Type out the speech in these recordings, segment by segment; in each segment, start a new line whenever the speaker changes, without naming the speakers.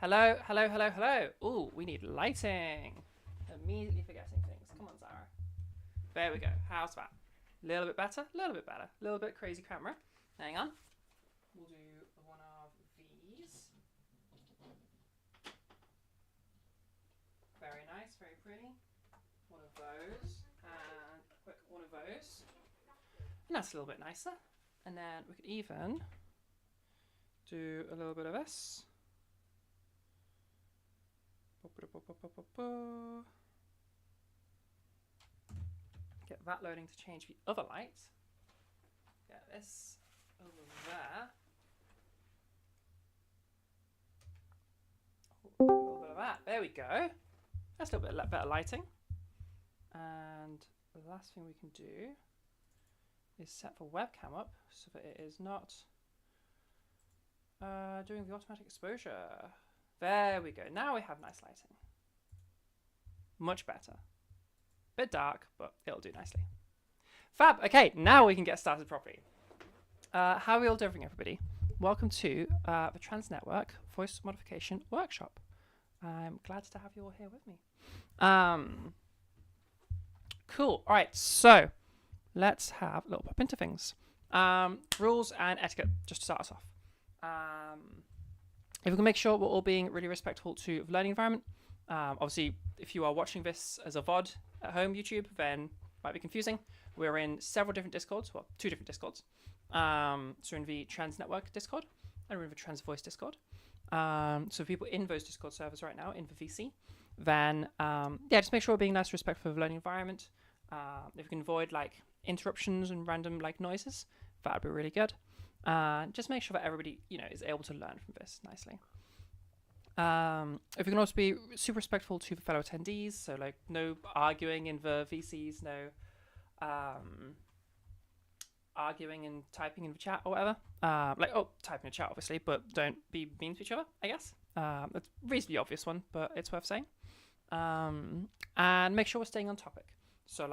Hello, hello, hello, hello. Ooh, we need lighting. Immediately forgetting things. Come on, Zara. There we go. How's that? A little bit better? A little bit better. A little bit crazy camera. Hang on. We'll do one of these. Very nice, very pretty. One of those. And a quick one of those. And that's a little bit nicer. And then we could even do a little bit of this. Get that loading to change the other light. Get this over there. A little bit of that. There we go. That's a little bit better lighting. And the last thing we can do is set the webcam up so that it is not doing the automatic exposure. There we go. Now we have nice lighting. Much better. Bit dark, but it'll do nicely. Fab. Okay, now we can get started properly. How are we all doing, everybody? Welcome to the Trans Network Voice Modification Workshop. I'm glad to have you all here with me. Cool. All right, so let's have a little pop into things. Rules and etiquette, just to start us off. If we can make sure we're all being really respectful to the learning environment. Obviously, if you are watching this as a VOD at home, YouTube, then it might be confusing. We're in several different Discords, well, 2 different Discords. So we're in the Trans Network Discord, and we're in the Trans Voice Discord. So people in those Discord servers right now, in the VC, then, just make sure we're being nice and respectful of the learning environment. If we can avoid, interruptions and random, noises, that would be really good. Just make sure that everybody, is able to learn from this nicely. If we can also be super respectful to the fellow attendees, so no arguing in the VCs, no arguing and typing in the chat or whatever. Typing in the chat obviously, but don't be mean to each other, I guess. It's a reasonably obvious one, but it's worth saying. And make sure we're staying on topic. So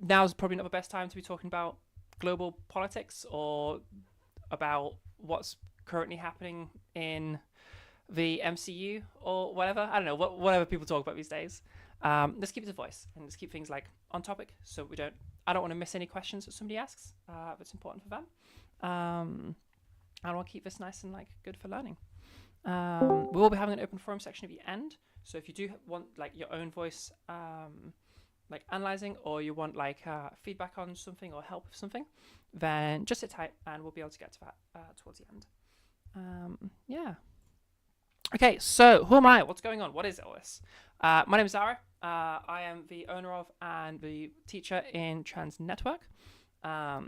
now's probably not the best time to be talking about global politics or about what's currently happening in the MCU or whatever. I don't know, whatever people talk about these days. Let's keep it to voice and let's keep things on topic so I don't want to miss any questions that somebody asks that's important for them. And I'll keep this nice and good for learning. We will be having an open forum section at the end. So if you do want your own voice analyzing, or you want feedback on something or help with something, then just sit tight and we'll be able to get to that towards the end. Okay, so who am I? What's going on? What is all this? My name is Zara. I am the owner of and the teacher in Trans Network. I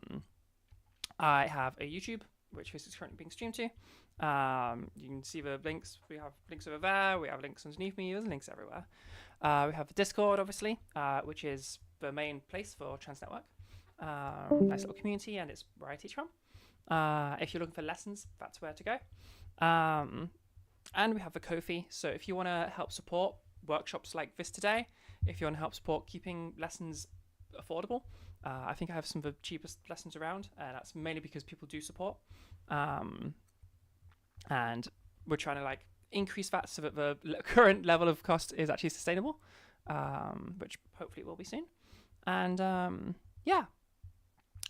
have a YouTube, which this is currently being streamed to. You can see the links. We have links over there. We have links underneath me. There's links everywhere. We have the Discord, obviously, which is the main place for Trans Network. Nice little community, and it's where I teach from. If you're looking for lessons, that's where to go. And we have the Ko-fi. So if you want to help support workshops like this today, if you want to help support keeping lessons affordable, I think I have some of the cheapest lessons around, and that's mainly because people do support. And we're trying to increase that so that the current level of cost is actually sustainable, which hopefully will be soon. And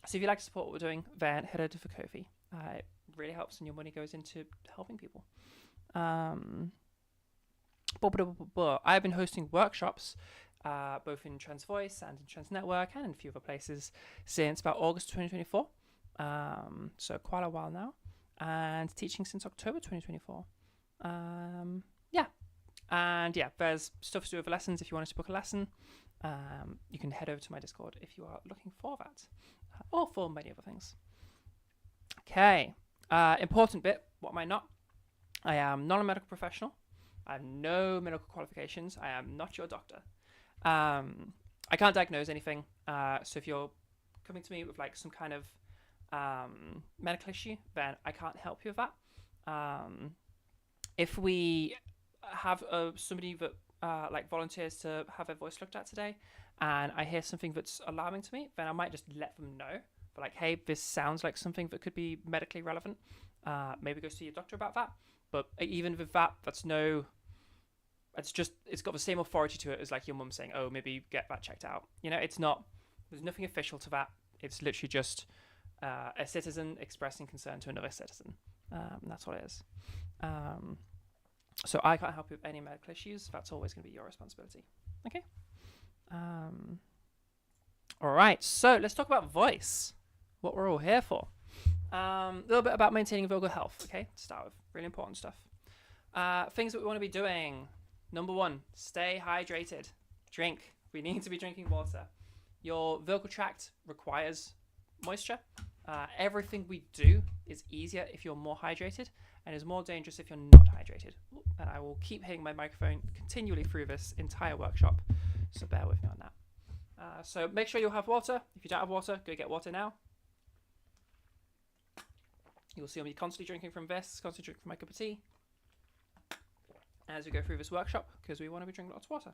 so if you'd like to support what we're doing, then head over to the Ko-fi. It really helps, and your money goes into helping people. I've been hosting workshops both in Trans Voice and in Trans Network and in a few other places since about August 2024. So quite a while now, and teaching since October 2024. There's stuff to do with the lessons. If you wanted to book a lesson, you can head over to my Discord if you are looking for that, or for many other things. Okay, important bit. What am I not? I am not a medical professional. I have no medical qualifications. I am not your doctor. I can't diagnose anything. So if you're coming to me with some kind of medical issue, then I can't help you with that. If we have somebody that volunteers to have their voice looked at today, and I hear something that's alarming to me, then I might just let them know. But hey, this sounds like something that could be medically relevant. Maybe go see your doctor about that. But even with that, it's got the same authority to it as like your mum saying, oh, maybe get that checked out. It's not, there's nothing official to that. It's literally just a citizen expressing concern to another citizen. That's what it is. So I can't help you with any medical issues. That's always going to be your responsibility. Okay. All right. So let's talk about voice. What we're all here for. A little bit about maintaining vocal health. Okay. To start with, really important stuff. Things that we want to be doing. Number 1, stay hydrated. Drink. We need to be drinking water. Your vocal tract requires moisture. Everything we do is easier if you're more hydrated, and is more dangerous if you're not hydrated. And I will keep hitting my microphone continually through this entire workshop, so bear with me on that. So make sure you'll have water. If you don't have water, go get water now. You'll see me constantly drinking from this, constantly drinking from my cup of tea as we go through this workshop, because we want to be drinking lots of water.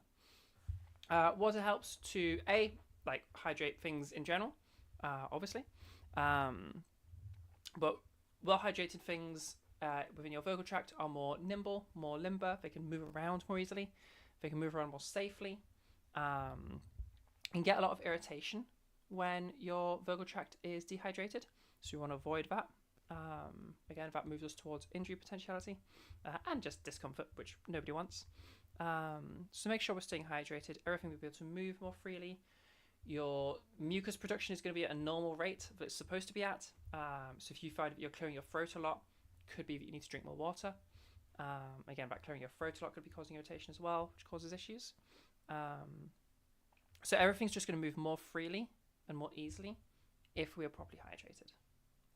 Water helps to hydrate things in general, obviously, but well-hydrated things within your vocal tract are more nimble, more limber. They can move around more easily. They can move around more safely, and get a lot of irritation when your vocal tract is dehydrated. So you want to avoid that. Again, that moves us towards injury potentiality and just discomfort, which nobody wants. So make sure we're staying hydrated. Everything will be able to move more freely. Your mucus production is going to be at a normal rate that it's supposed to be at. So if you find that you're clearing your throat a lot, could be that you need to drink more water. Again, that clearing your throat a lot could be causing irritation as well, which causes issues. So everything's just going to move more freely and more easily if we are properly hydrated.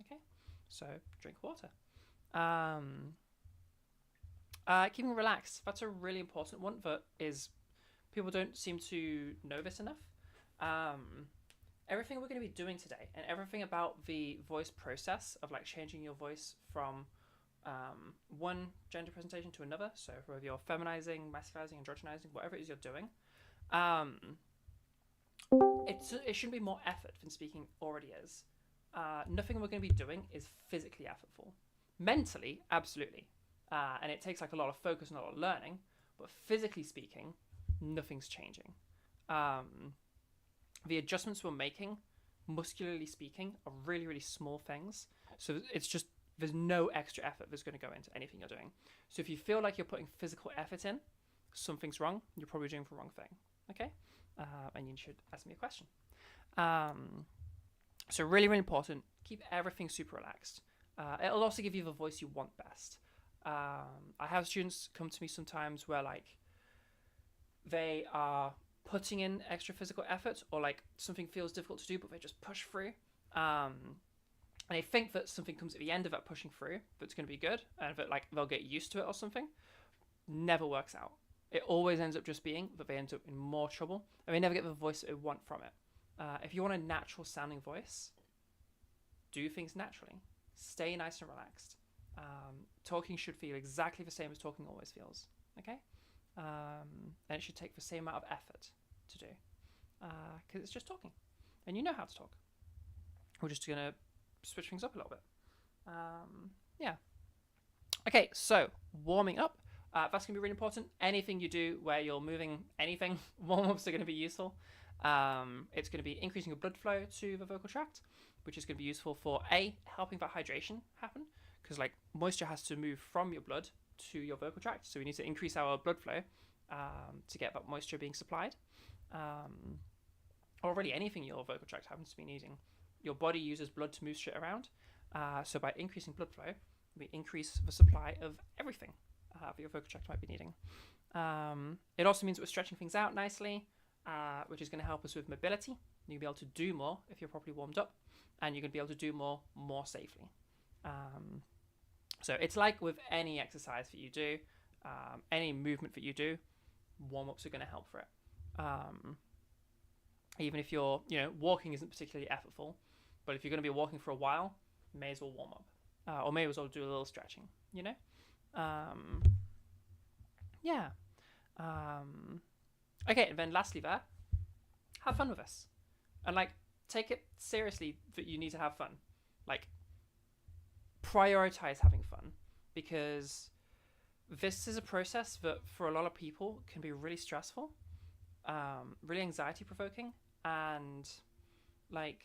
Okay, so drink water. Keeping relaxed. That's a really important one that is, people don't seem to know this enough. Everything we're going to be doing today, and everything about the voice process of like changing your voice from one gender presentation to another, so whether you're feminizing, masculizing, androgenizing, whatever it is you're doing, it shouldn't be more effort than speaking already is. Nothing we're going to be doing is physically effortful. Mentally, absolutely. And it takes like a lot of focus and a lot of learning, but physically speaking, nothing's changing. The adjustments we're making, muscularly speaking, are really, really small things. So it's just, there's no extra effort that's going to go into anything you're doing. So if you feel like you're putting physical effort in, something's wrong, you're probably doing the wrong thing. Okay? And you should ask me a question. So really, really important, keep everything super relaxed. It'll also give you the voice you want best. I have students come to me sometimes where like they are putting in extra physical effort, or like something feels difficult to do but they just push through, and they think that something comes at the end of that pushing through that's going to be good, and that like they'll get used to it or something. Never works out. It always ends up just being that they end up in more trouble and they never get the voice that they want from it. If you want a natural sounding voice, do things naturally. Stay nice and relaxed. Talking should feel exactly the same as talking always feels. Okay? And it should take the same amount of effort to do, because it's just talking, and you know how to talk. We're just gonna switch things up a little bit. Yeah. Okay, so warming up. That's gonna be really important. Anything you do where you're moving anything, warm-ups are gonna be useful. It's gonna be increasing your blood flow to the vocal tract, which is gonna be useful for helping that hydration happen, because like moisture has to move from your blood to your vocal tract, so we need to increase our blood flow to get that moisture being supplied. Or really anything your vocal tract happens to be needing. Your body uses blood to move shit around, so by increasing blood flow, we increase the supply of everything that your vocal tract might be needing. It also means that we're stretching things out nicely, which is going to help us with mobility. You'll be able to do more if you're properly warmed up, and you're going to be able to do more safely. So it's like with any exercise that you do, any movement that you do, warm-ups are going to help for it. Even if you're, walking isn't particularly effortful, but if you're going to be walking for a while, you may as well warm up, or may as well do a little stretching, Yeah. Okay, and then lastly there, have fun with this. And take it seriously that you need to have fun. Prioritize having fun, because This is a process that for a lot of people can be really stressful, really anxiety provoking, and like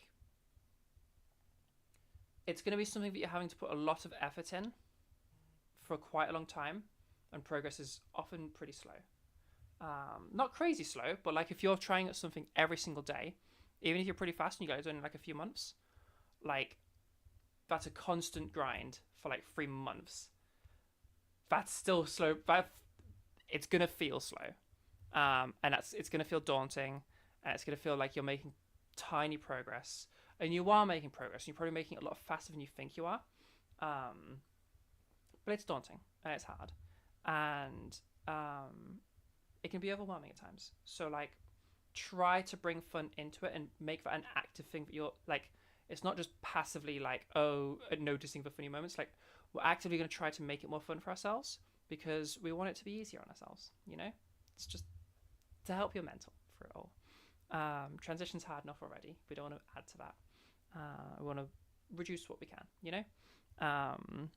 it's going to be something that you're having to put a lot of effort in for quite a long time, and progress is often pretty slow. Not crazy slow, but like if you're trying at something every single day, even if you're pretty fast and you guys only like a few months, like that's a constant grind for like 3 months. That's still slow. It's gonna feel slow, and it's gonna feel daunting, and it's gonna feel like you're making tiny progress, and you are making progress. And you're probably making it a lot faster than you think you are, um, but it's daunting and it's hard, and it can be overwhelming at times. So like, try to bring fun into it and make that an active thing that you're like. It's not just passively like, oh, noticing the funny moments. Like, we're actively going to try to make it more fun for ourselves because we want it to be easier on ourselves. You know, it's just to help your mental for it all. Transition's hard enough already. We don't want to add to that. We want to reduce what we can. You know.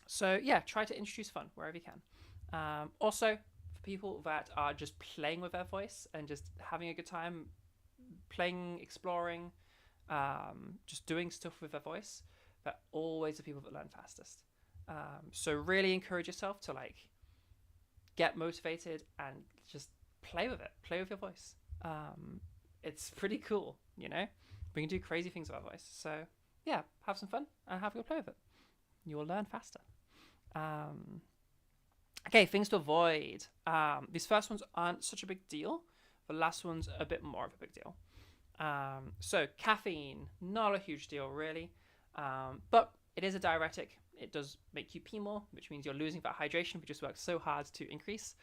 So yeah, try to introduce fun wherever you can. Also, for people that are just playing with their voice and just having a good time, playing, exploring, just doing stuff with their voice, they're always the people that learn fastest. So really encourage yourself to like get motivated and just play with it, play with your voice. It's pretty cool, you know. We can do crazy things with our voice. So yeah, have some fun and have a good play with it. You will learn faster. Okay, things to avoid. These first ones aren't such a big deal. The last one's a bit more of a big deal. So caffeine, not a huge deal really, but it is a diuretic. It does make you pee more, which means you're losing that hydration we just worked so hard to increase.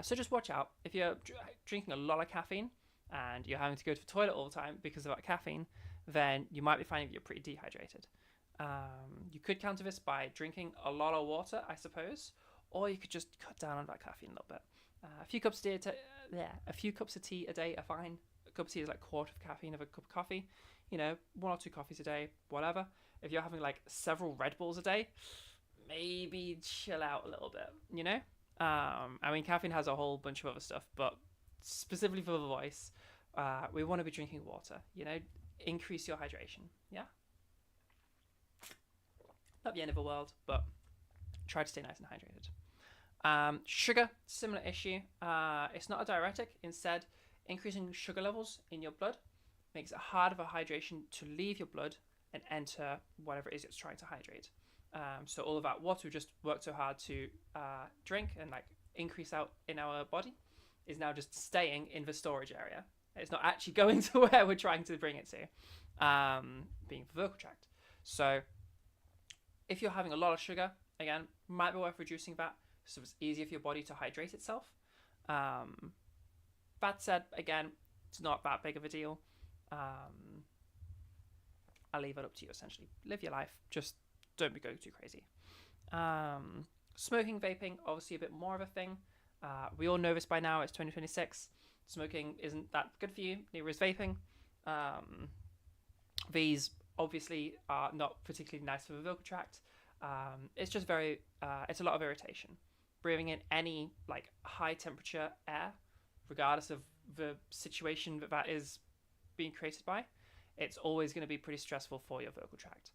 So just watch out. If you're drinking a lot of caffeine and you're having to go to the toilet all the time because of that caffeine, then you might be finding that you're pretty dehydrated. You could counter this by drinking a lot of water, I suppose, or you could just cut down on that caffeine a little bit. A few cups of tea a day are fine. A cup of tea is like a quarter of caffeine of a cup of coffee. You know, 1 or 2 coffees a day, whatever. If you're having like several Red Bulls a day, maybe chill out a little bit, you know? I mean, caffeine has a whole bunch of other stuff, but specifically for the voice, we want to be drinking water, you know? Increase your hydration, yeah? Not the end of the world, but try to stay nice and hydrated. Sugar, similar issue. It's not a diuretic. Instead, increasing sugar levels in your blood makes it harder for hydration to leave your blood and enter whatever it is it's trying to hydrate. So all of that water we just worked so hard to drink and like increase out in our body is now just staying in the storage area. It's not actually going to where we're trying to bring it to, being the vocal tract. So if you're having a lot of sugar, again, might be worth reducing that so it's easier for your body to hydrate itself. That said, again, it's not that big of a deal. I'll leave it up to you, essentially. Live your life. Just don't be going too crazy. Smoking, vaping, obviously a bit more of a thing. We all know this by now. It's 2026. Smoking isn't that good for you. Neither is vaping. These obviously are not particularly nice for the vocal tract. It's just it's a lot of irritation. Breathing in any like high temperature air, regardless of the situation that is being created by, it's always going to be pretty stressful for your vocal tract.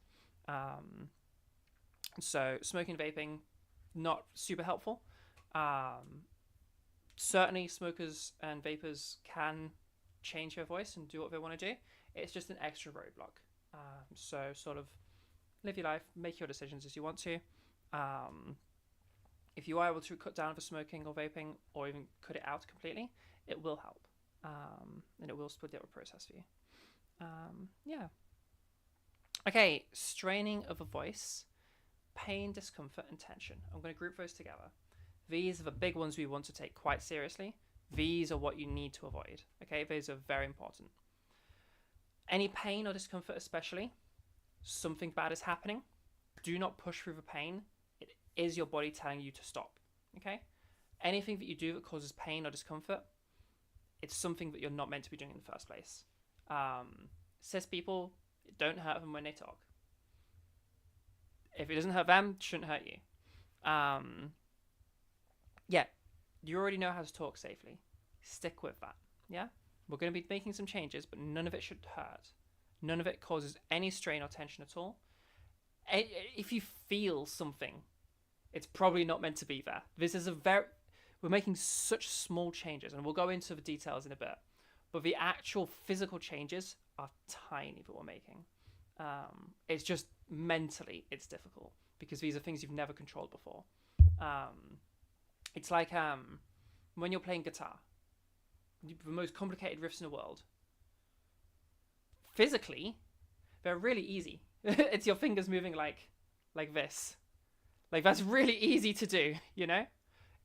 So smoking, vaping, not super helpful. Certainly smokers and vapors can change their voice and do what they want to do. It's just an extra roadblock. So sort of live your life, make your decisions as you want to. If you are able to cut down for smoking or vaping or even cut it out completely, it will help. And it will speed up the process for you. Yeah. Okay, straining of a voice, pain, discomfort, and tension. I'm going to group those together. These are the big ones we want to take quite seriously. These are what you need to avoid. Okay, these are very important. Any pain or discomfort, especially, something bad is happening. Do not push through the pain. It is your body telling you to stop. Okay? Anything that you do that causes pain or discomfort, it's something that you're not meant to be doing in the first place. Cis people, don't hurt them when they talk. If it doesn't hurt them, it shouldn't hurt you. yeah, you already know how to talk safely. Stick with that. Yeah? We're going to be making some changes, but none of it should hurt. None of it causes any strain or tension at all. If you feel something, it's probably not meant to be there. This is we're making such small changes, and we'll go into the details in a bit. But the actual physical changes are tiny that we're making. It's just mentally, it's difficult because these are things you've never controlled before. It's like when you're playing guitar, the most complicated riffs in the world. Physically, they're really easy. It's your fingers moving like this. Like that's really easy to do, you know?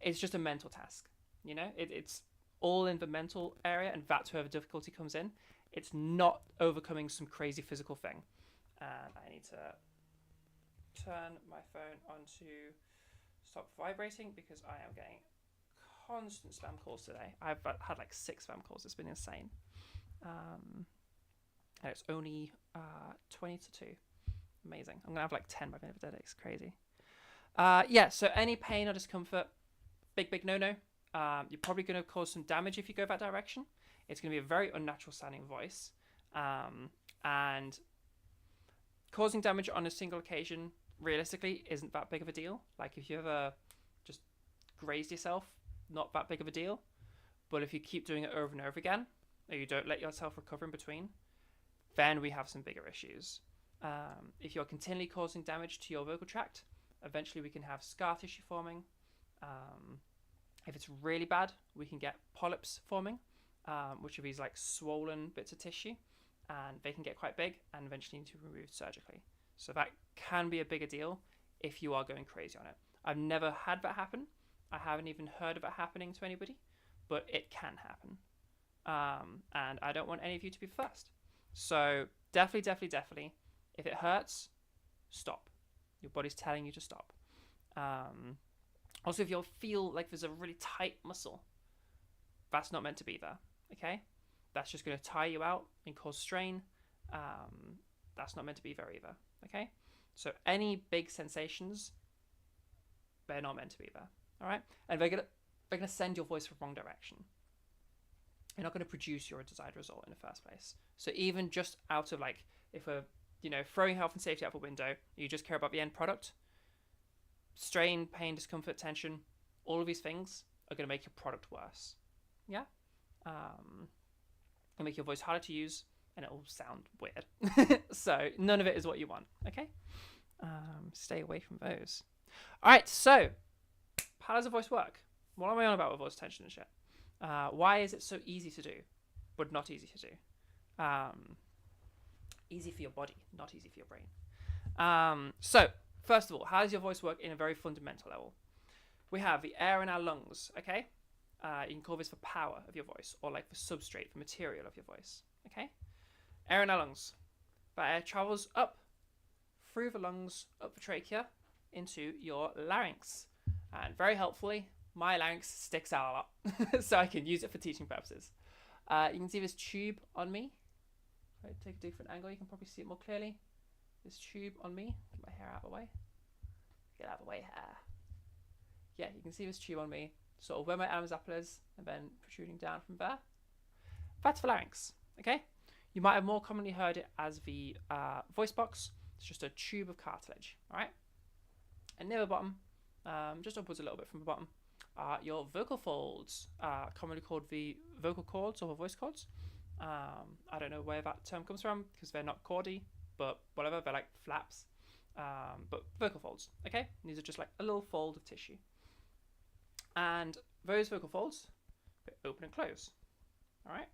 It's just a mental task, you know? It's all in the mental area, and that's where the difficulty comes in. It's not overcoming some crazy physical thing. And I need to turn my phone on to stop vibrating because I am getting constant spam calls today. I've had like 6 spam calls. It's been insane. And it's only 20 to 2. Amazing. I'm going to have like 10 by the end of the day. It's crazy. Yeah, so any pain or discomfort, big no-no. You're probably going to cause some damage if you go that direction. It's going to be a very unnatural sounding voice. And causing damage on a single occasion, realistically, isn't that big of a deal. Like if you ever just grazed yourself, not that big of a deal. But if you keep doing it over and over again, or you don't let yourself recover in between, then we have some bigger issues. If you're continually causing damage to your vocal tract, eventually we can have scar tissue forming. If it's really bad, we can get polyps forming, which are these like swollen bits of tissue, and they can get quite big and eventually need to be removed surgically. So that can be a bigger deal if you are going crazy on it. I've never had that happen. I haven't even heard of it happening to anybody, but it can happen. And I don't want any of you to be first. So definitely, if it hurts, stop. Your body's telling you to stop. Also, if you feel like there's a really tight muscle, that's not meant to be there, okay? That's just going to tire you out and cause strain. That's not meant to be there either, okay? So any big sensations, they're not meant to be there, all right? And they're gonna send your voice the wrong direction. You're not going to produce your desired result in the first place. So even just out of like, if we're, throwing health and safety out the window, you just care about the end product, strain, pain, discomfort, tension, all of these things are going to make your product worse. Yeah? It'll make your voice harder to use, and it'll sound weird. So none of it is what you want, okay? Stay away from those. All right, so how does a voice work? What am I on about with voice tension and shit? Why is it so easy to do, but not easy to do? Easy for your body, not easy for your brain. So, first of all, how does your voice work in a very fundamental level? We have the air in our lungs, okay? You can call this the power of your voice, or like the substrate, the material of your voice, okay? Air in our lungs. That air travels up through the lungs, up the trachea, into your larynx. And very helpfully, my larynx sticks out a lot, so I can use it for teaching purposes. You can see this tube on me. If I take a different angle, you can probably see it more clearly. This tube on me. Get my hair out of the way. Get out of the way, hair. Yeah, you can see this tube on me, sort of where my Adam's apple is, and then protruding down from there. That's the larynx, okay? You might have more commonly heard it as the voice box. It's just a tube of cartilage, all right? And near the bottom, just upwards a little bit from the bottom, your vocal folds, commonly called the vocal cords or the voice cords. I don't know where that term comes from because they're not cordy, but whatever, they're like flaps. But vocal folds, okay? These are just like a little fold of tissue. And those vocal folds, they open and close, all right?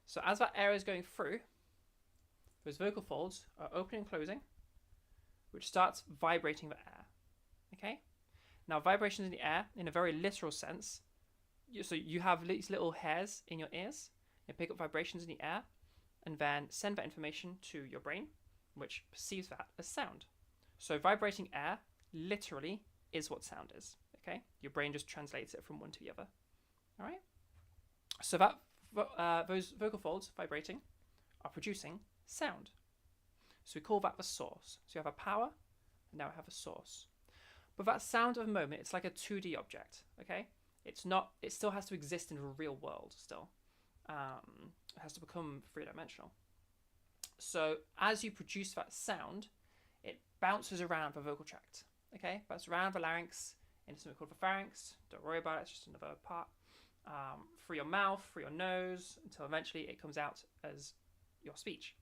So as that air is going through, those vocal folds are opening and closing, which starts vibrating the air, okay? Now, vibrations in the air, in a very literal sense, so you have these little hairs in your ears, you pick up vibrations in the air, and then send that information to your brain, which perceives that as sound. So vibrating air, literally, is what sound is, okay? Your brain just translates it from one to the other, all right? So that those vocal folds vibrating are producing sound. So we call that the source. So you have a power, and now we have a source. But that sound of a moment, it's like a 2D object, okay? It's not. It still has to exist in the real world. Still, it has to become three-dimensional. So as you produce that sound, it bounces around the vocal tract. Okay, bounces around the larynx into something called the pharynx. Don't worry about it. It's just another part. Through your mouth, through your nose, until eventually it comes out as your speech.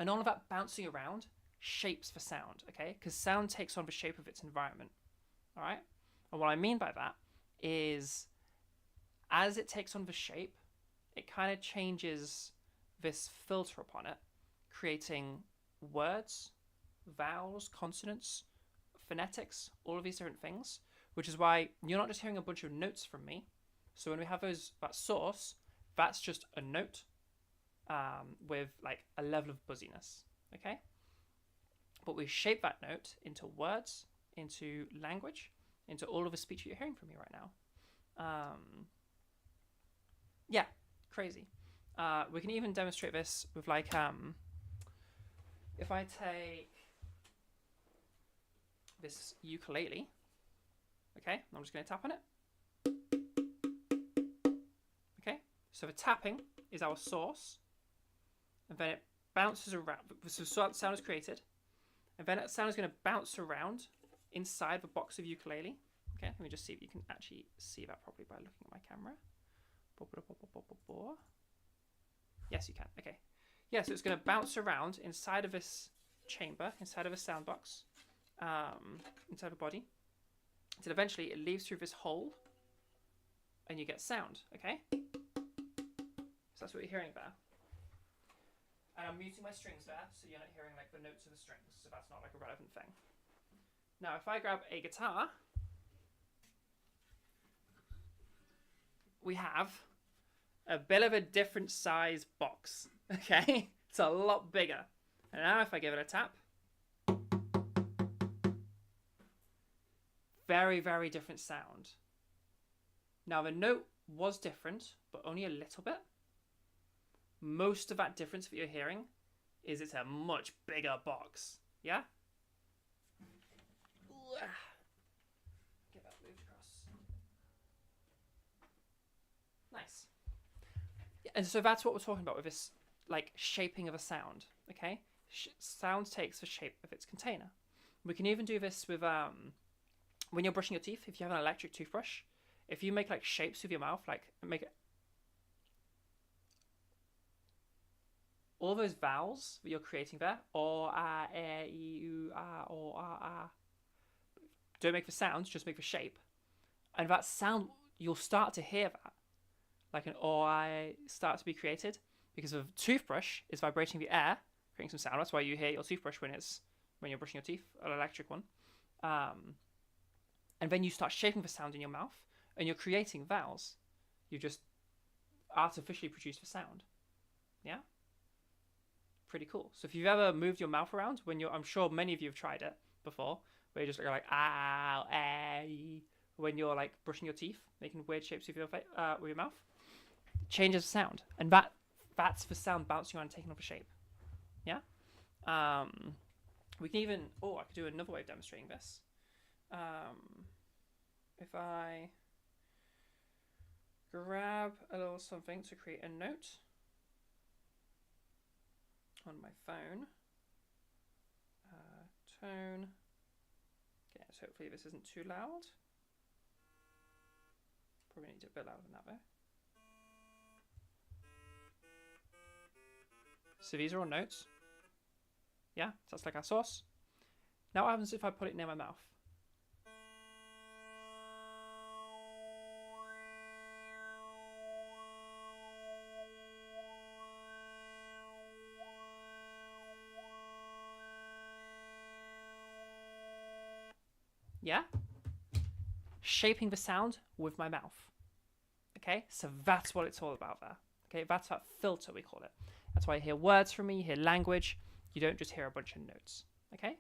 And all of that bouncing around shapes the sound, okay? Because sound takes on the shape of its environment, all right? And what I mean by that is as it takes on the shape, it kind of changes this filter upon it, creating words, vowels, consonants, phonetics, all of these different things, which is why you're not just hearing a bunch of notes from me. So when we have that source, that's just a note with like a level of buzziness, okay? But we shape that note into words, into language, into all of the speech you're hearing from me right now. Yeah, crazy. We can even demonstrate this with like, if I take this ukulele, okay, I'm just going to tap on it. Okay, so the tapping is our source, and then it bounces around. So sound is created, and then that sound is going to bounce around inside the box of ukulele. Okay, let me just see if you can actually see that properly by looking at my camera. Yes, you can. Okay. Yeah, so it's going to bounce around inside of this chamber, inside of a sound box, inside of a body, until eventually it leaves through this hole, and you get sound. Okay. So that's what you're hearing there. And I'm muting my strings there, so you're not hearing like the notes of the strings. So that's not like a relevant thing. Now, if I grab a guitar, we have a bit of a different size box. Okay, it's a lot bigger. And now if I give it a tap, very, very different sound. Now the note was different, but only a little bit. Most of that difference that you're hearing is it's a much bigger box. Yeah? Get that moved across. Nice. And so that's what we're talking about with this like shaping of a sound, okay? Sound takes the shape of its container. We can even do this with when you're brushing your teeth. If you have an electric toothbrush, if you make like shapes with your mouth, like make it, all those vowels that you're creating there, or don't make the sounds, just make the shape, and that sound you'll start to hear that, like an I start to be created because the toothbrush is vibrating the air, creating some sound. That's why you hear your toothbrush when you're brushing your teeth, an electric one. And then you start shaping the sound in your mouth, and you're creating vowels. You just artificially produce the sound. Yeah? Pretty cool. So if you've ever moved your mouth around, I'm sure many of you have tried it before, where you just go like when you're like brushing your teeth, making weird shapes with your mouth, it changes the sound, and that's the sound bouncing around, taking off a shape. Yeah. We can even I could do another way of demonstrating this. If I grab a little something to create a note on my phone, tone. Okay, so hopefully this isn't too loud. Probably need it a bit louder than that though. So these are all notes. Yeah, so that's like our source. Now what happens if I put it near my mouth? Yeah? Shaping the sound with my mouth. Okay, so that's what it's all about there. Okay, that's that filter, we call it. That's why you hear words from me, you hear language, you don't just hear a bunch of notes. Okay?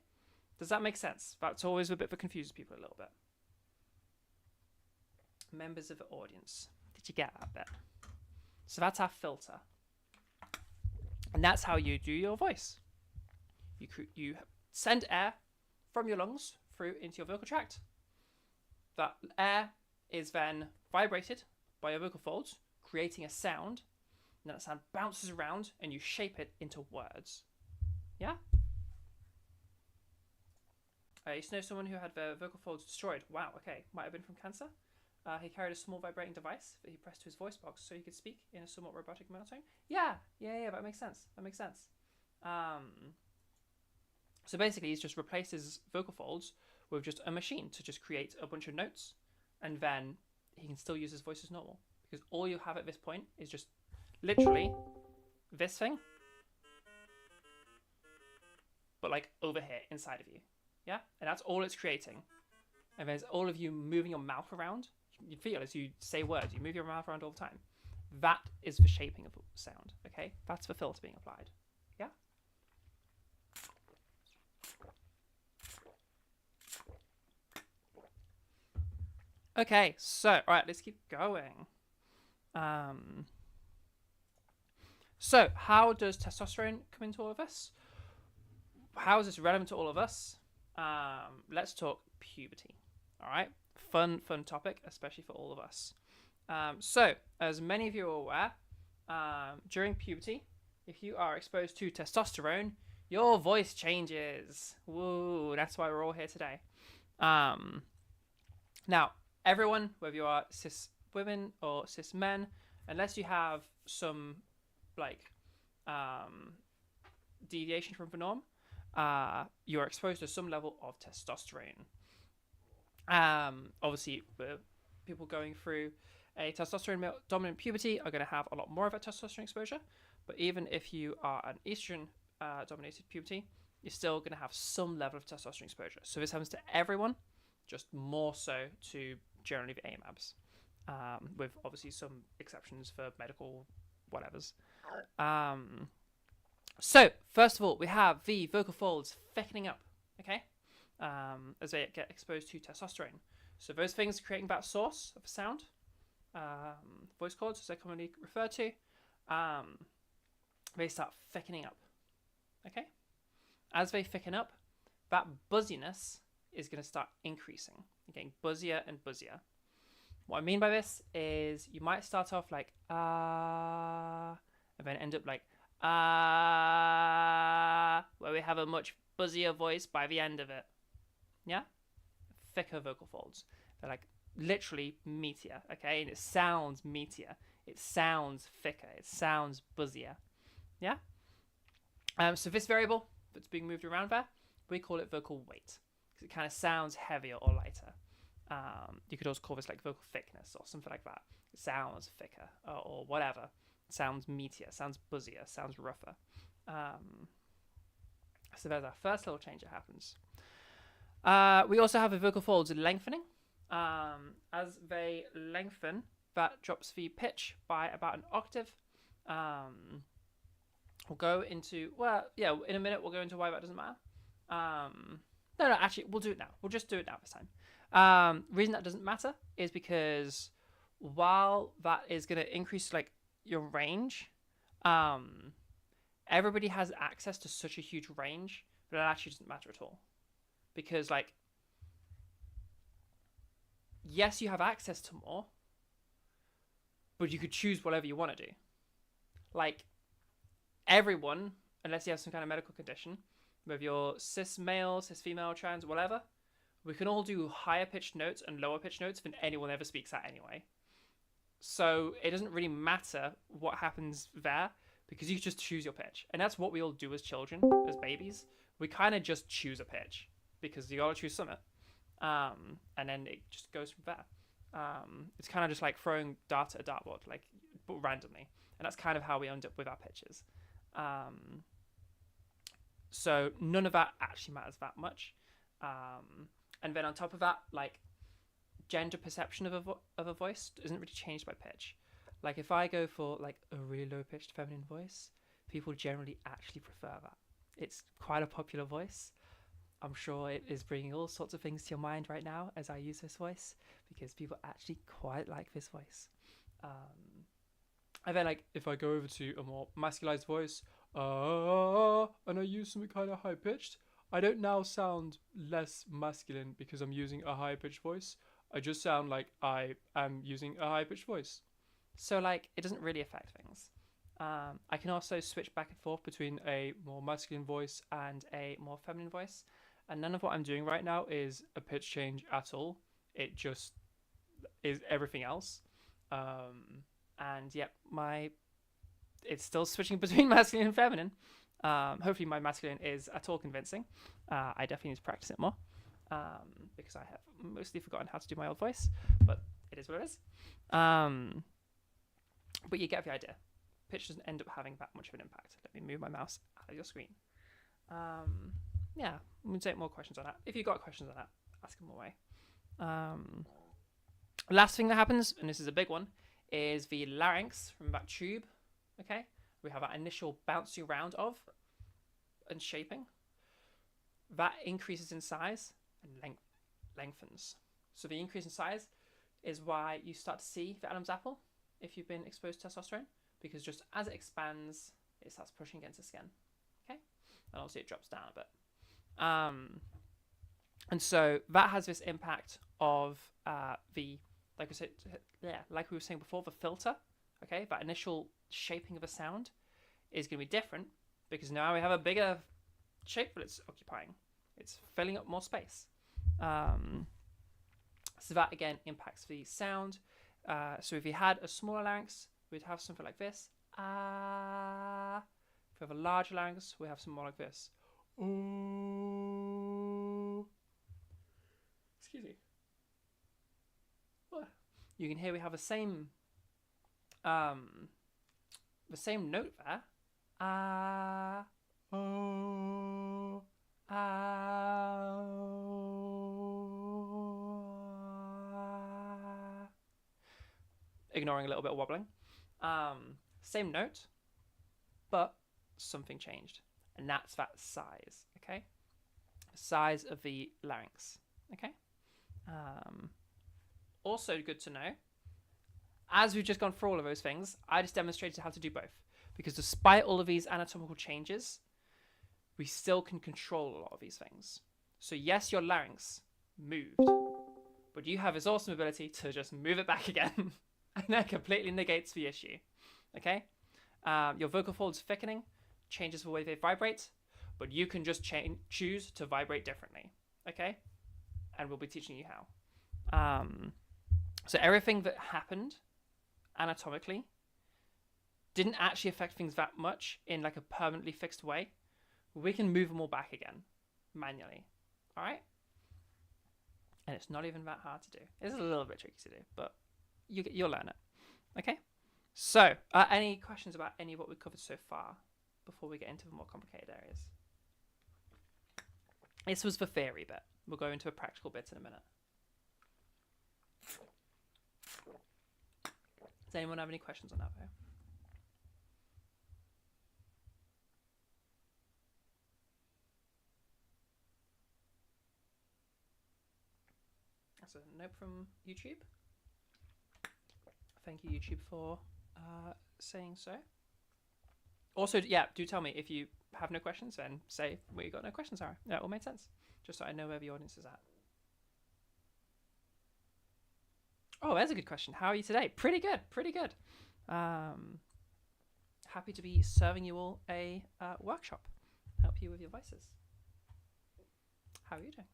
Does that make sense? That's always a bit that confuses people a little bit. Members of the audience, did you get that bit? So that's our filter. And that's how you do your voice. You send air from your lungs through into your vocal tract. That air is then vibrated by your vocal folds, creating a sound. And then that sound bounces around and you shape it into words. Yeah? I used to know someone who had their vocal folds destroyed. Wow, okay. Might have been from cancer. He carried a small vibrating device that he pressed to his voice box so he could speak in a somewhat robotic monotone. Yeah, that makes sense. So basically, he's just replaced his vocal folds with just a machine to just create a bunch of notes, and then he can still use his voice as normal. Because all you have at this point is just literally this thing, but like over here inside of you. Yeah? And that's all it's creating. And there's all of you moving your mouth around. You feel as you say words, you move your mouth around all the time. That is the shaping of sound, okay? That's the filter being applied. Yeah? Okay, so, all right, let's keep going. So, how does testosterone come into all of us? How is this relevant to all of us? Let's talk puberty. All right, fun topic, especially for all of us. So, as many of you are aware, during puberty, if you are exposed to testosterone, your voice changes. Woo, that's why we're all here today. Now, everyone, whether you are cis women or cis men, unless you have some like deviation from the norm, you are exposed to some level of testosterone. Obviously, people going through a testosterone dominant puberty are going to have a lot more of a testosterone exposure. But even if you are an estrogen dominated puberty, you're still going to have some level of testosterone exposure. So this happens to everyone, just more so to generally the AMABs, with obviously some exceptions for medical whatevers. So first of all, we have the vocal folds thickening up, okay, as they get exposed to testosterone. So those things creating that source of sound, voice cords, as they're commonly referred to, they start thickening up, okay? As they thicken up, that buzziness is going to start increasing. You're getting buzzier and buzzier. What I mean by this is you might start off like and then end up like where we have a much buzzier voice by the end of it. Yeah? Thicker vocal folds. They're like literally meatier, okay? And it sounds meatier. It sounds thicker. It sounds buzzier. Yeah? So this variable that's being moved around there, we call it vocal weight because it kind of sounds heavier or lighter. You could also call this like vocal thickness or something like that. It sounds thicker or whatever. It sounds meatier, sounds buzzier, sounds rougher. So there's our first little change that happens. We also have the vocal folds lengthening. As they lengthen, that drops the pitch by about an octave. We'll go into, well, yeah, in a minute we'll go into why that doesn't matter. No, actually, we'll do it now. We'll just do it now this time. Reason that doesn't matter is because while that is going to increase like your range, everybody has access to such a huge range that it actually doesn't matter at all. Because like, yes, you have access to more, but you could choose whatever you want to do. Like, everyone, unless you have some kind of medical condition, whether you're cis male, cis female, trans, whatever, we can all do higher pitched notes and lower pitched notes than anyone ever speaks at anyway. So it doesn't really matter what happens there because you just choose your pitch. And that's what we all do as children, as babies. We kind of just choose a pitch because you gotta choose something. And then it just goes from there. It's kind of just like throwing dart at a dartboard, like randomly. And that's kind of how we end up with our pitches. So none of that actually matters that much. And then on top of that, like gender perception of a voice isn't really changed by pitch. Like if I go for like a really low pitched feminine voice, people generally actually prefer that. It's quite a popular voice. I'm sure it is bringing all sorts of things to your mind right now as I use this voice because people actually quite like this voice. And then like if I go over to a more masculized voice, and I use something kind of high pitched, I don't now sound less masculine because I'm using a high pitched voice. I just sound like I am using a high-pitched voice. So, like, it doesn't really affect things. I can also switch back and forth between a more masculine voice and a more feminine voice. And none of what I'm doing right now is a pitch change at all. It just is everything else. And yep, it's still switching between masculine and feminine. Hopefully my masculine is at all convincing. I definitely need to practice it more because I have mostly forgotten how to do my old voice, but it is what it is. But you get the idea. Pitch doesn't end up having that much of an impact. Let me move my mouse out of your screen. Yeah, we can take more questions on that. If you've got questions on that, ask them away. Last thing that happens, and this is a big one, is the larynx from that tube. Okay, we have that initial bouncing around of and shaping. That increases in size and lengthens. So the increase in size is why you start to see the Adam's apple if you've been exposed to testosterone, because just as it expands, it starts pushing against the skin. Okay, and obviously it drops down a bit. And so that has this impact of like we were saying before, the filter. Okay, that initial shaping of a sound is going to be different because now we have a bigger shape that it's occupying. It's filling up more space. So that again impacts the sound. So if you had a smaller larynx, we'd have something like this. If we have a larger larynx, we have something more like this. Excuse me. You can hear we have the same note there. Ignoring a little bit of wobbling. Same note, but something changed. And that's that size, okay? The size of the larynx, okay? Also good to know, as we've just gone through all of those things, I just demonstrated how to do both. Because despite all of these anatomical changes, we still can control a lot of these things. So yes, your larynx moved, but you have this awesome ability to just move it back again. And that completely negates the issue, okay? Your vocal folds thickening changes the way they vibrate, but you can just choose to vibrate differently, okay? And we'll be teaching you how. So everything that happened anatomically didn't actually affect things that much in like a permanently fixed way. We can move them all back again manually, all right? And it's not even that hard to do. It's a little bit tricky to do, but you'll learn it, okay? So, any questions about any of what we've covered so far before we get into the more complicated areas? This was the theory bit. We'll go into a practical bit in a minute. Does anyone have any questions on that though? That's a note from YouTube. Thank you, YouTube, for saying so. Also, yeah, do tell me if you have no questions, then say where you got no questions are. That all made sense. Just so I know where the audience is at. Oh, that's a good question. How are you today? Pretty good, pretty good. Happy to be serving you all a workshop. Help you with your voices. How are you doing?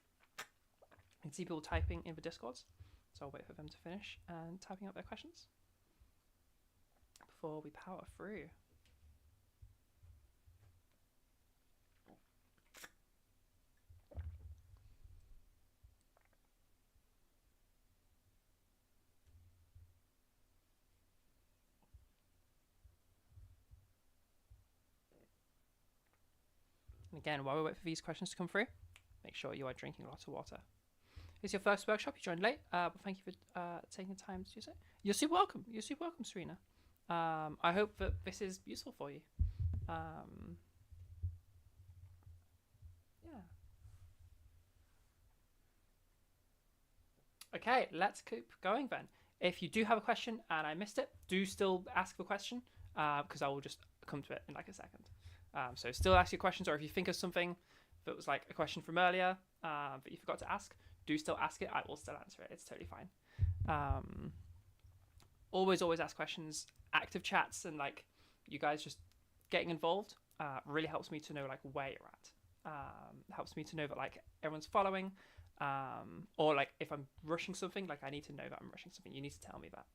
I can see people typing in the Discords, so I'll wait for them to finish and typing up their questions before we power through. And again, while we wait for these questions to come through, make sure you are drinking lots of water. It's your first workshop. You joined late, but thank you for taking the time to do so. You're super welcome. You're super welcome, Serena. I hope that this is useful for you. Yeah. Okay, let's keep going then. If you do have a question and I missed it, do still ask the question because I will just come to it in like a second. So still ask your questions, or if you think of something if it was like a question from earlier that you forgot to ask, do still ask it. I will still answer it. It's totally fine. Always ask questions. Active chats and like you guys just getting involved really helps me to know like where you're at. Helps me to know that like everyone's following, or like if I'm rushing something, like I need to know that I'm rushing something. You need to tell me that.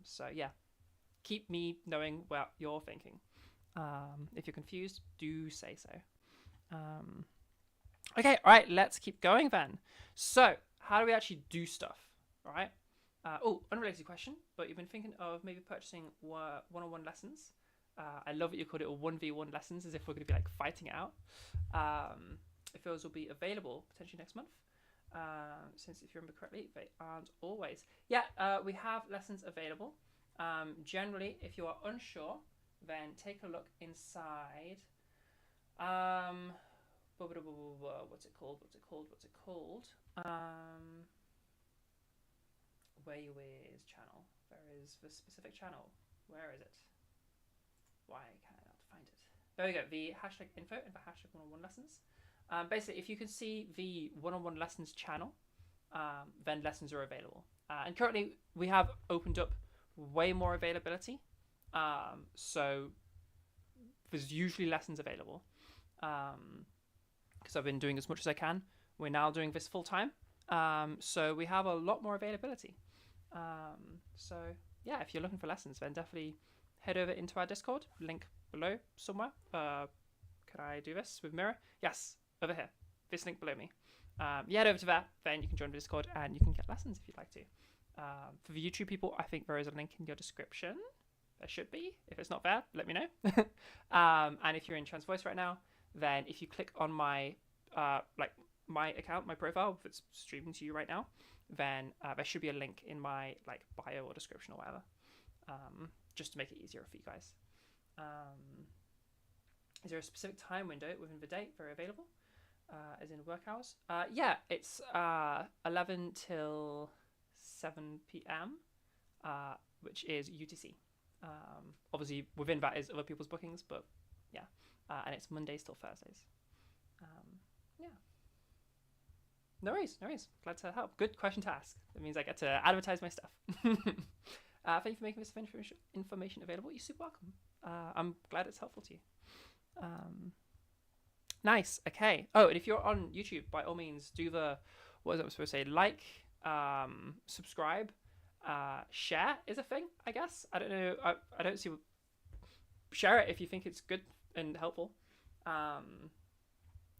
So yeah, keep me knowing what you're thinking. If you're confused, do say so. Okay, all right, let's keep going then. So how do we actually do stuff? All right. Unrelated question, but you've been thinking of maybe purchasing one-on-one lessons. I love that you called it a 1v1 lessons, as if we're going to be like fighting it out. If those will be available potentially next month, since if you remember correctly, they aren't always. Yeah, we have lessons available. Generally, if you are unsure, then take a look inside. What's it called? Where you is channel. There is the specific channel. Where is it? Why can I not find it? There we go. The hashtag info and the hashtag one-on-one lessons. Basically, if you can see the one-on-one lessons channel, then lessons are available. And currently, we have opened up way more availability. So there's usually lessons available. Because I've been doing as much as I can. We're now doing this full time. So we have a lot more availability. So yeah, if you're looking for lessons, then definitely head over into our Discord, link below somewhere. Can I do this with mirror? Yes, over here. This link below me. You head over to that, then you can join the Discord and you can get lessons if you'd like to. For the YouTube people, I think there is a link in your description. There should be. If it's not there, let me know. And if you're in Trans Voice right now, then if you click on my my account, my profile that's streaming to you right now, then there should be a link in my like bio or description or whatever, just to make it easier for you guys. Is there a specific time window within the day for available, as in work hours? Yeah, it's 11 till 7 p.m, which is UTC. Obviously within that is other people's bookings, but yeah, and it's Mondays till Thursdays. Yeah. No worries. Glad to help. Good question to ask. That means I get to advertise my stuff. Thank you for making this information available. You're super welcome. I'm glad it's helpful to you. Nice. Okay. Oh, and if you're on YouTube, by all means, do what was I supposed to say? Like, subscribe, share is a thing, I guess. I don't know. I don't see. Share it if you think it's good and helpful.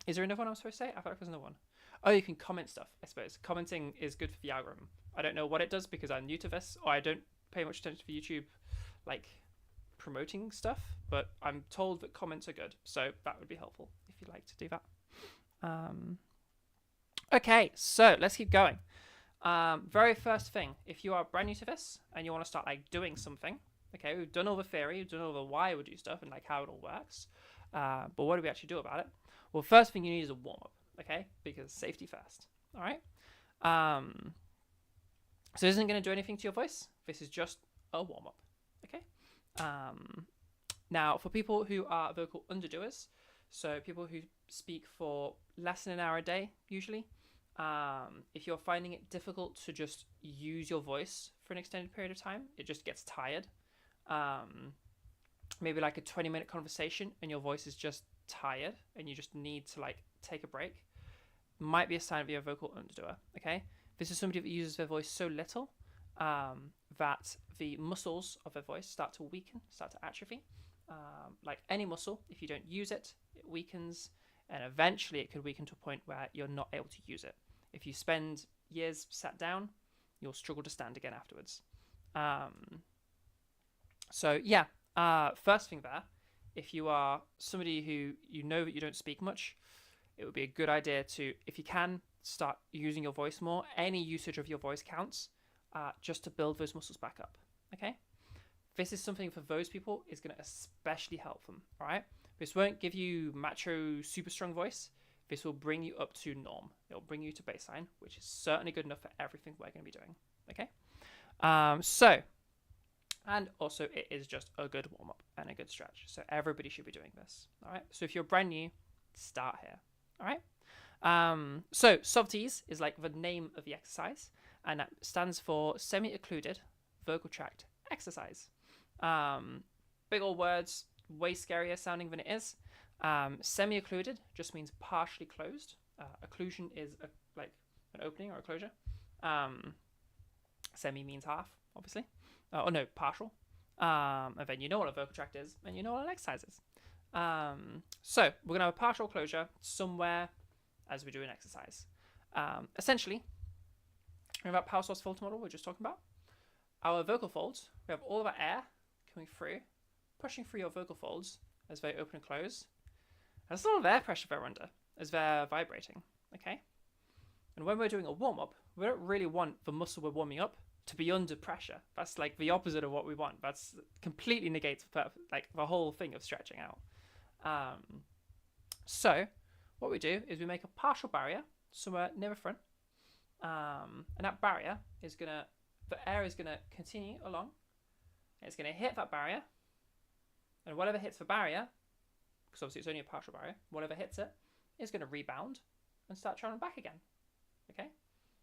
Is there another one I was supposed to say? I thought there was another one. Oh, you can comment stuff, I suppose. Commenting is good for the algorithm. I don't know what it does because I'm new to this, or I don't pay much attention to YouTube, like, promoting stuff, but I'm told that comments are good, so that would be helpful if you'd like to do that. Okay, so let's keep going. Very first thing, if you are brand new to this and you want to start like doing something, okay, we've done all the theory, we've done all the why we do stuff and like how it all works, but what do we actually do about it? Well, first thing you need is a warm-up, okay, because safety first. All right. So this isn't going to do anything to your voice. This is just a warm-up, okay. Now for people who are vocal underdoers, so people who speak for less than an hour a day usually, if you're finding it difficult to just use your voice for an extended period of time, it just gets tired, maybe like a 20-minute conversation and your voice is just tired and you just need to like take a break, might be a sign of your vocal underdoer. Okay, this is somebody that uses their voice so little that the muscles of their voice start to weaken, start to atrophy. Like any muscle, if you don't use it, it weakens, and eventually it could weaken to a point where you're not able to use it. If you spend years sat down, you'll struggle to stand again afterwards. So yeah, first thing there, if you are somebody who you know that you don't speak much, it would be a good idea to, if you can, start using your voice more. Any usage of your voice counts, just to build those muscles back up. Okay, this is something for those people is going to especially help them. All right, this won't give you macho super strong voice. This will bring you up to norm. It'll bring you to baseline, which is certainly good enough for everything we're going to be doing. Okay, and also it is just a good warm-up and a good stretch. So everybody should be doing this. All right, so if you're brand new, start here. All right. So SOVTs is like the name of the exercise, and that stands for semi-occluded vocal tract exercise. Big old words, way scarier sounding than it is. Semi-occluded just means partially closed. Occlusion is like an opening or a closure. Semi means half, obviously. Partial. And then you know what a vocal tract is, and you know what an exercise is. So we're going to have a partial closure somewhere as we do an exercise. Essentially, remember that power source filter model we were just talking about? Our vocal folds, we have all of our air coming through, pushing through your vocal folds as they open and close. There's a lot of air pressure they're under as they're vibrating, okay? And when we're doing a warm-up, we don't really want the muscle we're warming up to be under pressure. That's like the opposite of what we want. That's completely negates like the whole thing of stretching out. So what we do is we make a partial barrier somewhere near the front, and that barrier is the air is gonna continue along. And it's gonna hit that barrier, and whatever hits the barrier, because obviously it's only a partial barrier, whatever hits it is gonna rebound and start traveling back again. Okay,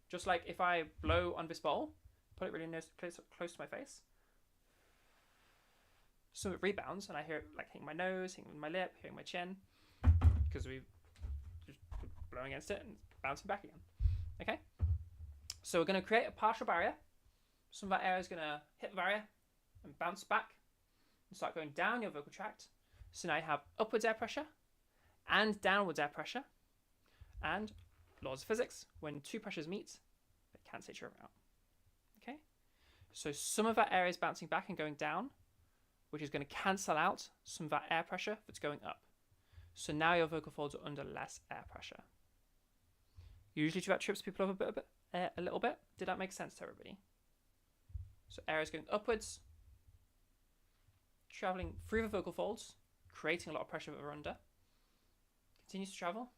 just like if I blow on this bowl, put it really close to my face, so it rebounds, and I hear it like hitting my nose, hitting my lip, hitting my chin, because we just blowing against it and bouncing back again. Okay, so we're going to create a partial barrier. Some of that air is going to hit the barrier and bounce back and start going down your vocal tract. So now you have upwards air pressure and downwards air pressure, and laws of physics, when two pressures meet, they cancel each other out. Okay, so some of that air is bouncing back and going down, which is going to cancel out some of that air pressure that's going up. So now your vocal folds are under less air pressure. Usually that trips people up a little bit. Did that make sense to everybody? So air is going upwards, traveling through the vocal folds, creating a lot of pressure that we're under. Continues to travel,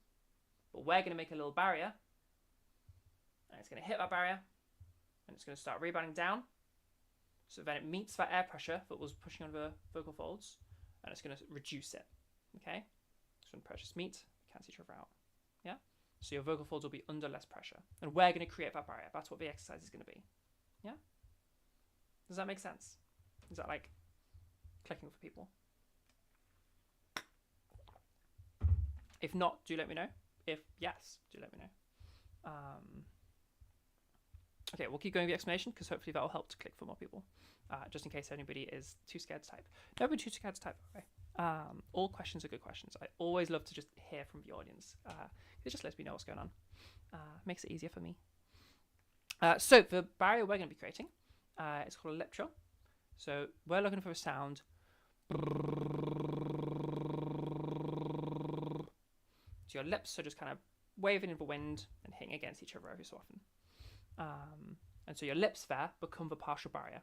but we're going to make a little barrier, and it's going to hit that barrier, and it's going to start rebounding down. So then it meets that air pressure that was pushing on the vocal folds, and it's going to reduce it. Okay? So when pressures meet, they cancel each other out. Yeah? So your vocal folds will be under less pressure. And we're going to create that barrier. That's what the exercise is going to be. Yeah? Does that make sense? Is that like clicking for people? If not, do let me know. If yes, do let me know. Okay, we'll keep going with the explanation because hopefully that will help to click for more people. Just in case anybody is too scared to type. Don't be too scared to type, okay? All questions are good questions. I always love to just hear from the audience. It just lets me know what's going on. Makes it easier for me. So the barrier we're going to be creating is called a lip trill. So we're looking for a sound. So your lips are just kind of waving in the wind and hitting against each other every so often. And so your lips there become the partial barrier.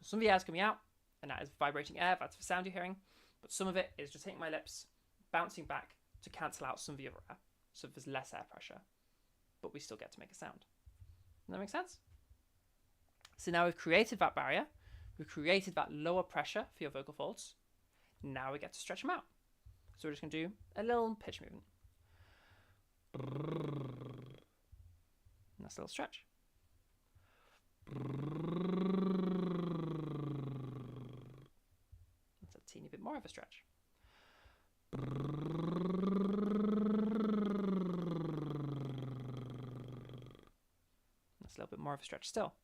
Some of the air is coming out, and that is vibrating air. That's the sound you're hearing. But some of it is just hitting my lips, bouncing back to cancel out some of the other air. So there's less air pressure, but we still get to make a sound. Does that make sense? So now we've created that barrier. We've created that lower pressure for your vocal folds. Now we get to stretch them out. So we're just going to do a little pitch movement. Nice little stretch. That's a teeny bit more of a stretch. That's a little bit more of a stretch still.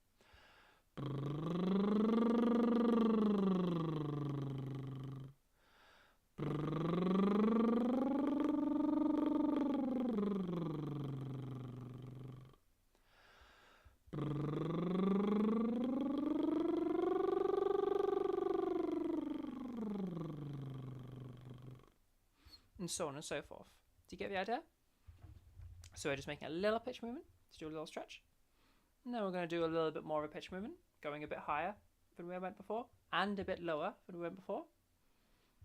And so on and so forth. Do you get the idea? So we're just making a little pitch movement to do a little stretch. And then we're going to do a little bit more of a pitch movement, going a bit higher than we went before, and a bit lower than we went before.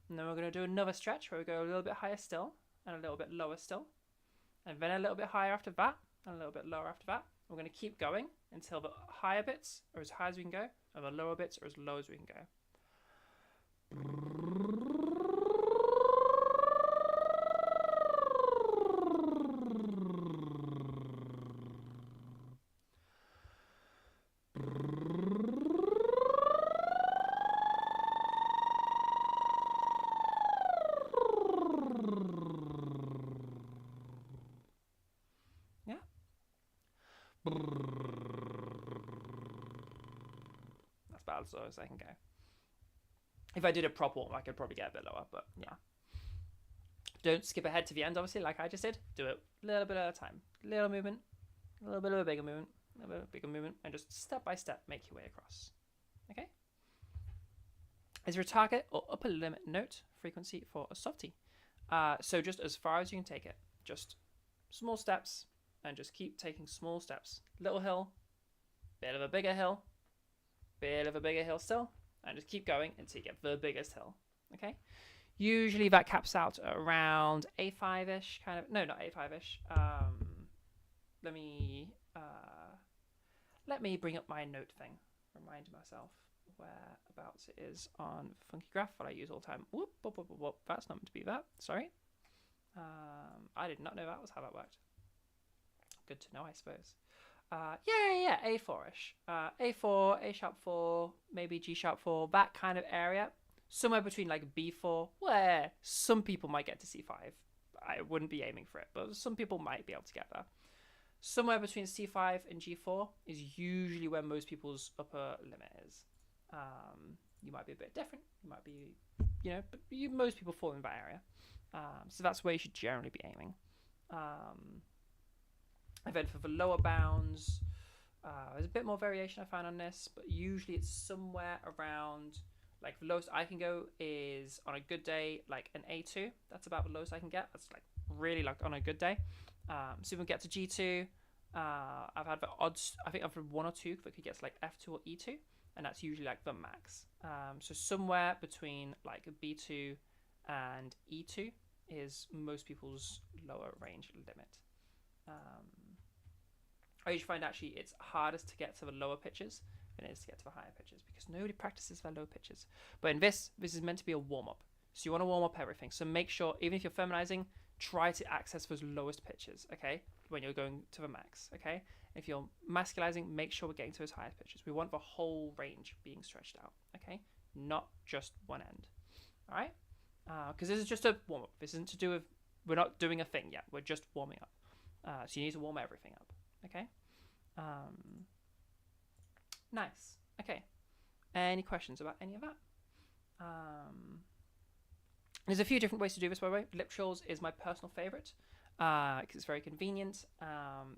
And then we're going to do another stretch where we go a little bit higher still, and a little bit lower still. And then a little bit higher after that, and a little bit lower after that. We're going to keep going until the higher bits are as high as we can go, and the lower bits are as low as we can go. That's about as low as I can go. If I did a prop warm, I could probably get a bit lower, but yeah. Don't skip ahead to the end, obviously, like I just did. Do it a little bit at a time. Little movement, a little bit of a bigger movement, a little bit of a bigger movement, and just step by step make your way across. Okay? Is there a target or upper limit note frequency for a softie? So just as far as you can take it. Just small steps, and just keep taking small steps. Little hill, bit of a bigger hill, bit of a bigger hill still, and just keep going until you get the biggest hill. Okay? Usually that caps out at around A5-ish, kind of. No, not A5-ish. Let me bring up my note thing. Remind myself whereabouts it is on Funky Graph that I use all the time. Whoop, whoop, whoop, whoop. That's not meant to be that. Sorry. I did not know that was how that worked. Good to know, I suppose. Yeah, A4-ish. A4, A sharp 4, maybe G sharp 4, that kind of area. Somewhere between like B4, where some people might get to C5. I wouldn't be aiming for it, but some people might be able to get there. Somewhere between C5 and G4 is usually where most people's upper limit is. You might be a bit different. You might be, but most people fall in that area. So that's where you should generally be aiming. And then for the lower bounds, there's a bit more variation I find on this, but usually it's somewhere around, like the lowest I can go is on a good day, like an A2. That's about the lowest I can get. That's like really like on a good day. So we get to G2. I've had the odds, I think I've had one or two that could get to like F2 or E2, and that's usually like the max. So somewhere between like a B2 and E2 is most people's lower range limit. I usually find actually it's hardest to get to the lower pitches than it is to get to the higher pitches because nobody practices their low pitches. But in this is meant to be a warm-up. So you want to warm up everything. So make sure, even if you're feminizing, try to access those lowest pitches, okay? When you're going to the max, okay? If you're masculizing, make sure we're getting to those highest pitches. We want the whole range being stretched out, okay? Not just one end, all right? Because this is just a warm-up. This isn't to do with, we're not doing a thing yet. We're just warming up. So you need to warm everything up, okay? Nice. Okay. Any questions about any of that? There's a few different ways to do this, by the way. Lip trills is my personal favorite because it's very convenient.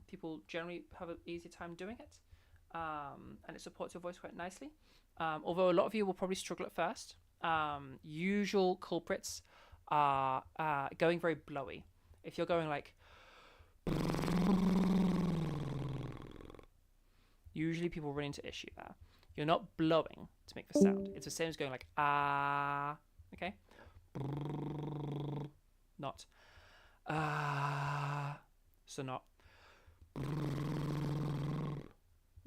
People generally have an easier time doing it, and it supports your voice quite nicely. Although a lot of you will probably struggle at first. Usual culprits are going very blowy. If you're going like, usually people run into issue there. You're not blowing to make the sound. It's the same as going like ah, okay? Not ah, so not.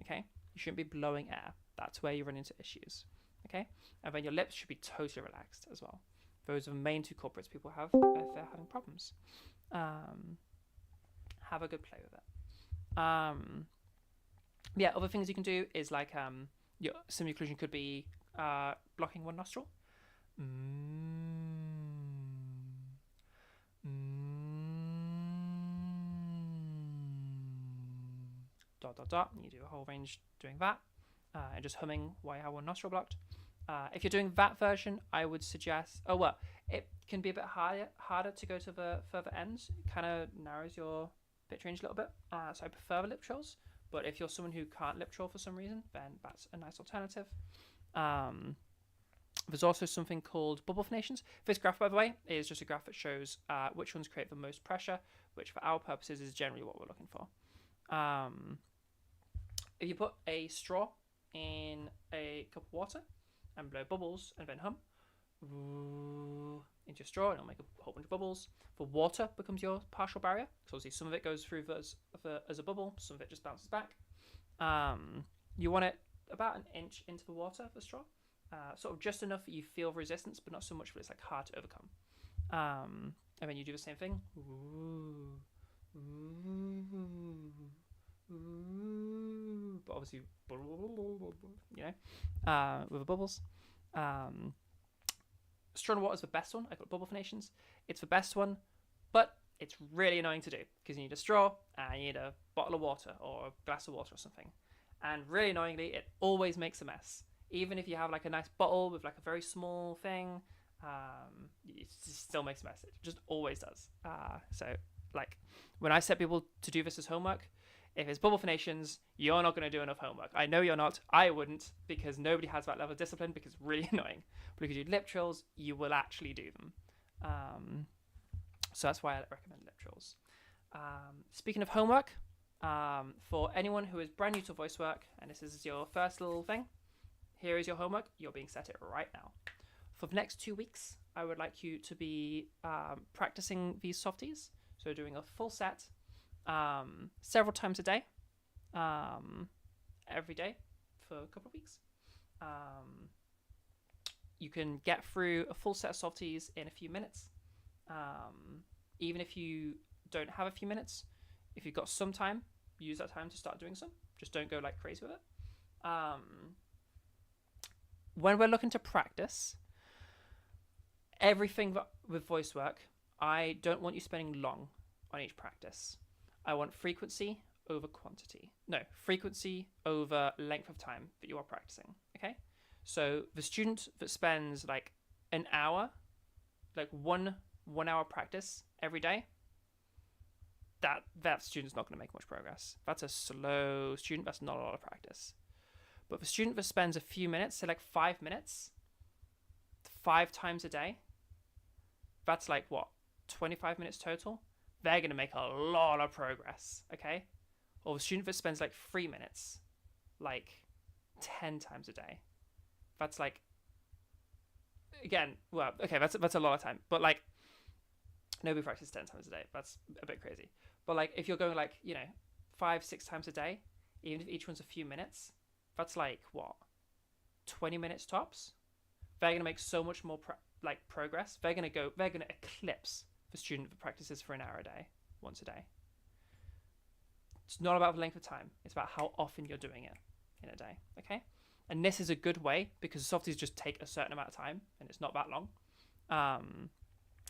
Okay? You shouldn't be blowing air. That's where you run into issues. Okay? And then your lips should be totally relaxed as well. Those are the main two culprits people have if they're having problems. Have a good play with it. Yeah, other things you can do is like your semi occlusion could be blocking one nostril. Dot dot dot. You do a whole range doing that, and just humming while you have one nostril blocked. If you're doing that version, I would suggest. Oh well, it can be a bit harder to go to the further ends. It kind of narrows your pitch range a little bit. So I prefer the lip trills. But if you're someone who can't lip trill for some reason, then that's a nice alternative. There's also something called bubble phonations. This graph, by the way, is just a graph that shows which ones create the most pressure, which for our purposes is generally what we're looking for. If you put a straw in a cup of water and blow bubbles and then hum into your straw, and it'll make a whole bunch of bubbles. The water becomes your partial barrier, so obviously some of it goes through as a bubble, some of it just bounces back. You want it about an inch into the water, the straw, sort of just enough that you feel resistance, but not so much that it's like hard to overcome. And then you do the same thing. But obviously, with the bubbles. Straw and water is the best one. I've got bubble phonations. It's the best one, but it's really annoying to do because you need a straw and you need a bottle of water or a glass of water or something. And really annoyingly, it always makes a mess. Even if you have like a nice bottle with like a very small thing, it still makes a mess. It just always does. So like when I set people to do this as homework, if it's bubble for nations, you're not going to do enough homework. I know you're not. I wouldn't, because nobody has that level of discipline, because it's really annoying. But if you do lip trills, you will actually do them. So that's why I recommend lip trills. Speaking of homework, for anyone who is brand new to voice work, and this is your first little thing, here is your homework. You're being set it right now. For the next 2 weeks, I would like you to be practicing these softies. So doing a full set several times a day, every day for a couple of weeks. You can get through a full set of softies in a few minutes. Even if you don't have a few minutes, if you've got some time, use that time to start doing some. Just don't go like crazy with it. When we're looking to practice everything with voice work, I don't want you spending long on each practice. I want frequency over quantity. No, frequency over length of time that you are practicing. Okay? So the student that spends like an hour, like one hour practice every day, that student's not going to make much progress. That's a slow student. That's not a lot of practice. But the student that spends a few minutes, say like 5 minutes, 5 times a day, that's like what, 25 minutes total? They're going to make a lot of progress, okay? Or the student that spends like 3 minutes, like 10 times a day, that's like, again, well, okay, that's a lot of time. But like, nobody practices 10 times a day. That's a bit crazy. But like, if you're going like, 5-6 times a day, even if each one's a few minutes, that's like what, 20 minutes tops? They're going to make so much more progress. They're going to eclipse the student that practices for an hour a day, once a day. It's not about the length of time. It's about how often you're doing it in a day, okay? And this is a good way, because softies just take a certain amount of time and it's not that long.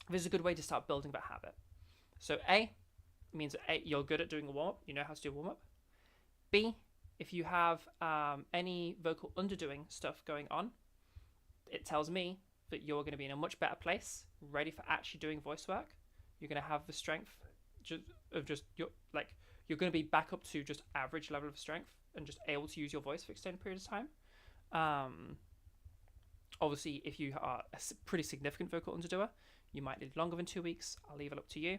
This is a good way to start building that habit. So A means that you're good at doing a warm-up. You know how to do a warm-up. B, if you have any vocal underdoing stuff going on, it tells me that you're going to be in a much better place, ready for actually doing voice work. You're going to have the strength you're going to be back up to just average level of strength and just able to use your voice for extended periods of time. Obviously, if you are a pretty significant vocal underdoer, you might need longer than 2 weeks. I'll leave it up to you.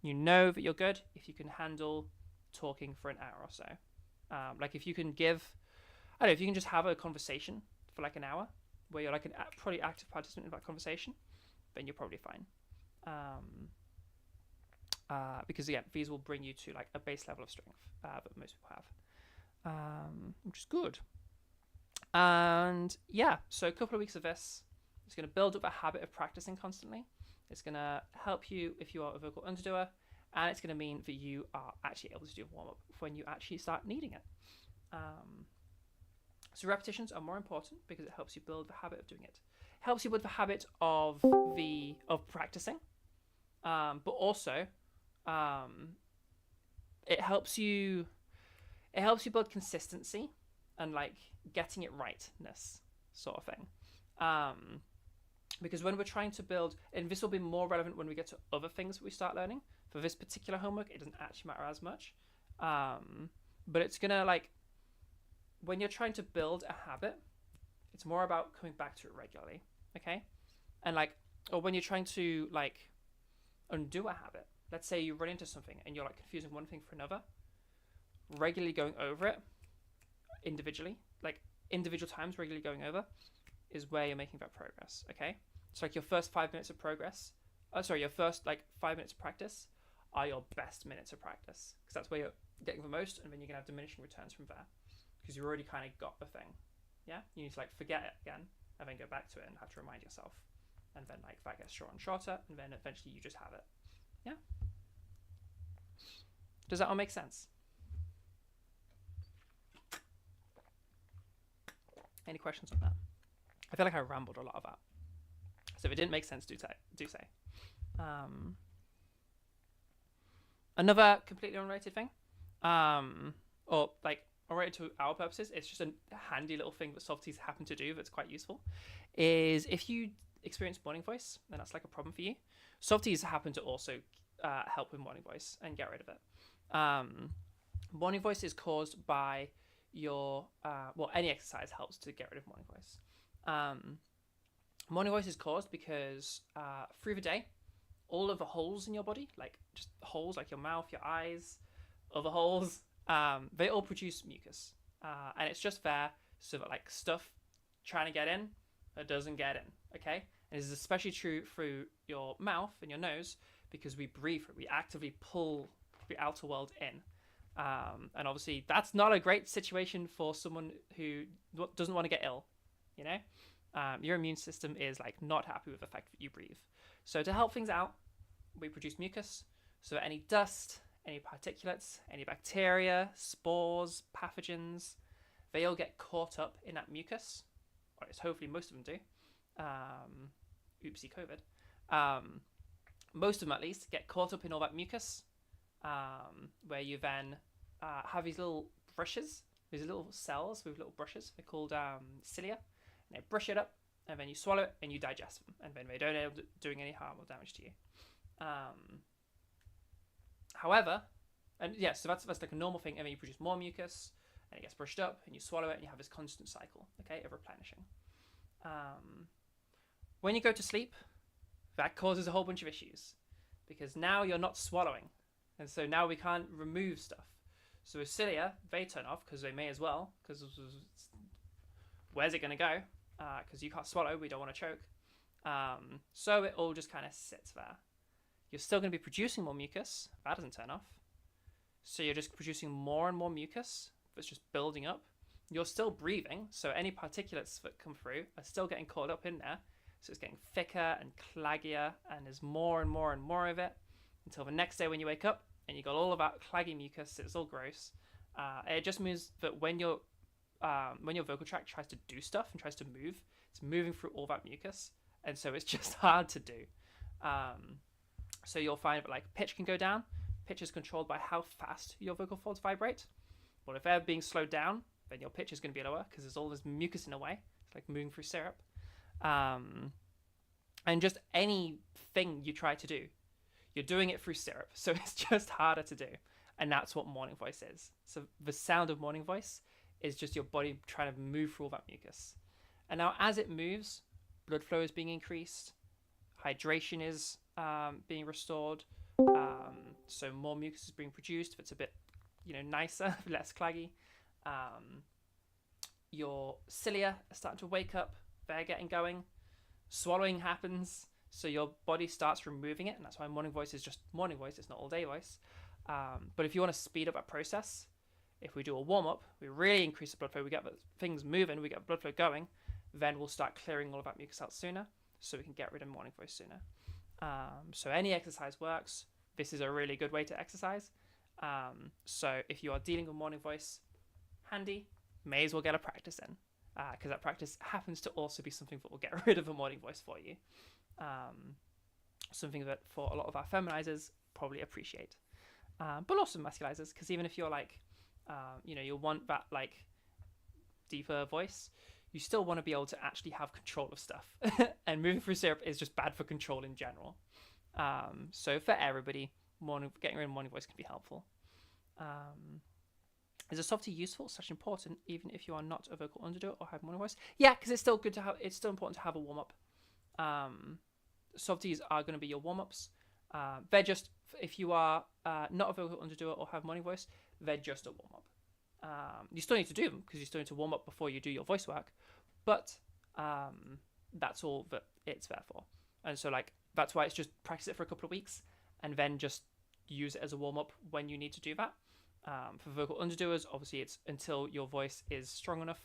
You know that you're good if you can handle talking for an hour or so. Like if you can if you can just have a conversation for like an hour where you're like a probably active participant in that conversation, then you're probably fine. Because again, these will bring you to like a base level of strength that most people have, which is good. And yeah, so a couple of weeks of this is going to build up a habit of practicing constantly. It's going to help you if you are a vocal underdoer, and it's going to mean that you are actually able to do a warm-up when you actually start needing it. So repetitions are more important because it helps you build the habit of doing it. It helps you build the habit of practicing, but also it helps you build consistency and like getting it rightness sort of thing. Because when we're trying to build, and this will be more relevant when we get to other things that we start learning. For this particular homework, it doesn't actually matter as much. But it's gonna like, when you're trying to build a habit, it's more about coming back to it regularly, okay? And like, or when you're trying to like undo a habit, let's say you run into something and you're like confusing one thing for another, regularly going over it individually, like individual times regularly going over, is where you're making that progress, okay? So like your first 5 minutes of progress, your first like 5 minutes of practice are your best minutes of practice, because that's where you're getting the most, and then you're gonna have diminishing returns from there, because you already kind of got the thing. Yeah, you need to like forget it again, and then go back to it and have to remind yourself, and then like that gets shorter and shorter, and then eventually you just have it. Yeah. Does that all make sense? Any questions on that? I feel like I rambled a lot of that. So if it didn't make sense, do say. Another completely unrelated thing, or like unrelated to our purposes, it's just a handy little thing that softies happen to do that's quite useful, is if you experience morning voice, then that's like a problem for you. Softies happen to also help with morning voice and get rid of it. Morning voice is caused by your, any exercise helps to get rid of morning voice. Morning voice is caused because through the day, all of the holes in your body, like just holes like your mouth, your eyes, other holes, they all produce mucus. And it's just there so that like stuff trying to get in, it doesn't get in, okay? And this is especially true through your mouth and your nose because we breathe through, we actively pull the outer world in. And obviously that's not a great situation for someone who doesn't want to get ill, you know? Your immune system is like not happy with the fact that you breathe. So to help things out, we produce mucus. So any dust, any particulates, any bacteria, spores, pathogens, they all get caught up in that mucus. Or at least hopefully most of them do. Oopsie COVID. Most of them at least get caught up in all that mucus, where you then have these little brushes, these little cells with little brushes. They're called cilia. And they brush it up, and then you swallow it, and you digest them, and then they don't end up doing any harm or damage to you. However, and yeah, so that's like a normal thing, and then you produce more mucus, and it gets brushed up, and you swallow it, and you have this constant cycle, okay, of replenishing. When you go to sleep, that causes a whole bunch of issues, because now you're not swallowing, and so now we can't remove stuff. So with cilia, they turn off, because they may as well, because where's it going to go? Because you can't swallow, we don't want to choke. So it all just kind of sits there. You're still going to be producing more mucus. That doesn't turn off. So you're just producing more and more mucus that's just building up. You're still breathing, so any particulates that come through are still getting caught up in there. So it's getting thicker and claggier, and there's more and more and more of it until the next day when you wake up and you got all of that claggy mucus. It's all gross. It just means that when your vocal tract tries to do stuff and tries to move, it's moving through all that mucus, and so it's just hard to do. So you'll find that like pitch can go down. Pitch is controlled by how fast your vocal folds vibrate. Well, if they're being slowed down, then your pitch is going to be lower because there's all this mucus in the way. It's like moving through syrup. And just anything you try to do, you're doing it through syrup, so it's just harder to do. And that's what morning voice is. So the sound of morning voice is just your body trying to move through all that mucus. And now as it moves, blood flow is being increased, hydration is being restored, so more mucus is being produced. If it's a bit, nicer, less claggy. Your cilia are starting to wake up. They're getting going. Swallowing happens, so your body starts removing it, and that's why morning voice is just morning voice. It's not all day voice. But if you want to speed up that process, if we do a warm-up, we really increase the blood flow, we get things moving, we get blood flow going, then we'll start clearing all of that mucus out sooner, so we can get rid of morning voice sooner. So any exercise works. This is a really good way to exercise. So if you are dealing with morning voice, handy, may as well get a practice in, because that practice happens to also be something that will get rid of a morning voice for you. Something that for a lot of our feminizers probably appreciate. But also masculizers, because even if you're like, you want that like deeper voice, you still want to be able to actually have control of stuff. And moving through syrup is just bad for control in general. So for everybody, getting rid of morning voice can be helpful. Is a softie useful? Such important, even if you are not a vocal underdo or have morning voice? Yeah, because it's still good to have. It's still important to have a warm up. Softies are going to be your warm ups. They're just, if you are not a vocal underdoer or have morning voice, they're just a warm up. You still need to do them because you still need to warm up before you do your voice work, but that's all that it's there for. And so like that's why it's just practice it for a couple of weeks and then just use it as a warm up when you need to do that. For vocal underdoers, obviously it's until your voice is strong enough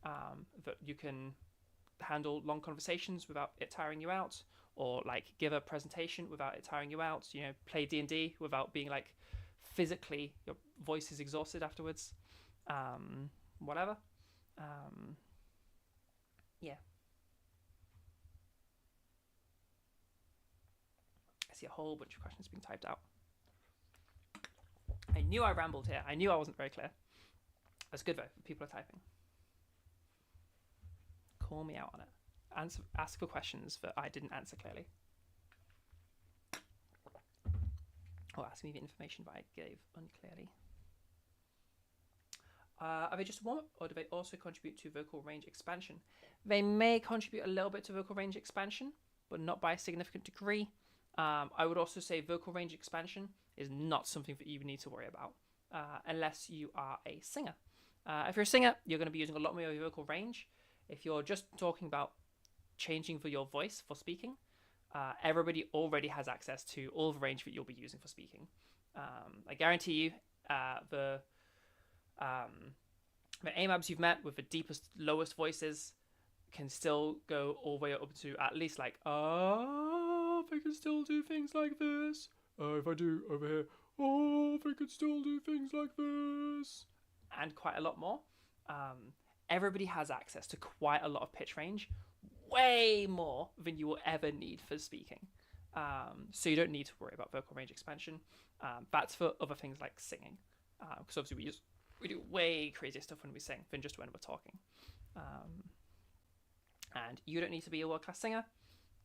that you can handle long conversations without it tiring you out, or like give a presentation without it tiring you out, play D&D without being like physically your voice is exhausted afterwards, whatever. Yeah, I see a whole bunch of questions being typed out. I knew I rambled here. I knew I wasn't very clear. That's good though. People are typing. Call me out on it. Ask for questions that I didn't answer clearly. Or ask me the information that I gave unclearly. Are they just warm-up, or do they also contribute to vocal range expansion? They may contribute a little bit to vocal range expansion, but not by a significant degree. I would also say vocal range expansion is not something that you need to worry about unless you are a singer. If you're a singer, you're going to be using a lot more of your vocal range. If you're just talking about changing for your voice for speaking, everybody already has access to all the range that you'll be using for speaking. I guarantee you the AMABs you've met with the deepest, lowest voices can still go all the way up to at least like, they can still do things like this. If I do over here, they can still do things like this. And quite a lot more. Everybody has access to quite a lot of pitch range, way more than you will ever need for speaking. So you don't need to worry about vocal range expansion. That's for other things like singing. Because obviously we do way crazier stuff when we sing than just when we're talking. And you don't need to be a world-class singer.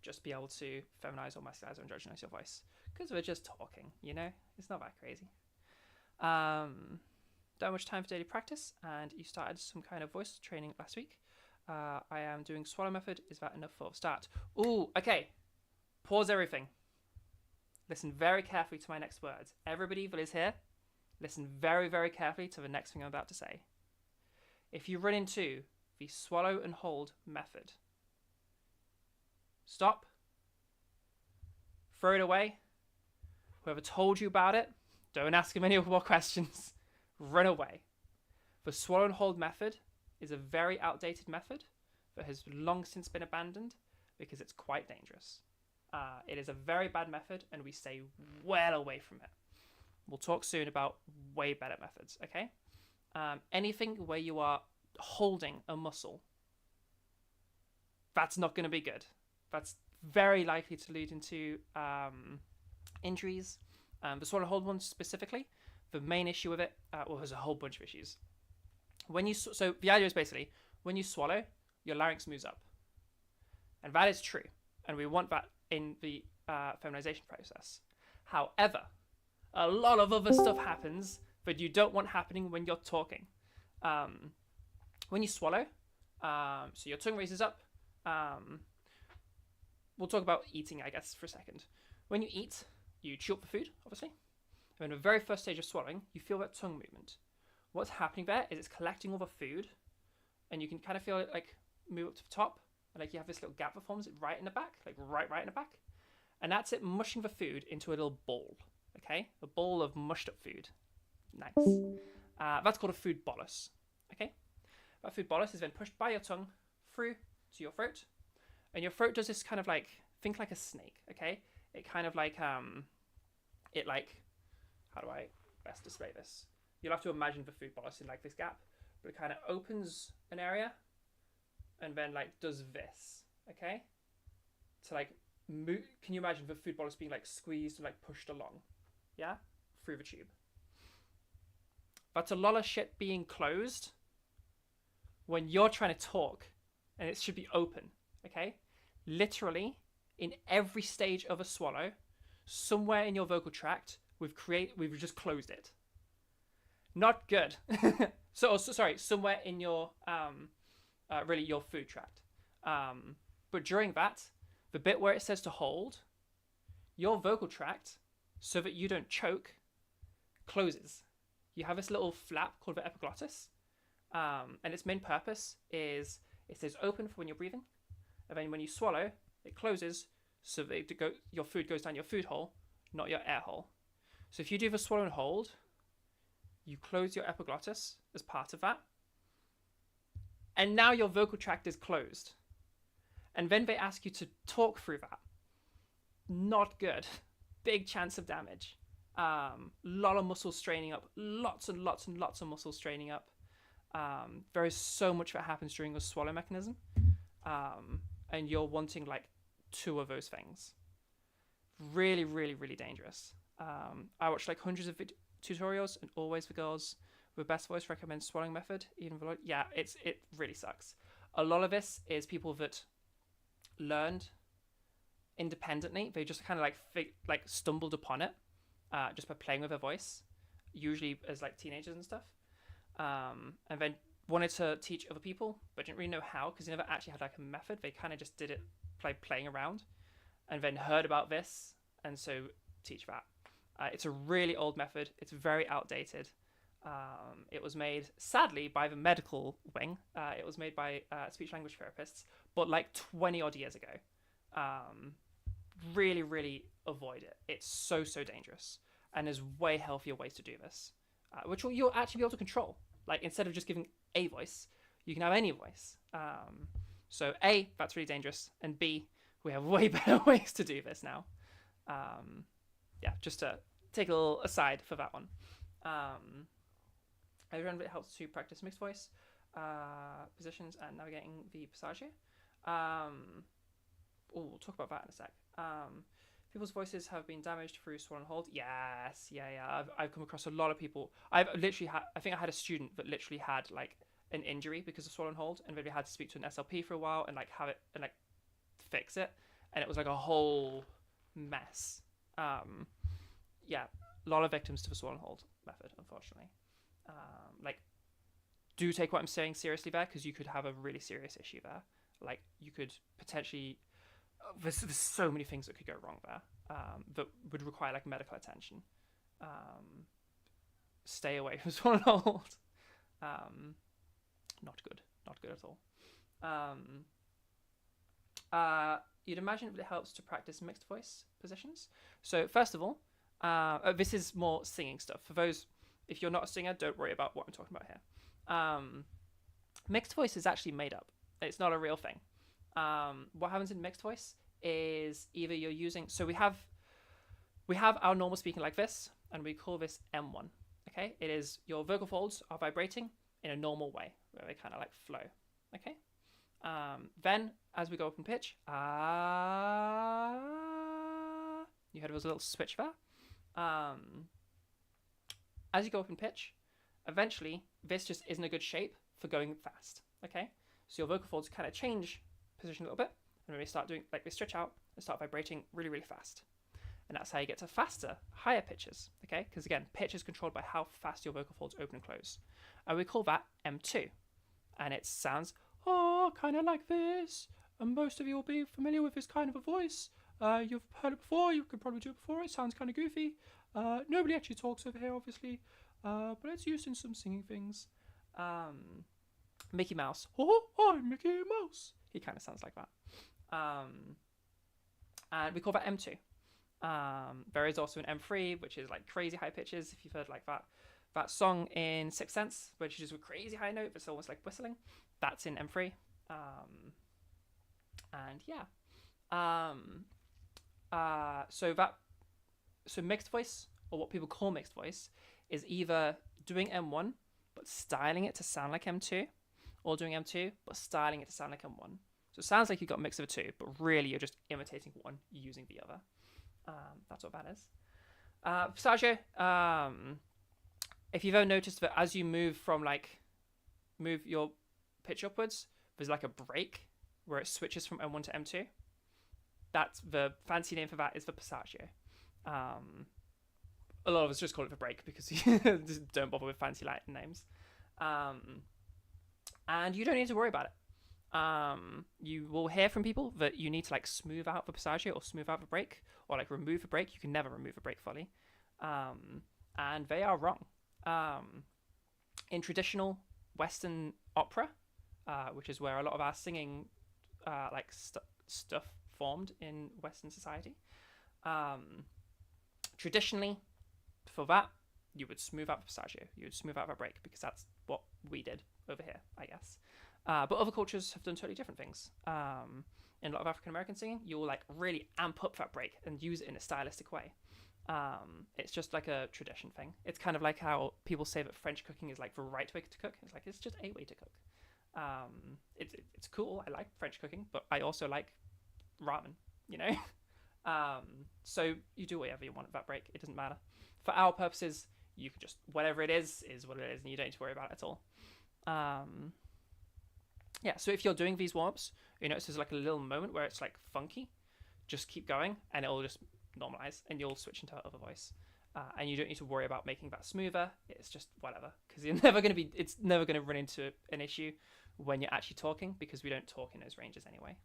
Just be able to feminize or masculinize or androgynize your voice. Because we're just talking, you know? It's not that crazy. Don't have much time for daily practice, and you started some kind of voice training last week. I am doing swallow method. Is that enough for a start? Ooh, okay. Pause everything. Listen very carefully to my next words. Everybody that is here, listen very, very carefully to the next thing I'm about to say. If you run into the swallow and hold method, stop, throw it away. Whoever told you about it, don't ask him any more questions. Run away. The swallow and hold method is a very outdated method that has long since been abandoned because it's quite dangerous. It is a very bad method, and we stay well away from it. We'll talk soon about way better methods, okay? Anything where you are holding a muscle, that's not going to be good. That's very likely to lead into injuries. The swallow and hold one specifically, the main issue with it, there's a whole bunch of issues. So the idea is basically, when you swallow, your larynx moves up. And that is true. And we want that in the feminization process. However, a lot of other stuff happens that you don't want happening when you're talking. When you swallow, so your tongue raises up. We'll talk about eating, I guess, for a second. When you eat, you chew up the food, obviously. And in the very first stage of swallowing, you feel that tongue movement. What's happening there is it's collecting all the food, and you can kind of feel it like move up to the top, and like you have this little gap that forms right in the back, like right in the back. And that's it mushing the food into a little ball, okay? A ball of mushed up food. Nice. That's called a food bolus, okay? That food bolus is then pushed by your tongue through to your throat, and your throat does this kind of like, think like a snake, okay? It kind of like, how do I best display this? You'll have to imagine the food bolus in like this gap, but it kind of opens an area and then like does this, okay? To like move, can you imagine the food bolus being like squeezed and like pushed along, yeah? Through the tube. That's a lot of shit being closed when you're trying to talk, and it should be open, okay? Literally, in every stage of a swallow, somewhere in your vocal tract, we've just closed it. Not good. Sorry, somewhere in your really your food tract. But during that, the bit where it says to hold, your vocal tract, so that you don't choke, closes. You have this little flap called the epiglottis, and its main purpose is it stays open for when you're breathing, and then when you swallow, it closes so that your food goes down your food hole, not your air hole. So if you do the swallow and hold, you close your epiglottis as part of that, and now your vocal tract is closed. And then they ask you to talk through that. Not good. Big chance of damage. Lot of muscles straining up. Lots and lots and lots of muscles straining up. There is so much that happens during the swallow mechanism. And you're wanting like 2 of those things. Really, really, really dangerous. I watched like hundreds of tutorials and always for girls. With best voice recommends swallowing method. Even for, yeah, it really sucks. A lot of this is people that learned independently. They just kind of like stumbled upon it just by playing with their voice, usually as like teenagers and stuff, and then wanted to teach other people, but didn't really know how because they never actually had like a method. They kind of just did it playing around, and then heard about this, and so teach that. It's a really old method. It's very outdated. It was made, sadly, by the medical wing. It was made by speech language therapists, but like 20 odd years ago. Really, really avoid it. It's so dangerous, and there's way healthier ways to do this, which you'll actually be able to control. Like instead of just giving a voice, you can have any voice. So A, that's really dangerous, and B, we have way better ways to do this now. Yeah, just to take a little aside for that one. I recommend it helps to practice mixed voice positions and navigating the passage. We'll talk about that in a sec. People's voices have been damaged through swallow and hold. Yes, yeah. I've come across a lot of people. I've literally had. I think I had a student that literally had like an injury because of swallow and hold, and really had to speak to an SLP for a while and like have it and like fix it, and it was like a whole mess. Yeah, a lot of victims to the swallow and hold method, unfortunately. Like, do take what I'm saying seriously there, because you could have a really serious issue there. Like, you could potentially. There's so many things that could go wrong there that would require like medical attention. Stay away from swallow and hold. Not good at all. You'd imagine that it helps to practice mixed voice positions. So first of all, this is more singing stuff. For those, if you're not a singer, don't worry about what I'm talking about here. Mixed voice is actually made up. It's not a real thing. What happens in mixed voice is either you're using, so we have our normal speaking like this, and we call this M1. Okay, it is your vocal folds are vibrating in a normal way where they kind of like flow. Okay, then as we go up in pitch, you heard there was a little switch there. As you go up in pitch, eventually this just isn't a good shape for going fast. Okay, so your vocal folds kind of change position a little bit, and when we start doing like they stretch out and start vibrating really, really fast. And that's how you get to faster, higher pitches, okay? Because again, pitch is controlled by how fast your vocal folds open and close. And we call that M2. And it sounds, kind of like this. And most of you will be familiar with this kind of a voice. You've heard it before, you could probably do it before. It sounds kind of goofy. Nobody actually talks over here, obviously. But it's used in some singing things. Mickey Mouse. I'm Mickey Mouse. He kind of sounds like that. And we call that M2. There is also an M3, which is like crazy high pitches. If you've heard like that song in Sixth Sense, which is a crazy high note, but it's almost like whistling. That's in M3. And yeah. So mixed voice, or what people call mixed voice, is either doing M1 but styling it to sound like M2, or doing M2 but styling it to sound like M1. So it sounds like you've got a mix of the two, but really you're just imitating one using the other. That's what that is. Passaggio, if you've ever noticed that as you move your pitch upwards, there's like a break where it switches from M1 to M2. That's the fancy name for that is the passaggio. A lot of us just call it the break because you just don't bother with fancy Latin names. And you don't need to worry about it. You will hear from people that you need to like smooth out the passaggio or smooth out the break or like remove the break. You can never remove a break fully. And they are wrong. In traditional Western opera, which is where a lot of our singing stuff formed in Western society, traditionally for that you would smooth out the passaggio, you would smooth out the break because that's what we did over here, I guess. But other cultures have done totally different things. In a lot of African American singing, you'll like really amp up that break and use it in a stylistic way. It's just like a tradition thing. It's kind of like how people say that French cooking is like the right way to cook. It's like it's just a way to cook. It's cool. I like French cooking, but I also like ramen. You know. So you do whatever you want at that break. It doesn't matter. For our purposes, you can just, whatever it is what it is, and you don't need to worry about it at all. Yeah, so if you're doing these warm-ups, you notice there's like a little moment where it's like funky. Just keep going, and it'll just normalize, and you'll switch into other voice. And you don't need to worry about making that smoother. It's just whatever, because it's never going to run into an issue when you're actually talking, because we don't talk in those ranges anyway.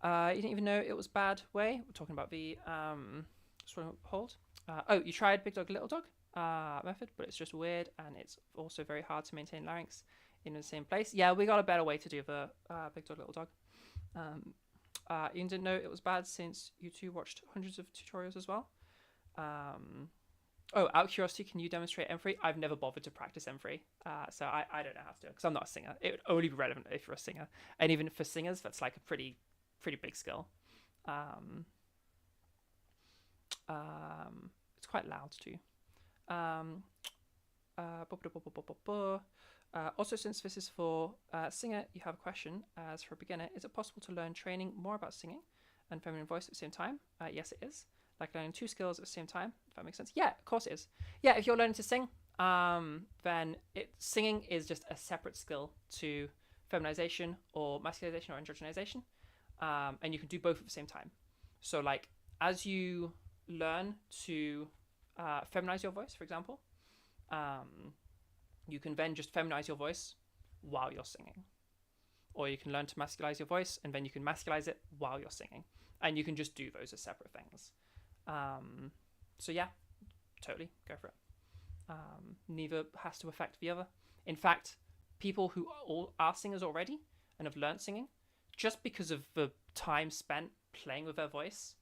You didn't even know it was bad way. We're talking about the hold. You tried big dog little dog method, but it's just weird, and it's also very hard to maintain larynx in the same place. Yeah, we got a better way to do the big dog little dog. You didn't know it was bad since you two watched hundreds of tutorials as well. Out of curiosity, can you demonstrate M3? I've never bothered to practice M3, so I don't know how to do it, because I'm not a singer. It would only be relevant if you're a singer, and even for singers, that's like a pretty big skill. It's quite loud too. Also, since this is for singer, you have a question. As for a beginner, is it possible to learn training more about singing and feminine voice at the same time? Yes, it is. Like learning two skills at the same time, if that makes sense. Yeah, of course it is. Yeah, if you're learning to sing, then singing is just a separate skill to feminization or masculinization or androgenization. And you can do both at the same time. So like, as you learn to feminize your voice, for example, you can then just feminize your voice while you're singing. Or you can learn to masculize your voice, and then you can masculize it while you're singing. And you can just do those as separate things. So yeah, totally, go for it. Neither has to affect the other. In fact, people who are singers already and have learned singing, just because of the time spent playing with their voice,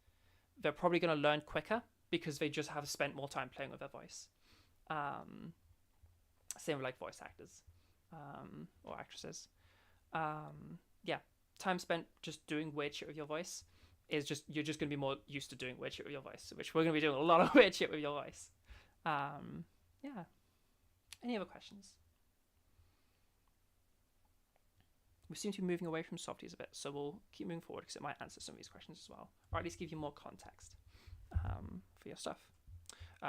they're probably going to learn quicker because they just have spent more time playing with their voice. Same with like voice actors or actresses. Yeah, time spent just doing weird shit with your voice is just, you're just going to be more used to doing weird shit with your voice, which we're going to be doing a lot of weird shit with your voice. Yeah. Any other questions? We seem to be moving away from softies a bit, so we'll keep moving forward because it might answer some of these questions as well, or at least give you more context for your stuff.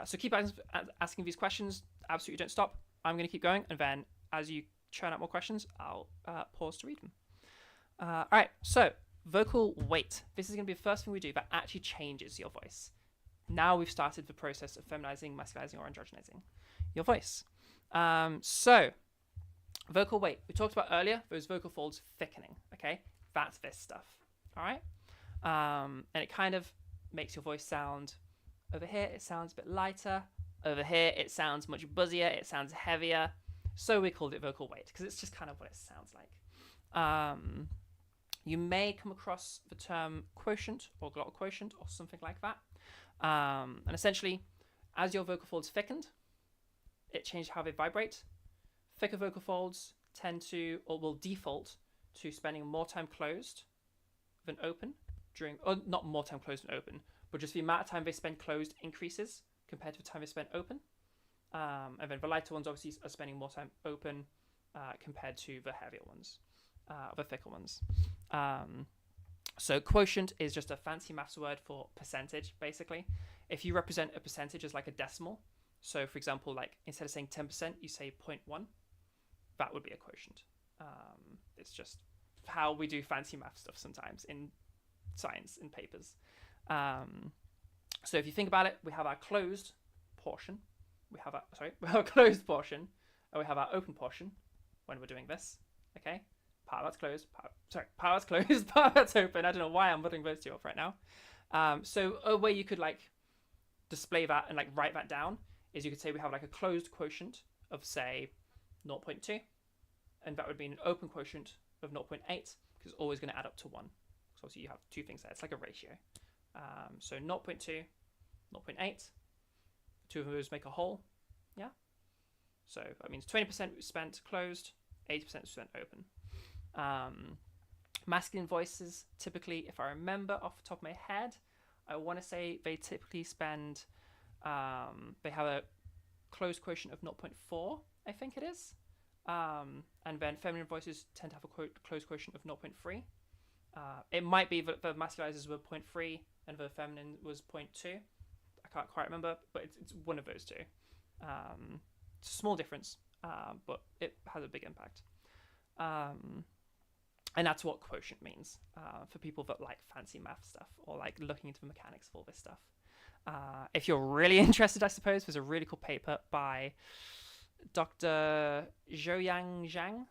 So keep asking these questions. Absolutely don't stop. I'm going to keep going, and then as you churn out more questions, I'll pause to read them. All right, so vocal weight. This is going to be the first thing we do that actually changes your voice. Now we've started the process of feminizing, masculizing, or androgenizing your voice. So vocal weight. We talked about earlier, those vocal folds thickening, okay? That's this stuff, all right? And it kind of makes your voice sound, over here, it sounds a bit lighter. Over here, it sounds much buzzier. It sounds heavier. So we called it vocal weight because it's just kind of what it sounds like. You may come across the term quotient or glottal quotient or something like that. And essentially, as your vocal folds thickened, it changed how they vibrate. Thicker vocal folds tend to, or will default to spending more time closed than open during, or not more time closed than open, but just the amount of time they spend closed increases compared to the time they spent open. And then the lighter ones obviously are spending more time open compared to the heavier ones, the thicker ones. So quotient is just a fancy maths word for percentage, basically. If you represent a percentage as like a decimal, so for example, like instead of saying 10%, you say 0.1, that would be a quotient. It's just how we do fancy math stuff sometimes in science, in papers. So if you think about it, we have our closed portion, we have our closed portion, and we have our open portion when we're doing this, okay? Part that's closed, part that's closed, part that's open. I don't know why I'm putting those two up right now. So a way you could like display that and like write that down is you could say we have like a closed quotient of say 0.2, and that would be an open quotient of 0.8 because it's always going to add up to 1. So obviously you have two things there. It's like a ratio. So 0.2, 0.8, two of those make a whole, yeah? So that means 20% spent closed, 80% spent open. Masculine voices, typically, if I remember off the top of my head, I want to say they typically spend, they have a closed quotient of 0.4, I think it is. And then feminine voices tend to have a closed quotient of 0.3. It might be that the masculizers were 0.3 and the feminine was 0.2. I can't quite remember, but it's one of those two. It's a small difference, but it has a big impact. And that's what quotient means for people that like fancy math stuff or like looking into the mechanics of all this stuff. If you're really interested, I suppose, there's a really cool paper by Dr. Zhouyang Zhang.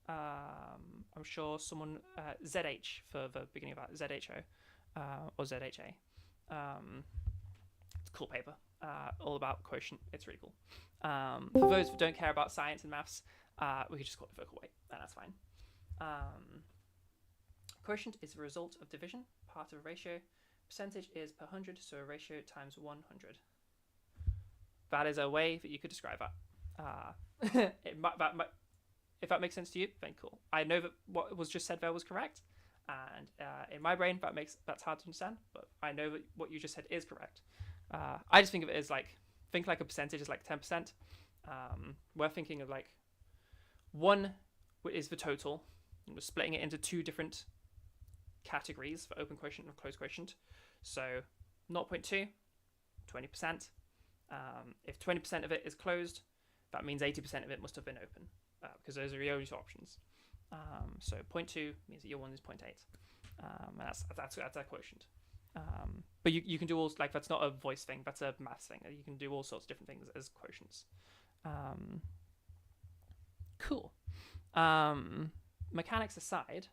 I'm sure someone, ZH for the beginning of that, ZHO or ZHA. It's a cool paper, all about quotient. It's really cool. For those who don't care about science and maths, we could just call it vocal weight, and that's fine. Quotient is the result of division, part of a ratio. Percentage is per 100, so a ratio times 100. That is a way that you could describe that. If that makes sense to you, then cool. I know that what was just said there was correct, and in my brain that's hard to understand, but I know that what you just said is correct. I just think of it as think like a percentage is like 10%. We're thinking of like 1 is the total, and we're splitting it into 2 different categories for open quotient and closed quotient. So 0.2, 20%. If 20% of it is closed, that means 80% of it must have been open, because those are the only 2 options. So 0.2 means that your one is 0.8, and that's a quotient. But you can do all, like, that's not a voice thing, that's a maths thing. You can do all sorts of different things as quotients. Cool. Mechanics aside,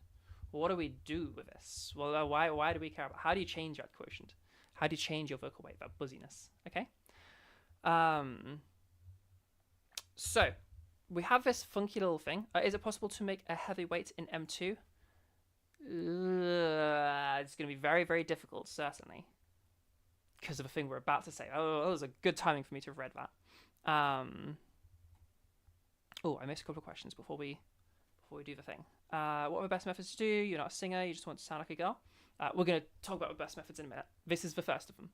what do we do with this? Well, why do we care about? How do you change that quotient? How do you change your vocal weight, that buzziness? Okay. So we have this funky little thing. Is it possible to make a heavy weight in M2? It's going to be very, very difficult, certainly, because of the thing we're about to say. Oh, that was a good timing for me to have read that. Oh, I missed a couple of questions before we do the thing. What are the best methods to do? You're not a singer, you just want to sound like a girl. We're going to talk about the best methods in a minute. This is the first of them.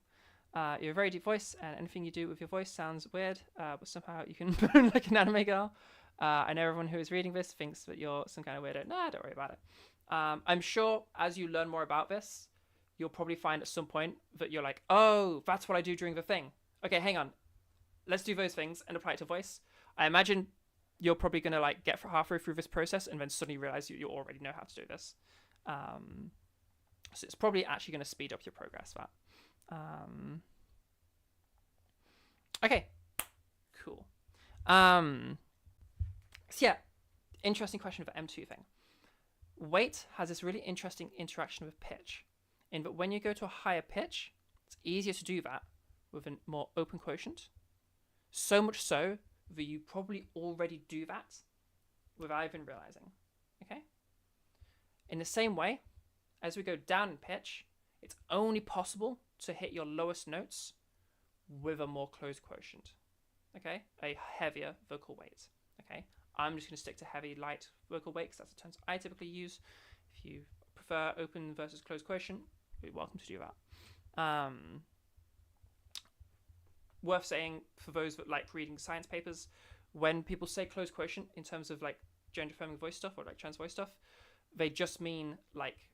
You have a very deep voice, and anything you do with your voice sounds weird, but somehow you can burn like an anime girl. I know everyone who is reading this thinks that you're some kind of weirdo. Nah, don't worry about it. I'm sure as you learn more about this, you'll probably find at some point that you're like, oh, that's what I do during the thing. Okay, hang on. Let's do those things and apply it to voice. I imagine you're probably going to like get halfway through this process and then suddenly realize you already know how to do this. So it's probably actually going to speed up your progress. That. Okay, cool. So yeah, interesting question for M2 thing. Weight has this really interesting interaction with pitch, in that when you go to a higher pitch, it's easier to do that with a more open quotient. So much so that you probably already do that without even realizing. Okay? In the same way, as we go down in pitch, it's only possible to hit your lowest notes with a more closed quotient. Okay? A heavier vocal weight. Okay? I'm just going to stick to heavy, light vocal weight because that's the terms I typically use. If you prefer open versus closed quotient, you're welcome to do that. Worth saying for those that like reading science papers, when people say closed quotient in terms of like gender affirming voice stuff or like trans voice stuff, they just mean like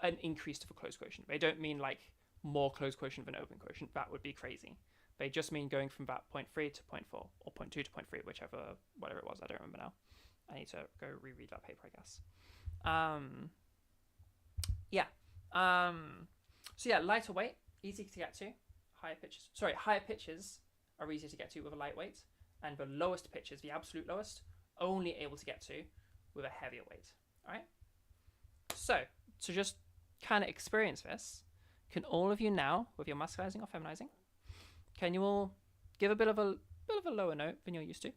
an increase to the closed quotient. They don't mean like more closed quotient than open quotient. That would be crazy. They just mean going from about 0.3 to 0.4 or 0.2 to 0.3, whatever it was. I don't remember now. I need to go reread that paper, I guess. So yeah, lighter weight, easy to get to. Higher pitches are easier to get to with a lightweight, and the lowest pitches, the absolute lowest, only able to get to with a heavier weight. All right. So to just kind of experience this, can all of you now, with your masculizing or feminizing, can you all give a bit of a lower note than you're used to,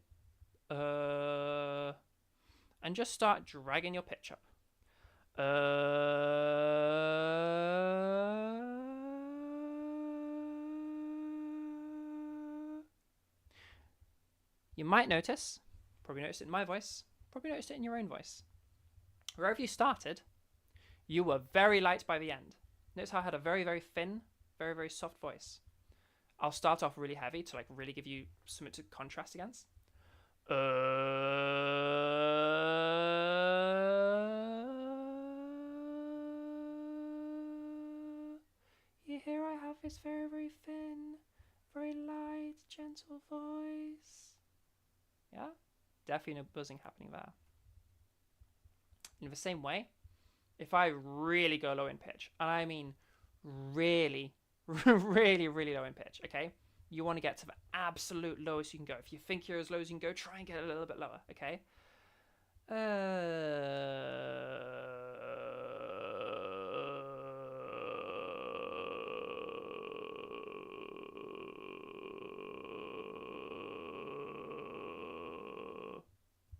and just start dragging your pitch up. You might notice, probably noticed it in my voice, probably noticed it in your own voice. Wherever you started, you were very light by the end. Notice how I had a very, very thin, very, very soft voice. I'll start off really heavy to like really give you something to contrast against. Here I have voice, very, very thin, very light, gentle voice. Yeah, definitely no buzzing happening there. In the same way, if I really go low in pitch, and I mean really, really, really low in pitch, okay? You want to get to the absolute lowest you can go. If you think you're as low as you can go, try and get a little bit lower, okay?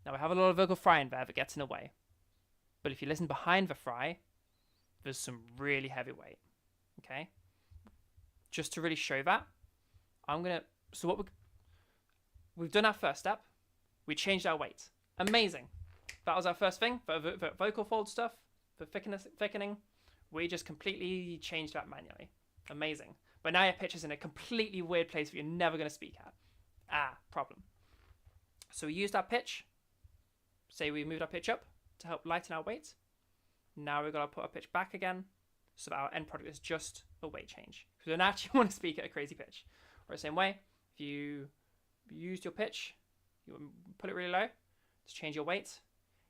Now we have a lot of vocal fry in there that gets in the way. But if you listen behind the fry, there's some really heavy weight, okay? Just to really show that, so we've done our first step. We changed our weight. Amazing. That was our first thing. For vocal fold stuff, for thickening, we just completely changed that manually. Amazing. But now your pitch is in a completely weird place that you're never going to speak at. Problem. So we used our pitch. Say we moved our pitch up to help lighten our weight. Now we've got to put our pitch back again so that our end product is just a weight change. Because we don't actually want to speak at a crazy pitch. Or the same way, if you used your pitch, you put it really low to change your weight.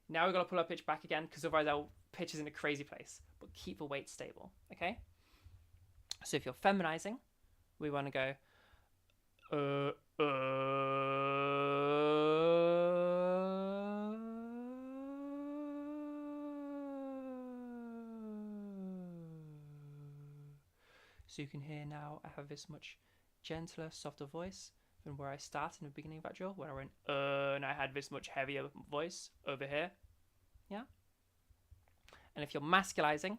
Now we've got to pull our pitch back again because otherwise our pitch is in a crazy place. But keep the weight stable, okay? So if you're feminizing, we want to go So you can hear now I have this much gentler, softer voice than where I started in the beginning of that drill, where I went, and I had this much heavier voice over here. Yeah? And if you're masculizing,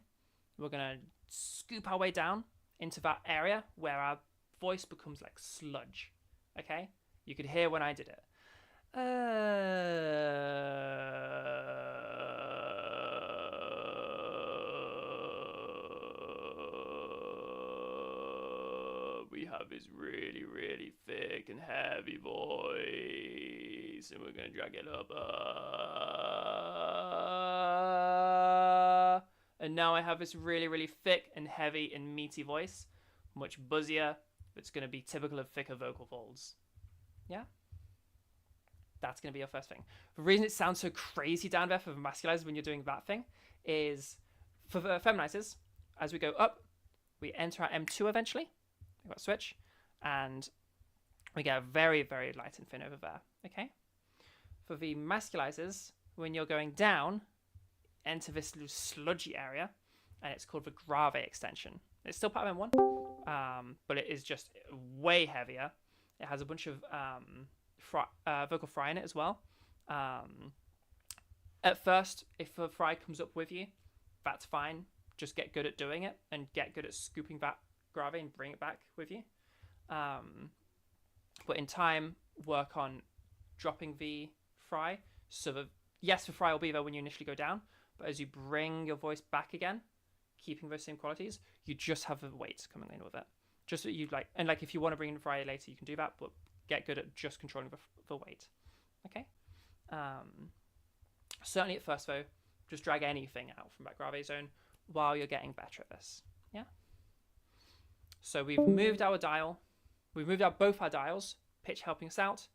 we're going to scoop our way down into that area where our voice becomes like sludge. Okay? You could hear when I did it. We have this really, really thick and heavy voice, and we're going to drag it up. And now I have this really, really thick and heavy and meaty voice, much buzzier. It's going to be typical of thicker vocal folds. Yeah? That's going to be your first thing. The reason it sounds so crazy down there for the masculizers when you're doing that thing is for the feminizers, as we go up, we enter our M2 eventually. We've got a switch, and we get a very, very light and thin over there. Okay? For the masculizers, when you're going down, enter this little sludgy area, and it's called the grave extension. It's still part of M1, but it is just way heavier. It has a bunch of vocal fry in it as well. At first, if a fry comes up with you, that's fine. Just get good at doing it and get good at scooping that grave and bring it back with you. But in time, work on dropping the fry. So yes, the fry will be there when you initially go down, but as you bring your voice back again, keeping those same qualities, you just have the weight coming in with it. Just so you like, and like if you want to bring in the fry later, you can do that, but get good at just controlling the weight. Okay. Certainly at first though, just drag anything out from that grave zone while you're getting better at this. Yeah. So we've moved our dial. We've moved out both our dials, pitch helping us out.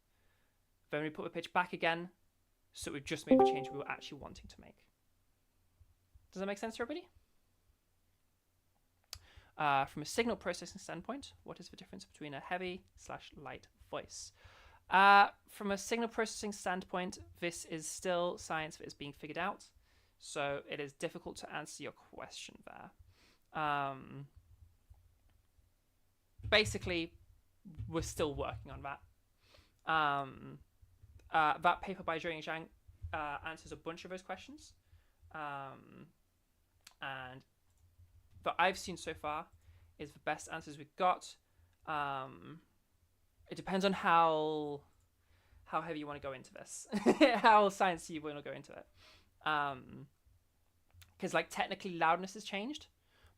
Then we put the pitch back again. So we've just made the change we were actually wanting to make. Does that make sense to everybody? From a signal processing standpoint, what is the difference between a heavy/light voice? From a signal processing standpoint, this is still science that is being figured out. So it is difficult to answer your question there. Basically, we're still working on that. That paper by Zhou Zhang answers a bunch of those questions. And that I've seen so far is the best answers we've got. It depends on how heavy you want to go into this, how sciencey you want to go into it. Because like technically loudness has changed,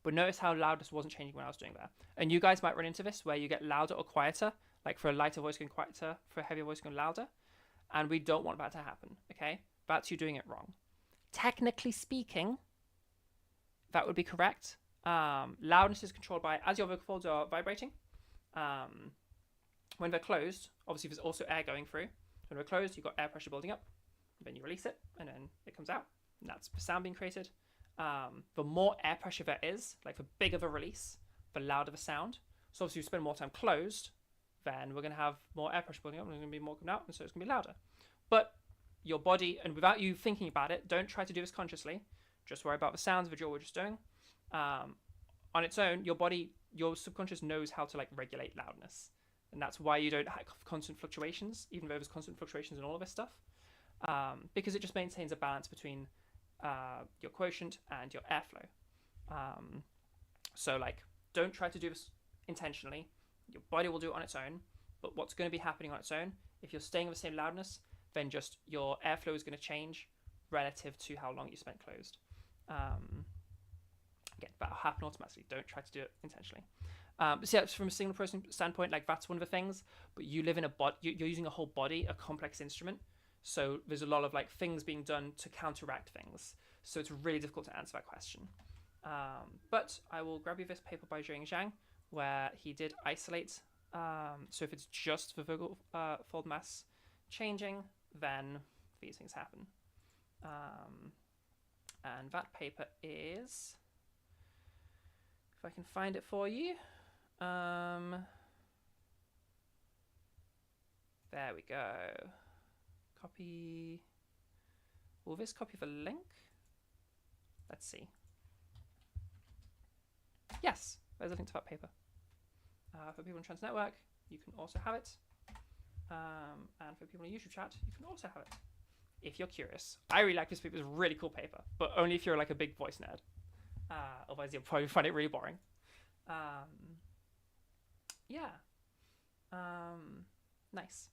but notice how loudness wasn't changing when I was doing that. And you guys might run into this where you get louder or quieter, like for a lighter voice going quieter, for a heavier voice going louder. And we don't want that to happen, okay? That's you doing it wrong. Technically speaking, that would be correct. Loudness is controlled by as your vocal folds are vibrating. When they're closed, obviously there's also air going through. When they're closed, you've got air pressure building up. Then you release it, and then it comes out. And that's the sound being created. The more air pressure there is, like the bigger the release, the louder the sound. So obviously, you spend more time closed, then we're going to have more air pressure building up, and there's going to be more coming out, and so it's going to be louder. But your body, and without you thinking about it, don't try to do this consciously. Just worry about the sounds of the drill we're just doing. On its own, your body, your subconscious knows how to like regulate loudness, and that's why you don't have constant fluctuations, even though there's constant fluctuations in all of this stuff, because it just maintains a balance between your quotient and your airflow. So like, don't try to do this intentionally. Your body will do it on its own. But what's going to be happening on its own, if you're staying with the same loudness, then just your airflow is going to change relative to how long you spent closed. Again, that'll happen automatically. Don't try to do it intentionally. But so yeah, from a signal processing standpoint, like that's one of the things. But you live in a body. You're using a whole body, a complex instrument. So there's a lot of like things being done to counteract things. So it's really difficult to answer that question. But I will grab you this paper by Zhuang Zhang, where he did isolate. So if it's just the vocal fold mass changing, then these things happen. And that paper is, if I can find it for you, there we go. Copy. Will this copy the link? Let's see. Yes, there's a link to that paper. For people in Trans Network, you can also have it. And for people in YouTube chat, you can also have it. If you're curious. I really like this paper. It's a really cool paper, but only if you're like a big voice nerd. Otherwise, you'll probably find it really boring. Yeah. Nice.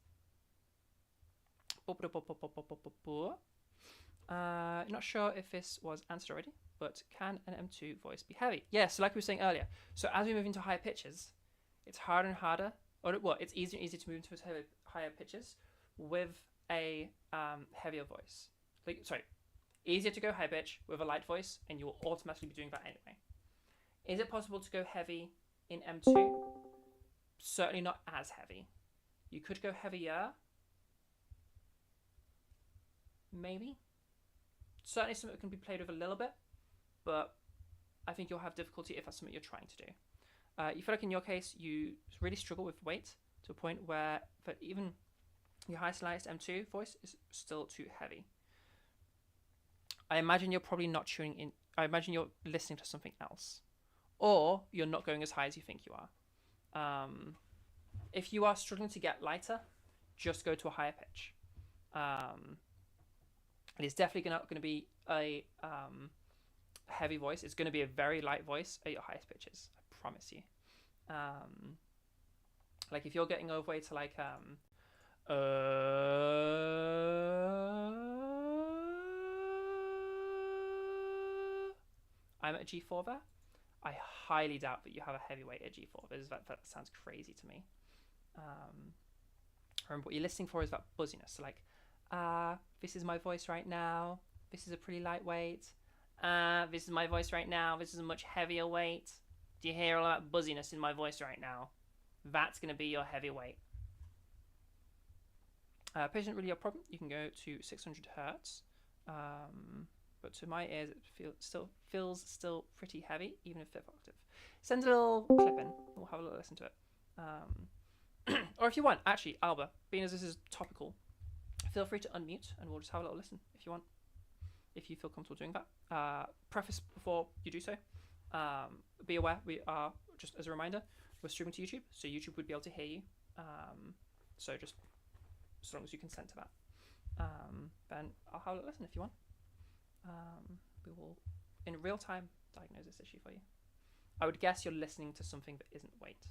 Not sure if this was answered already, but can an M2 voice be heavy? Yes, like we were saying earlier. So as we move into higher pitches, it's harder and harder, or well, it's easier and easier to move into higher pitches with a heavier voice. Like, sorry, easier to go high pitch with a light voice, and you will automatically be doing that anyway. Is it possible to go heavy in M2? Certainly not as heavy. You could go heavier. Maybe. Certainly something that can be played with a little bit, but I think you'll have difficulty if that's something you're trying to do. You feel like in your case, you really struggle with weight to a point where that even your highest M2 voice is still too heavy. I imagine you're probably not tuning in. I imagine you're listening to something else, or you're not going as high as you think you are. If you are struggling to get lighter, just go to a higher pitch. It is definitely going to be a heavy voice. It's going to be a very light voice at your highest pitches. I promise you. Like if you're getting all the way to like I'm at G4 there. I highly doubt that you have a heavyweight at G4. That sounds crazy to me. Remember, what you're listening for is that buzziness. So like, this is my voice right now. This is a pretty lightweight. This is my voice right now. This is a much heavier weight. Do you hear all that buzziness in my voice right now? That's going to be your heavyweight. Pitch isn't really a problem. You can go to 600 hertz. But to my ears, it feels still pretty heavy, even if fifth octave. Send a little clip in. We'll have a little listen to it. Or if you want, actually, Alba, being as this is topical, feel free to unmute and we'll just have a little listen if you want. If you feel comfortable doing that. Preface before you do so. Be aware, we are, just as a reminder, we're streaming to YouTube, so YouTube would be able to hear you. So just as long as you consent to that. Then I'll have a little listen if you want. We will, in real time, diagnose this issue for you. I would guess you're listening to something that isn't weight.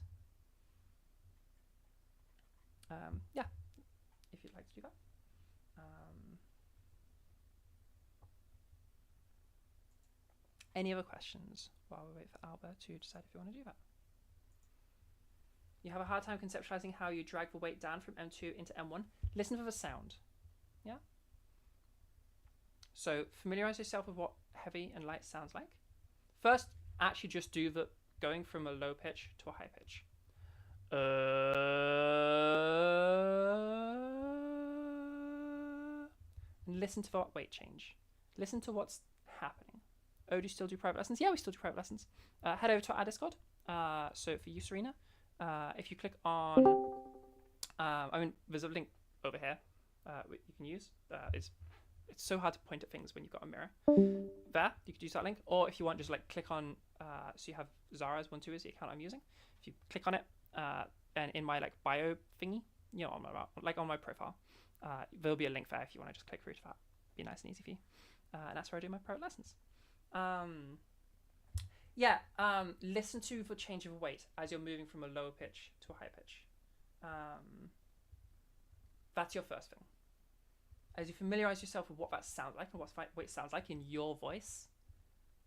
Yeah, if you'd like to do that. Any other questions while we wait for Alba to decide if you want to do that? You have a hard time conceptualizing how you drag the weight down from M2 into M1. Listen for the sound. Yeah? So familiarize yourself with what heavy and light sounds like. First, actually just do the going from a low pitch to a high pitch. And listen to that weight change. Listen to what's happening. Oh, do you still do private lessons? Yeah, we still do private lessons. Head over to our Discord. So for you, Serena, if you click on, there's a link over here you can use. It's so hard to point at things when you've got a mirror. There, you could use that link. Or if you want, just like click on, so you have Zara's 1 2 is the account I'm using. If you click on it, and in my like bio thingy, on my profile, there'll be a link there if you want to just click through to that. Be nice and easy for you. And that's where I do my private lessons. Listen to the change of weight as you're moving from a lower pitch to a high pitch. That's your first thing. As you familiarize yourself with what that sounds like and what it sounds like in your voice,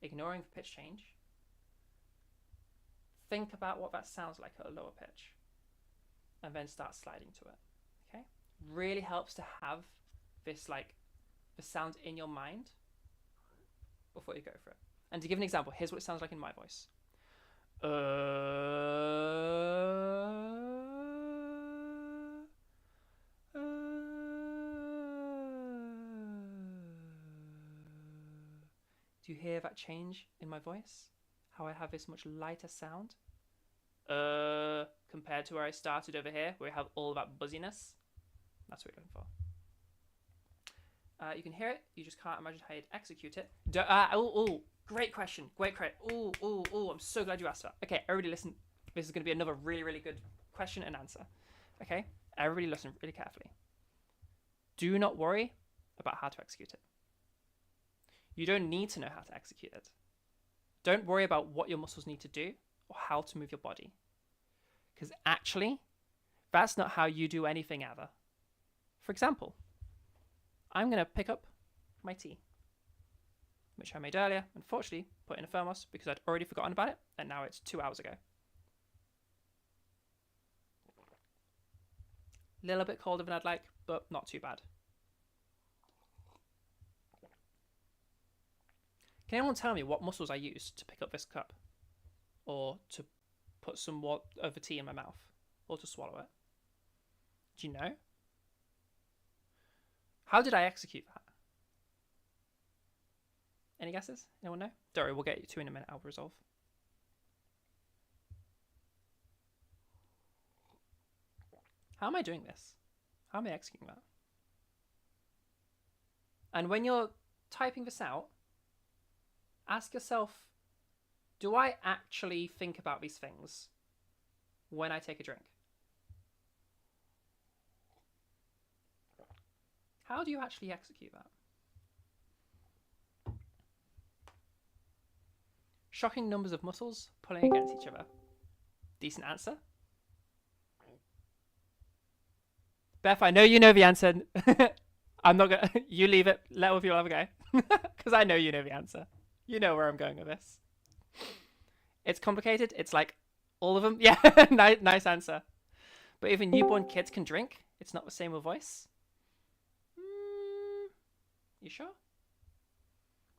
ignoring the pitch change, think about what that sounds like at a lower pitch and then start sliding to it. Okay? Really helps to have this like the sound in your mind before you go for it. And to give an example, here's what it sounds like in my voice. Do you hear that change in my voice? How I have this much lighter sound? Compared to where I started over here, where I have all that buzziness. That's what you're looking for. You can hear it, you just can't imagine how you'd execute it. Great question. I'm so glad you asked that. Okay, everybody listen. This is going to be another really, really good question and answer. Okay, everybody listen really carefully. Do not worry about how to execute it. You don't need to know how to execute it. Don't worry about what your muscles need to do or how to move your body. Because actually, that's not how you do anything ever. For example, I'm going to pick up my tea, which I made earlier, unfortunately, put in a thermos because I'd already forgotten about it, and now it's 2 hours ago. A little bit colder than I'd like, but not too bad. Can anyone tell me what muscles I used to pick up this cup? Or to put some of the tea in my mouth? Or to swallow it? Do you know? How did I execute that? Any guesses? Anyone know? Don't worry, we'll get you two in a minute. I'll resolve. How am I doing this? How am I executing that? And when you're typing this out, ask yourself, do I actually think about these things when I take a drink? How do you actually execute that? Shocking numbers of muscles pulling against each other. Decent answer. Beth, I know you know the answer. I'm not gonna. You leave it. Let other people have a go, because I know you know the answer. You know where I'm going with this. It's complicated. It's like all of them. Yeah, nice answer. But even newborn kids can drink. It's not the same with voice. You sure?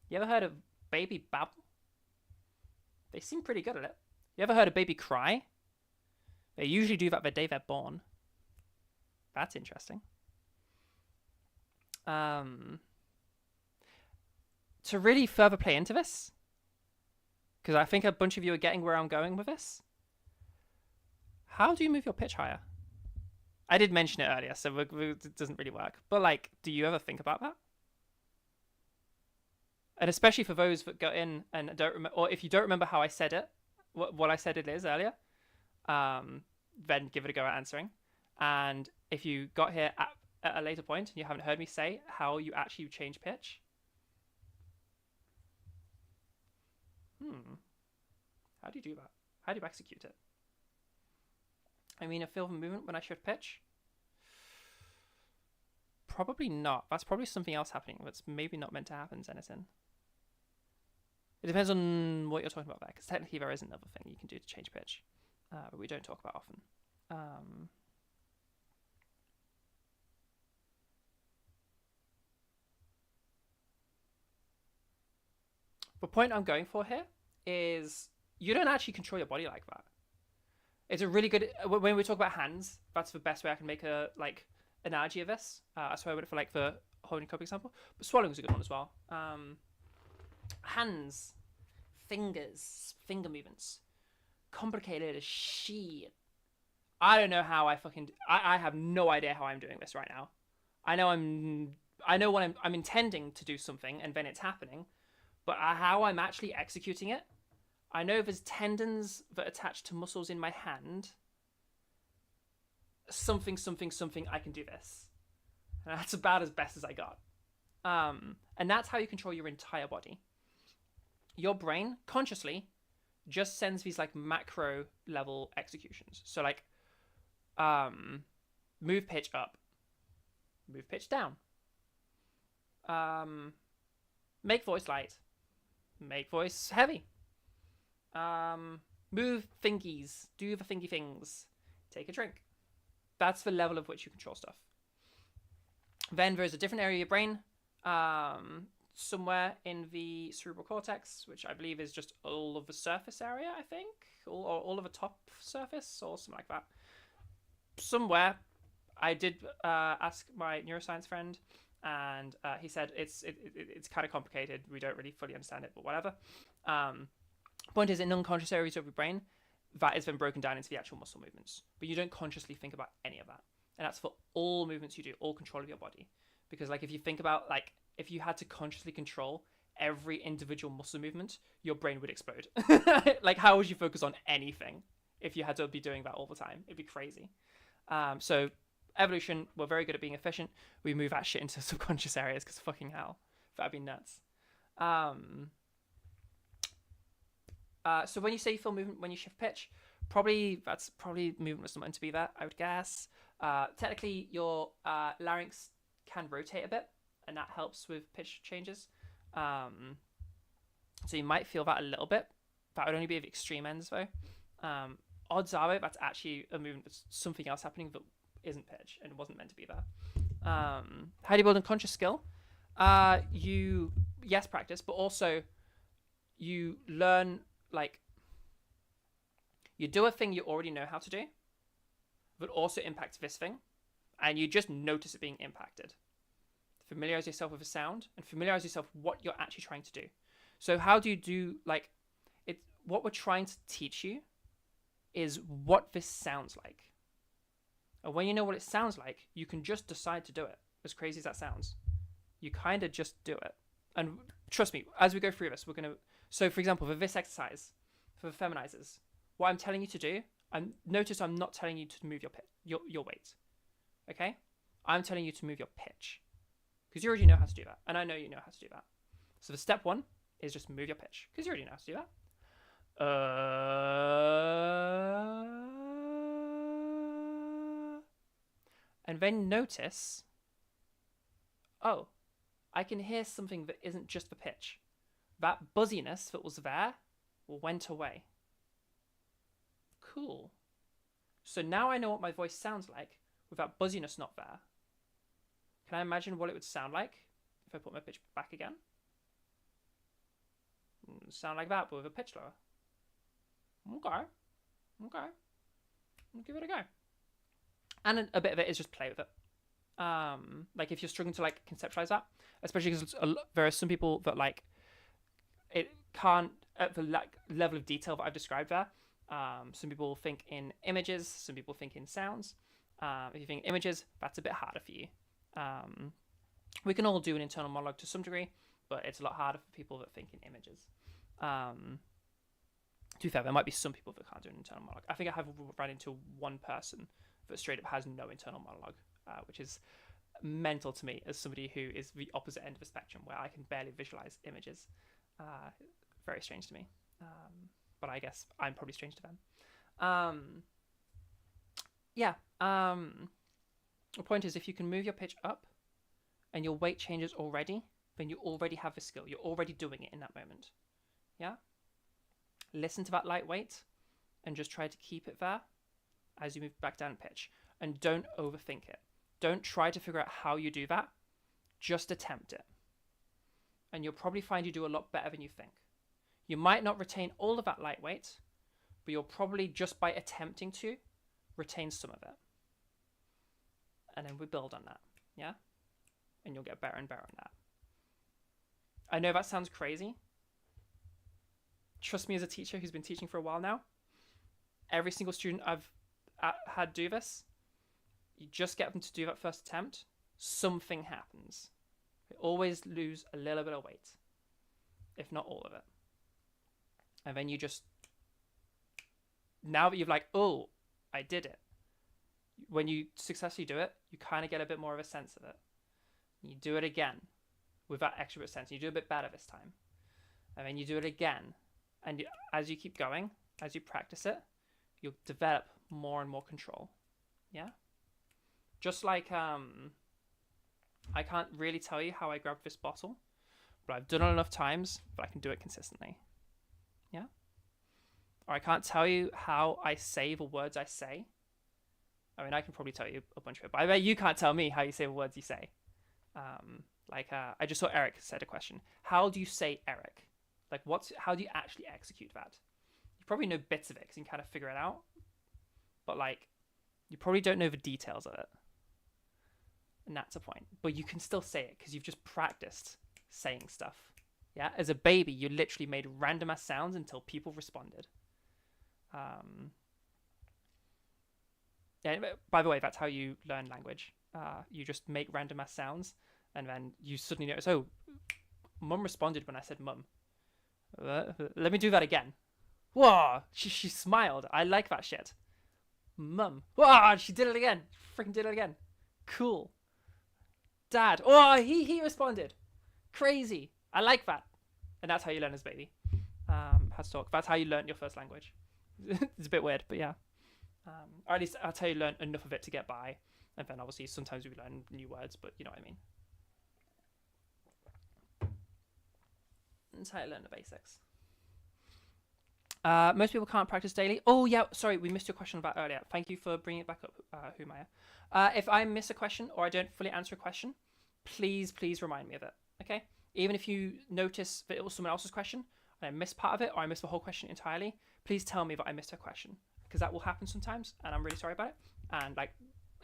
You ever heard of baby babble? They seem pretty good at it. You ever heard of baby cry? They usually do that the day they're born. That's interesting. To really further play into this, because I think a bunch of you are getting where I'm going with this. How do you move your pitch higher? I did mention it earlier, so it doesn't really work. But like, do you ever think about that? And especially for those that go in and don't remember, or if you don't remember how I said it, what I said it is earlier, then give it a go at answering. And if you got here at a later point and you haven't heard me say how you actually change pitch, how do you do that? How do you execute it? I mean, a feel the movement when I shift pitch? Probably not. That's probably something else happening that's maybe not meant to happen, Zenithon. It depends on what you're talking about there, because technically there is another thing you can do to change pitch, but we don't talk about often. The point I'm going for here is you don't actually control your body like that. It's a really good when we talk about hands. That's the best way I can make a analogy of this. That's why I went for like the holding cup example. But swallowing is a good one as well. Hands, fingers, finger movements, complicated as shit. I don't know how I have no idea how I'm doing this right now. I know when I'm intending to do something and then it's happening, but how I'm actually executing it, I know there's tendons that attach to muscles in my hand. Something, I can do this. And that's about as best as I got. And that's how you control your entire body. Your brain, consciously, just sends these like macro level executions. So like, move pitch up, move pitch down, make voice light, make voice heavy, move thingies, do the thingy things, take a drink. That's the level of which you control stuff. Then there's a different area of your brain, somewhere in the cerebral cortex, which I believe is just all of the surface area, I think, or all of the top surface, or something like that. Somewhere, I did ask my neuroscience friend, and he said it's kind of complicated. We don't really fully understand it, but whatever. Point is, in unconscious areas of your brain, that has been broken down into the actual muscle movements, but you don't consciously think about any of that, and that's for all movements you do, all control of your body. Because like if you think about like if you had to consciously control every individual muscle movement, your brain would explode. Like how would you focus on anything if you had to be doing that all the time? It'd be crazy. So evolution, we're very good at being efficient. We move that shit into subconscious areas because fucking hell, that'd be nuts. So when you say you feel movement when you shift pitch, that's probably movement was not meant to be there, I would guess. Technically, your larynx can rotate a bit, and that helps with pitch changes. So you might feel that a little bit. That would only be at the extreme ends, though. Odds are that's actually a movement that's something else happening that isn't pitch and wasn't meant to be there. How do you build unconscious skill? You practice, but also you learn, like, you do a thing you already know how to do, but also impacts this thing, and you just notice it being impacted. Familiarize yourself with the sound and familiarize yourself with what you're actually trying to do. So how do you do, like, it? What we're trying to teach you is what this sounds like. And when you know what it sounds like, you can just decide to do it. As crazy as that sounds, you kind of just do it. And trust me, as we go through this, we're going to... So, for example, for this exercise, for the feminizers, what I'm telling you to do, notice I'm not telling you to move your weight. Okay? I'm telling you to move your pitch. Because you already know how to do that. And I know you know how to do that. So the step one is just move your pitch. Because you already know how to do that. And then notice, oh, I can hear something that isn't just the pitch. That buzziness that was there went away. Cool. So now I know what my voice sounds like with that buzziness not there. Can I imagine what it would sound like if I put my pitch back again? Sound like that, but with a pitch lower. Okay. I'll give it a go. And a bit of it is just play with it. Like if you're struggling to like conceptualize that, especially because there are some people that like it can't at the level of detail that I've described there. Some people think in images, some people think in sounds. If you think images, that's a bit harder for you. We can all do an internal monologue to some degree, but it's a lot harder for people that think in images. To be fair, there might be some people that can't do an internal monologue. I think I have run into one person that straight up has no internal monologue, which is mental to me as somebody who is the opposite end of the spectrum, where I can barely visualize images. Very strange to me, but I guess I'm probably strange to them. The point is, if you can move your pitch up and your weight changes already, then you already have the skill. You're already doing it in that moment. Yeah? Listen to that light weight and just try to keep it there as you move back down in pitch. And don't overthink it. Don't try to figure out how you do that. Just attempt it. And you'll probably find you do a lot better than you think. You might not retain all of that lightweight, but you'll probably, just by attempting to, retain some of it. And then we build on that, yeah? And you'll get better and better on that. I know that sounds crazy. Trust me, as a teacher who's been teaching for a while now, every single student I've had do this, you just get them to do that first attempt, something happens. They always lose a little bit of weight, if not all of it. And then you just, now that you've like, oh, I did it. When you successfully do it, you kind of get a bit more of a sense of it. You do it again with that extra bit of sense. You do a bit better this time. And then you do it again. And as you keep going, as you practice it, you'll develop more and more control. Yeah? Just like, I can't really tell you how I grabbed this bottle, but I've done it enough times that I can do it consistently. Yeah? Or I can't tell you how I say the words I say. I mean, I can probably tell you a bunch of it, but I bet you can't tell me how you say the words you say. I just saw Eric said a question. How do you say Eric? Like, how do you actually execute that? You probably know bits of it because you can kind of figure it out, but like, you probably don't know the details of it. And that's the point. But you can still say it because you've just practiced saying stuff. Yeah? As a baby, you literally made random ass sounds until people responded. Yeah, by the way, that's how you learn language. You just make random ass sounds, and then you suddenly notice, oh, mum responded when I said mum. Let me do that again. Whoa, she smiled. I like that shit. Mum. Whoa, she did it again. Freaking did it again. Cool. Dad. Oh, he responded. Crazy. I like that. And that's how you learn as a baby. How to talk. That's how you learn your first language. It's a bit weird, but yeah. Or at least that's how you learn enough of it to get by. And then obviously sometimes we learn new words, but you know what I mean. That's how you learn the basics. Most people can't practice daily. Oh yeah, sorry, we missed your question about earlier. Thank you for bringing it back up, Humaya. If I miss a question or I don't fully answer a question, please remind me of it, okay? Even if you notice that it was someone else's question and I missed part of it or I missed the whole question entirely, please tell me that I missed a question, because that will happen sometimes and I'm really sorry about it. And like,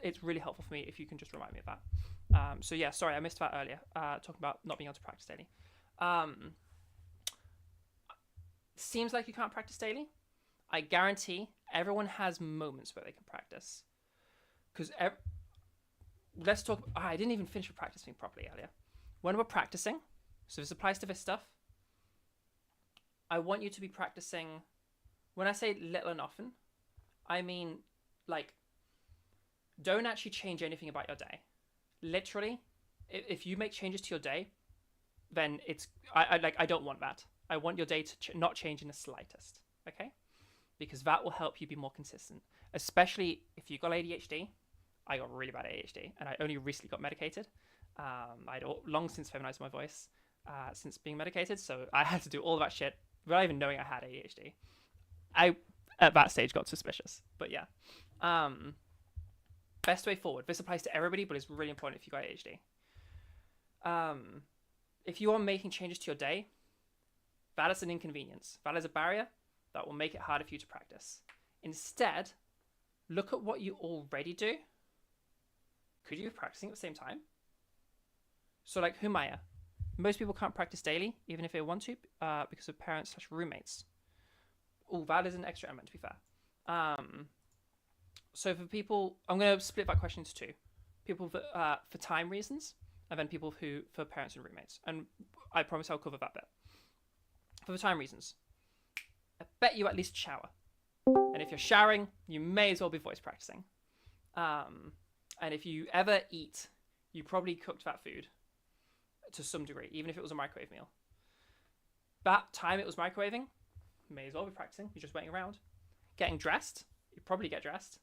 it's really helpful for me if you can just remind me of that. So yeah, sorry, I missed that earlier, talking about not being able to practice daily. Seems like you can't practice daily. I guarantee everyone has moments where they can practice. Because let's talk. I didn't even finish practicing properly earlier. When we're practicing, so this applies to this stuff, I want you to be practicing. When I say little and often, I mean like, don't actually change anything about your day. Literally, if you make changes to your day, then I don't want that. I want your day to not change in the slightest, okay? Because that will help you be more consistent, especially if you got ADHD. I got really bad ADHD, and I only recently got medicated. I'd long since feminized my voice since being medicated, so I had to do all that shit without even knowing I had ADHD. I, at that stage, got suspicious, but yeah. Best way forward. This applies to everybody, but it's really important if you got ADHD. If you are making changes to your day, that is an inconvenience. That is a barrier that will make it harder for you to practice. Instead, look at what you already do. Could you be practicing at the same time? So like Humaya, most people can't practice daily, even if they want to, because of parents/roommates. Oh, that is an extra element, to be fair. So for people, I'm going to split that question into two. People for time reasons, and then people who for parents and roommates. And I promise I'll cover that bit. For the time reasons, I bet you at least shower. And if you're showering, you may as well be voice practicing. And if you ever eat, you probably cooked that food to some degree, even if it was a microwave meal. That time it was microwaving, may as well be practicing. You're just waiting around. Getting dressed, you probably get dressed.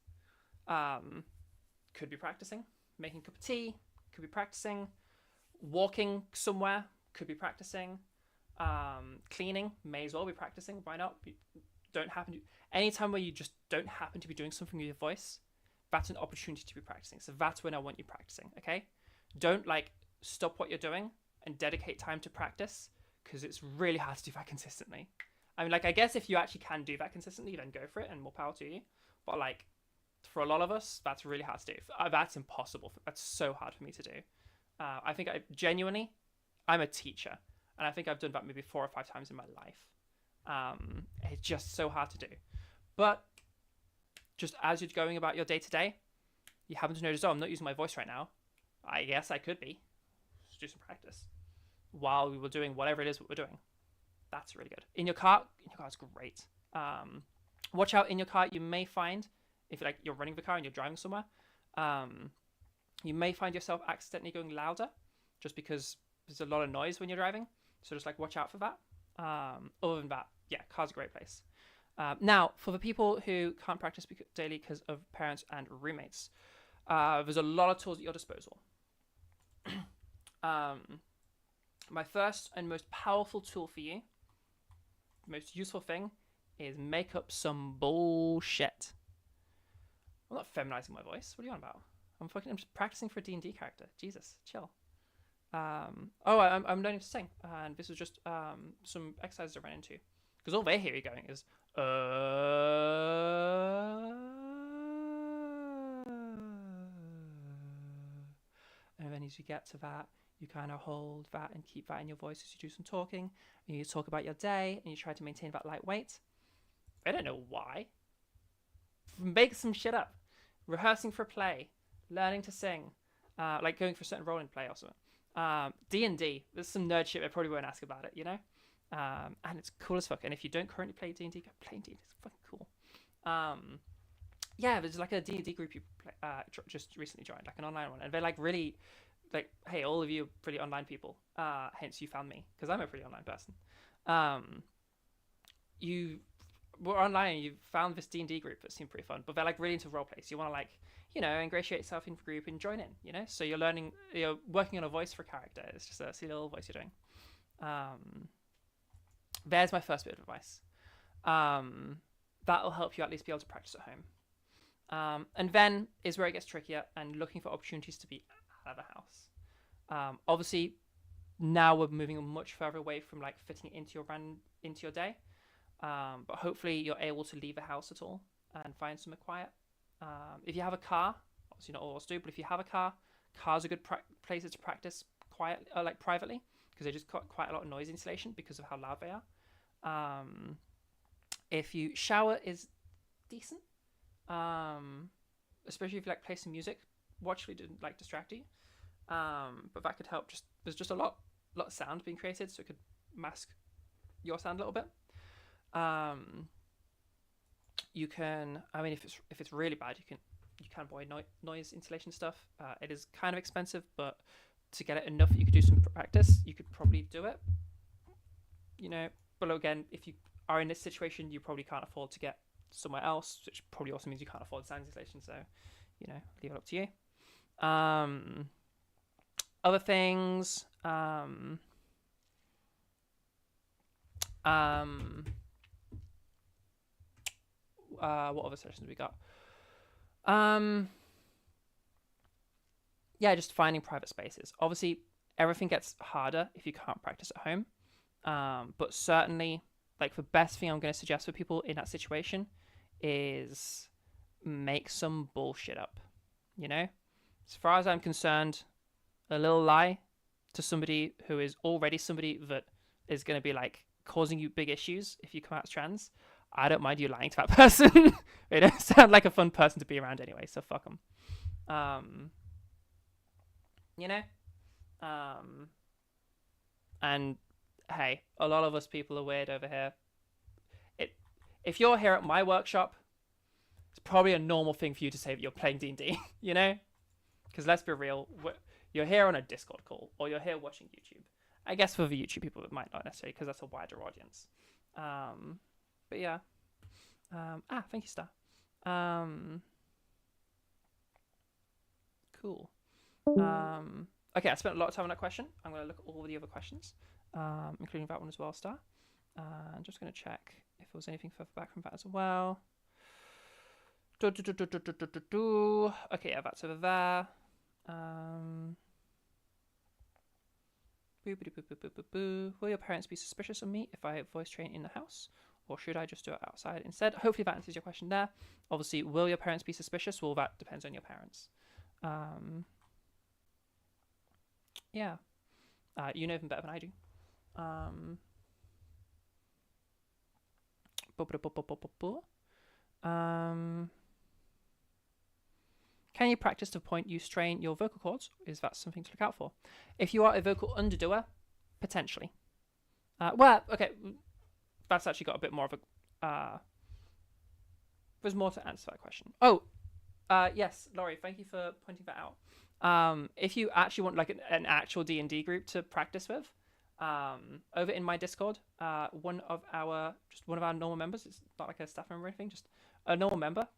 Could be practicing. Making a cup of tea, could be practicing. Walking somewhere, could be practicing. Cleaning, may as well be practicing. Why not? Anytime where you just don't happen to be doing something with your voice, that's an opportunity to be practicing. So that's when I want you practicing, okay? Don't like stop what you're doing and dedicate time to practice, because it's really hard to do that consistently. I mean, like, I guess if you actually can do that consistently, then go for it and more power to you. But like, for a lot of us, that's really hard to do. That's impossible. That's so hard for me to do. I think I'm a teacher, and I think I've done that maybe 4 or 5 times in my life. It's just so hard to do. But just as you're going about your day to day, you happen to notice, oh, I'm not using my voice right now. I guess I could be. Just do some practice while we were doing whatever it is that we're doing. That's really good. In your car is great. Watch out in your car. You may find, if you're running the car and you're driving somewhere, you may find yourself accidentally going louder just because there's a lot of noise when you're driving. So just like watch out for that. Other than that, yeah, car's a great place. Now, for the people who can't practice daily because of parents and roommates, there's a lot of tools at your disposal. My first and most powerful tool for you, most useful thing, is make up some bullshit. I'm not feminizing my voice. What are you on about? I'm just practicing for a D&D character. Jesus, chill. I'm learning to sing, and this was just some exercises I ran into. Because all they hear you going is, and then as you get to that, you kind of hold that and keep that in your voice as you do some talking, and you talk about your day, and you try to maintain that light weight. I don't know why. Make some shit up. Rehearsing for a play, learning to sing, like going for a certain role in play or something. D&D, there's some nerd shit I probably won't ask about it, you know? And it's cool as fuck. And if you don't currently play D&D, go play D&D. It's fucking cool. Yeah, there's like a D&D group you just recently joined, like an online one, and they're like really, like, hey, all of you are pretty online people. Hence you found me because I'm a pretty online person. You were online and you found this D&D group that seemed pretty fun, but they're like really into roleplay. So you want to like, you know, ingratiate yourself into the group and join in, you know? So you're working on a voice for a character. It's just a silly little voice you're doing. There's my first bit of advice. That'll help you at least be able to practice at home. And then is where it gets trickier and looking for opportunities to be out of the house. Obviously, now we're moving much further away from like fitting it into your day. But hopefully you're able to leave the house at all and find somewhere quiet. If you have a car, obviously not all of us do, but if you have a car, cars are good places to practice quietly, like privately, because they just got quite a lot of noise insulation because of how loud they are. If you shower is decent, especially if you like play some music. Watch it didn't like distract you, but that could help. There's just a lot of sound being created, so it could mask your sound a little bit. You can, I mean, if it's really bad, you can buy noise insulation stuff. It is kind of expensive, but to get it enough that you could do some practice, you could probably do it. You know, but again, if you are in this situation, you probably can't afford to get somewhere else, which probably also means you can't afford sound insulation. So, you know, leave it up to you. Other things. What other sessions we got? Yeah, just finding private spaces. Obviously, everything gets harder if you can't practice at home. But certainly, like, the best thing I'm going to suggest for people in that situation is make some bullshit up. You know, as far as I'm concerned, a little lie to somebody who is already somebody that is going to be like causing you big issues if you come out as trans. I don't mind you lying to that person. They don't sound like a fun person to be around anyway, so fuck them. You know? And hey, a lot of us people are weird over here. If you're here at my workshop, it's probably a normal thing for you to say that you're playing D&D, you know? Because let's be real, you're here on a Discord call, or you're here watching YouTube. I guess for the YouTube people, it might not necessarily, because that's a wider audience. But yeah. Thank you, Star. Cool. Okay, I spent a lot of time on that question. I'm going to look at all the other questions, including that one as well, Star. I'm just going to check if there was anything further back from that as well. Okay, yeah, that's over there. Boo, boo, boo, boo, boo, boo, boo. Will your parents be suspicious of me if I voice train in the house? Or should I just do it outside instead? Hopefully that answers your question there. Obviously, will your parents be suspicious? Well, that depends on your parents. Yeah. You know them better than I do. Can you practice to the point you strain your vocal cords? Is that something to look out for? If you are a vocal underdoer, potentially. Well, okay, that's actually got a bit more of a... there's more to answer that question. Oh, yes, Laurie, thank you for pointing that out. If you actually want like an actual D&D group to practice with, over in my Discord, one of our normal members, it's not like a staff member or anything, just a normal member,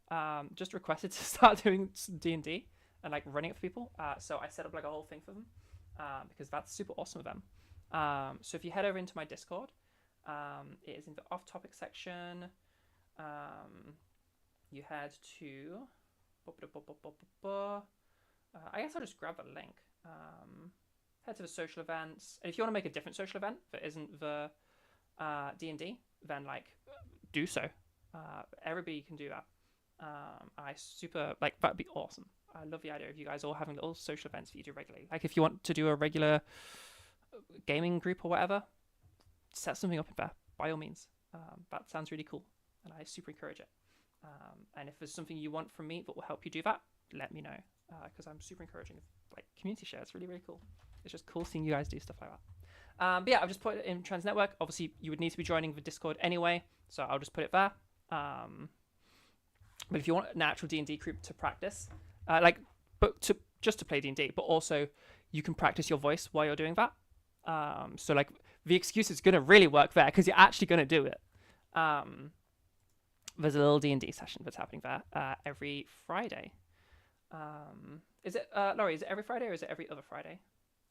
just requested to start doing D&D and like running it for people. So I set up like a whole thing for them, because that's super awesome of them. So if you head over into my Discord, it is in the off-topic section. You head to, I guess I'll just grab the link. Head to the social events, and if you want to make a different social event that isn't the D&D, then like do so. Everybody can do that. I super like that'd be awesome. I love the idea of you guys all having little social events that you do regularly. Like if you want to do a regular gaming group or whatever, set something up in there by all means. That sounds really cool, and I super encourage it. And if there's something you want from me that will help you do that, let me know, because I'm super encouraging of like community share. It's really, really cool. It's just cool seeing you guys do stuff like that. But yeah, I've just put it in Trans Network. Obviously, you would need to be joining the Discord anyway, so I'll just put it there. But if you want an actual D&D group to practice, just to play D&D, but also you can practice your voice while you're doing that. So like the excuse is going to really work there because you're actually going to do it. There's a little D&D session that's happening there every Friday. Is it, Laurie, is it every Friday or is it every other Friday?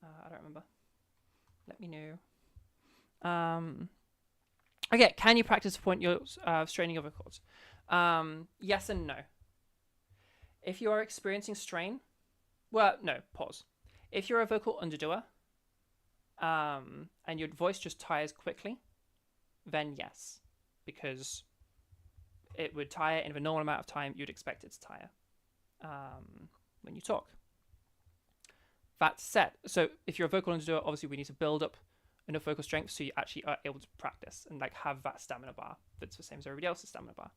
I don't remember. Let me know. Okay, can you practice the point you're straining your vocal cords? Yes and no. If you are experiencing strain, well, no, pause. If you're a vocal underdoer, and your voice just tires quickly, then yes, because it would tire in the normal amount of time you'd expect it to tire when you talk. That said, so if you're a vocal underdoer, obviously we need to build up enough vocal strength so you actually are able to practice and like have that stamina bar that's the same as everybody else's stamina bar.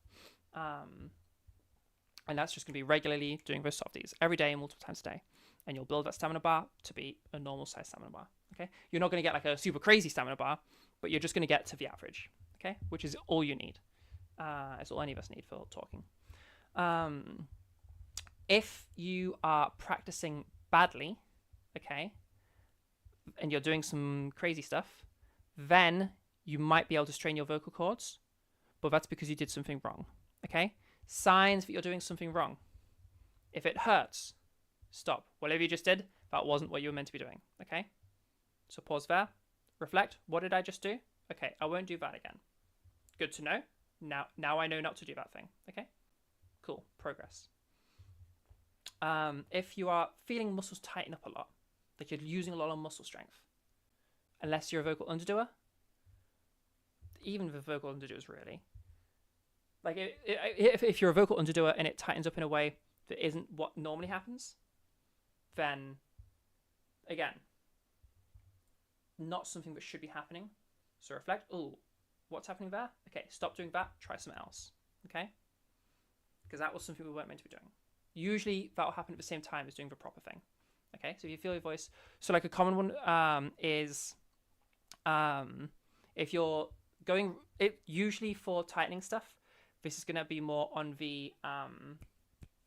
And that's just going to be regularly doing those softies every day, multiple times a day. And you'll build that stamina bar to be a normal size stamina bar. Okay, you're not going to get like a super crazy stamina bar, but you're just going to get to the average. Okay, which is all you need. It's all any of us need for talking. If you are practicing badly, okay, and you're doing some crazy stuff, then you might be able to strain your vocal cords, but that's because you did something wrong. Okay, signs that you're doing something wrong. If it hurts, stop. Whatever you just did, that wasn't what you were meant to be doing. Okay, so pause there, reflect. What did I just do? Okay, I won't do that again. Good to know. Now I know not to do that thing. Okay, cool, progress. If you are feeling muscles tighten up a lot, like you're using a lot of muscle strength, unless you're a vocal underdoer, even the vocal underdoers really, like if you're a vocal underdoer and it tightens up in a way that isn't what normally happens, then again, not something that should be happening. So reflect. Oh, what's happening there? Okay, stop doing that. Try something else. Okay, because that was something we weren't meant to be doing. Usually that will happen at the same time as doing the proper thing. Okay, so if you feel your voice, so like a common one is if you're going, usually for tightening stuff, this is going to be more on the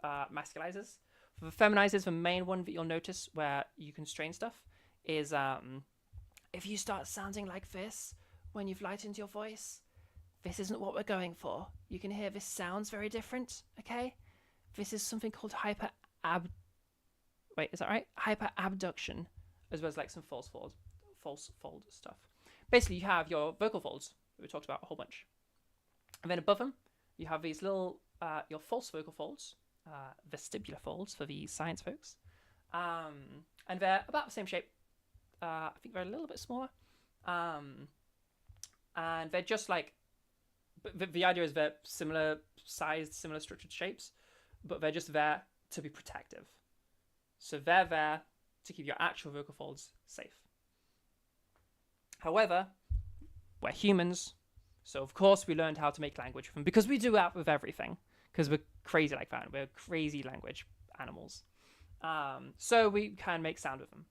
masculizers. For the feminizers, the main one that you'll notice where you can strain stuff is if you start sounding like this when you've lightened your voice, this isn't what we're going for. You can hear this sounds very different, okay? This is something called hyperabduction, as well as like some false fold stuff. Basically, you have your vocal folds that we talked about a whole bunch, and then above them, you have these little your false vocal folds, vestibular folds for the science folks, and they're about the same shape I think they're a little bit smaller. And they're just like, the idea is they're similar sized, similar structured shapes, but they're just there to be protective. So they're there to keep your actual vocal folds safe. However, we're humans, so of course we learned how to make language with them, because we do that with everything, because we're crazy like that. We're crazy language animals. So we can make sound with them,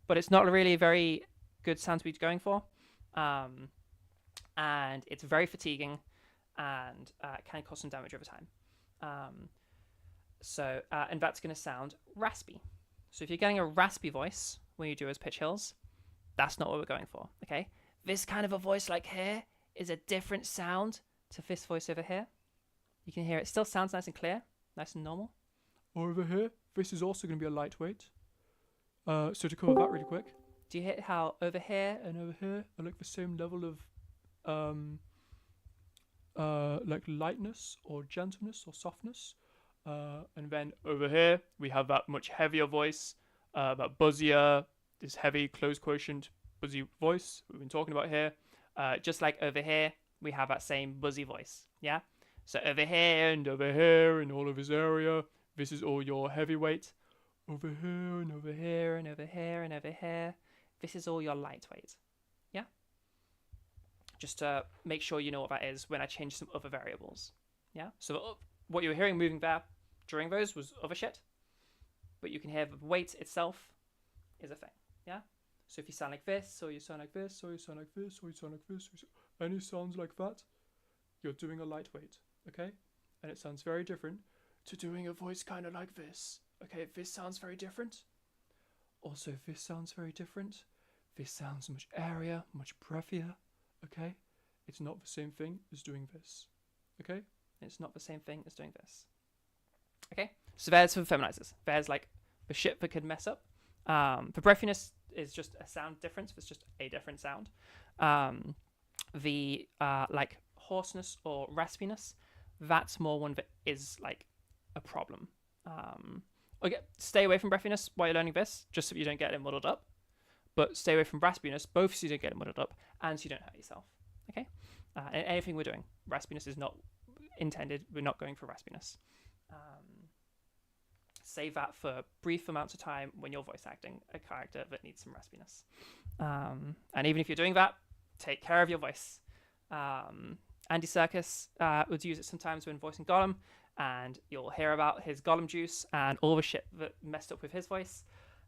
but it's not really a very good sound to be going for. And it's very fatiguing, and can cause some damage over time. And that's going to sound raspy. So if you're getting a raspy voice when you do those pitch hills, that's not what we're going for, okay? This kind of a voice like here is a different sound to this voice over here. You can hear it still sounds nice and clear, nice and normal.
Over here, this is also going to be a lightweight. So to cover that really quick.
Do you hear how over here
and over here are like the same level of like lightness or gentleness or softness? And then over here we have that much heavier voice, that buzzier, this heavy close quotient buzzy voice we've been talking about here.
just like over here, we have that same buzzy voice, yeah? So over
here and all of this area, this is all your heavyweight. Over here and over here
and over here and over here, this is all your lightweight, yeah? Just to make sure you know what that is when I change some other variables, yeah? So what you were hearing moving there during those was other shit, but you can hear the weight itself is a thing, yeah? So if you sound like this, or you sound like this,
or you sound like this, or you sound like this, any sounds like that, you're doing a lightweight, okay? And it sounds very different to doing a voice kind of like this. Okay, this sounds very different. Also, this sounds very different. This sounds much airier, much breathier, okay? It's not the same thing as doing this, okay?
It's not the same thing as doing this. Okay, so there's for the feminizers. There's like the shit that could mess up. The breathiness is just a sound difference. It's just a different sound. The like hoarseness or raspiness, that's more one that is like a problem. Okay, stay away from breathiness while you're learning this, just so you don't get it muddled up. But stay away from raspiness, both so you don't get it muddled up and so you don't hurt yourself. Okay? And anything we're doing, raspiness is not intended. We're not going for raspiness. Save that for brief amounts of time when you're voice acting a character that needs some raspiness. And even if you're doing that, take care of your voice. Andy Serkis would use it sometimes when voicing Gollum, and you'll hear about his Gollum juice and all the shit that messed up with his voice.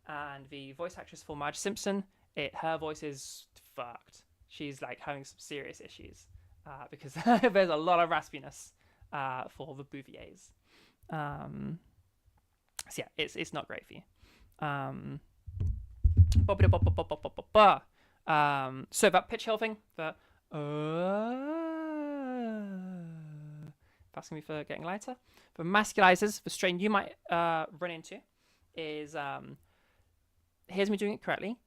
And the voice actress for Marge Simpson, her voice is fucked. She's like having some serious issues because there's a lot of raspiness for the Bouviers. So yeah, it's not great for you. So that pitch hill thing, that's going to be for getting lighter. For masculizers, the strain you might run into is, here's me doing it correctly.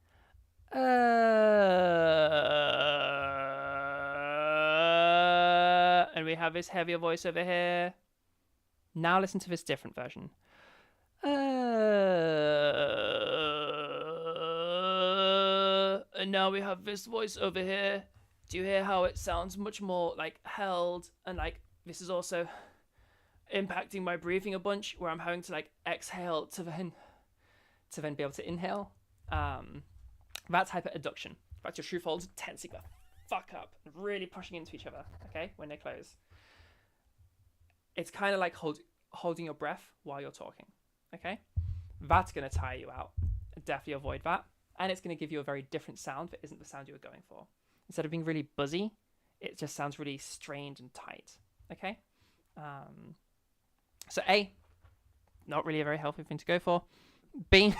And we have this heavier voice over here. Now listen to this different version. And now we have this voice over here. Do you hear how it sounds much more like held, and like this is also impacting my breathing a bunch, where I'm having to like exhale to then be able to inhale. That's hyperadduction. That's your true folds tensing the fuck up and really pushing into each other, okay, when they close. It's kind of like holding your breath while you're talking, okay? That's going to tire you out. Definitely avoid that. And it's going to give you a very different sound that isn't the sound you were going for. Instead of being really buzzy, it just sounds really strained and tight, okay? So A, not really a very healthy thing to go for. B,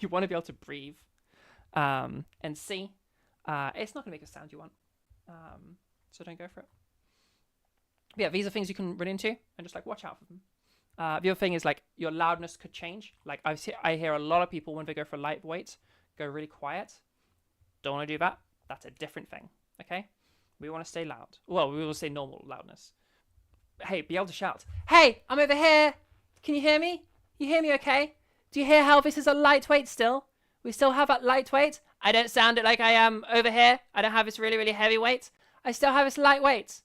you want to be able to breathe. And C, it's not going to make a sound you want. So don't go for it. But yeah, these are things you can run into and just like watch out for them. The other thing is like your loudness could change. Like I hear a lot of people when they go for lightweight go really quiet. Don't want to do that. That's a different thing. Okay, we want to stay loud. Well, we will say normal loudness. Hey, be able to shout. Hey, I'm over here. Can you hear me? You hear me okay? Do you hear how this is a lightweight still? We still have that lightweight. I don't sound it like I am over here. I don't have this really, really heavy weight. I still have this lightweight.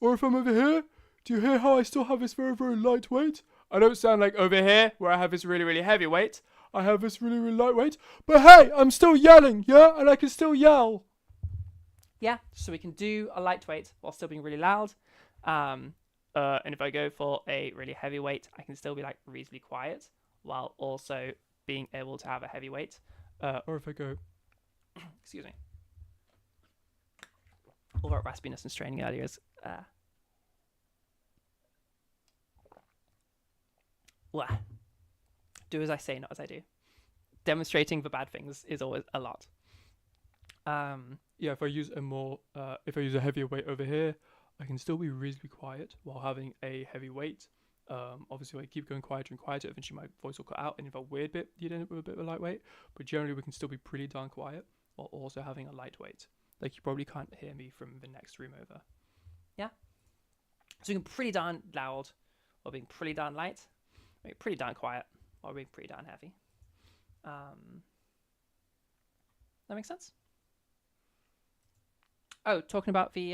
Or if I'm over here, do you hear how I still have this very, very light weight? I don't sound like over here, where I have this really, really heavy weight. I have this really, really light weight. But hey, I'm still yelling, yeah? And I can still yell.
Yeah, so we can do a lightweight while still being really loud. And if I go for a really heavy weight, I can still be like reasonably quiet while also being able to have a heavy weight.
Or if I go,
excuse me, all that raspiness and straining earlier is do as I say, not as I do. Demonstrating the bad things is always a lot.
Yeah, if I use a heavier weight over here, I can still be reasonably quiet while having a heavy weight. Obviously, if I keep going quieter and quieter, eventually my voice will cut out, and if a weird bit, you'd end up with a bit of a lightweight. But generally, we can still be pretty darn quiet while also having a lightweight. Like, you probably can't hear me from the next room over.
Yeah. So we can pretty darn loud while being pretty darn light, pretty darn quiet while being pretty darn heavy. That makes sense? Oh, talking about the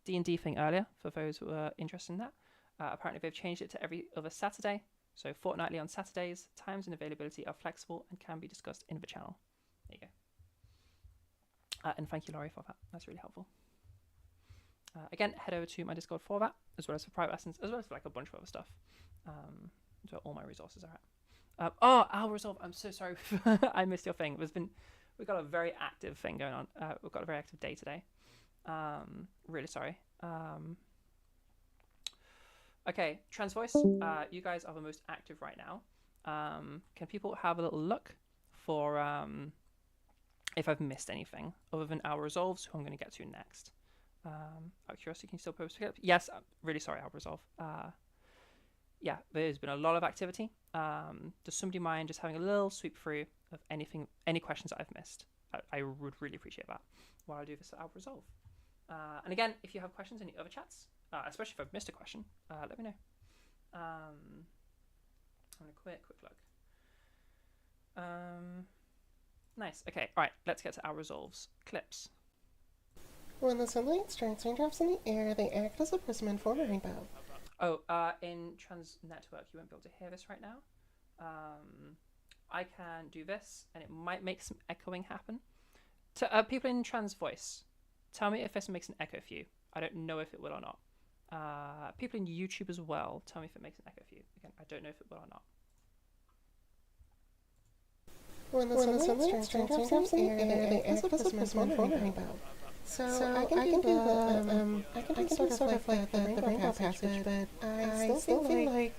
D&D thing earlier, for those who are interested in that. Apparently they've changed it to every other Saturday, so fortnightly on Saturdays. Times and availability are flexible and can be discussed in the channel. There you go. And thank you, Laurie, for that. That's really helpful. Again, head over to my Discord for that, as well as for private lessons, as well as for like a bunch of other stuff. So all my resources are at. Our resolve. I'm so sorry. I missed your thing. We've got a very active thing going on. We've got a very active day today. Really sorry. Okay, Trans Voice, you guys are the most active right now. Can people have a little look for if I've missed anything other than our resolves, who I'm going to get to next? Out of curiosity, can you still post it? Yes, I'm really sorry, our resolve. Yeah, there's been a lot of activity. Does somebody mind just having a little sweep through of any questions that I've missed? I would really appreciate that while I do this out resolve. And again, if you have questions in the other chats, especially if I've missed a question, let me know. I'm gonna quick look. Nice. Okay. All right. Let's get to our resolves. Clips.
When the sunlight strikes raindrops in the air, they act as a prism and form a rainbow.
Oh, in Trans Network, you won't be able to hear this right now. I can do this, and it might make some echoing happen. To people in Trans Voice, tell me if this makes an echo for you. I don't know if it will or not. People in YouTube as well, tell me if it makes an echo for you. Again, I don't know if it will or not.
When the sunlight strikes raindrops in the air, they act as a prism and form a rainbow. So I can do sort of like the rainbow passage, but I still feel like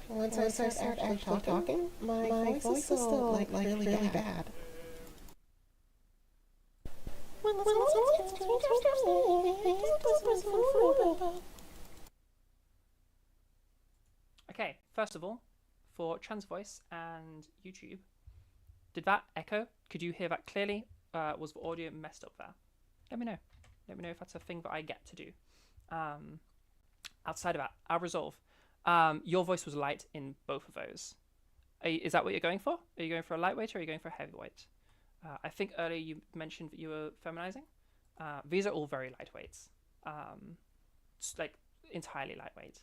once I start actually talking, my voice is still like really bad. When the sunlight strikes raindrops in the air, they act as a prism and form a rainbow.
Okay, first of all, for Trans Voice and YouTube, did that echo? Could you hear that clearly? Was the audio messed up there? Let me know. Let me know if that's a thing that I get to do. Outside of that, our resolve. Your voice was light in both of those. Is that what you're going for? Are you going for a lightweight or are you going for a heavyweight? I think earlier you mentioned that you were feminizing. These are all very lightweights. Like entirely lightweight.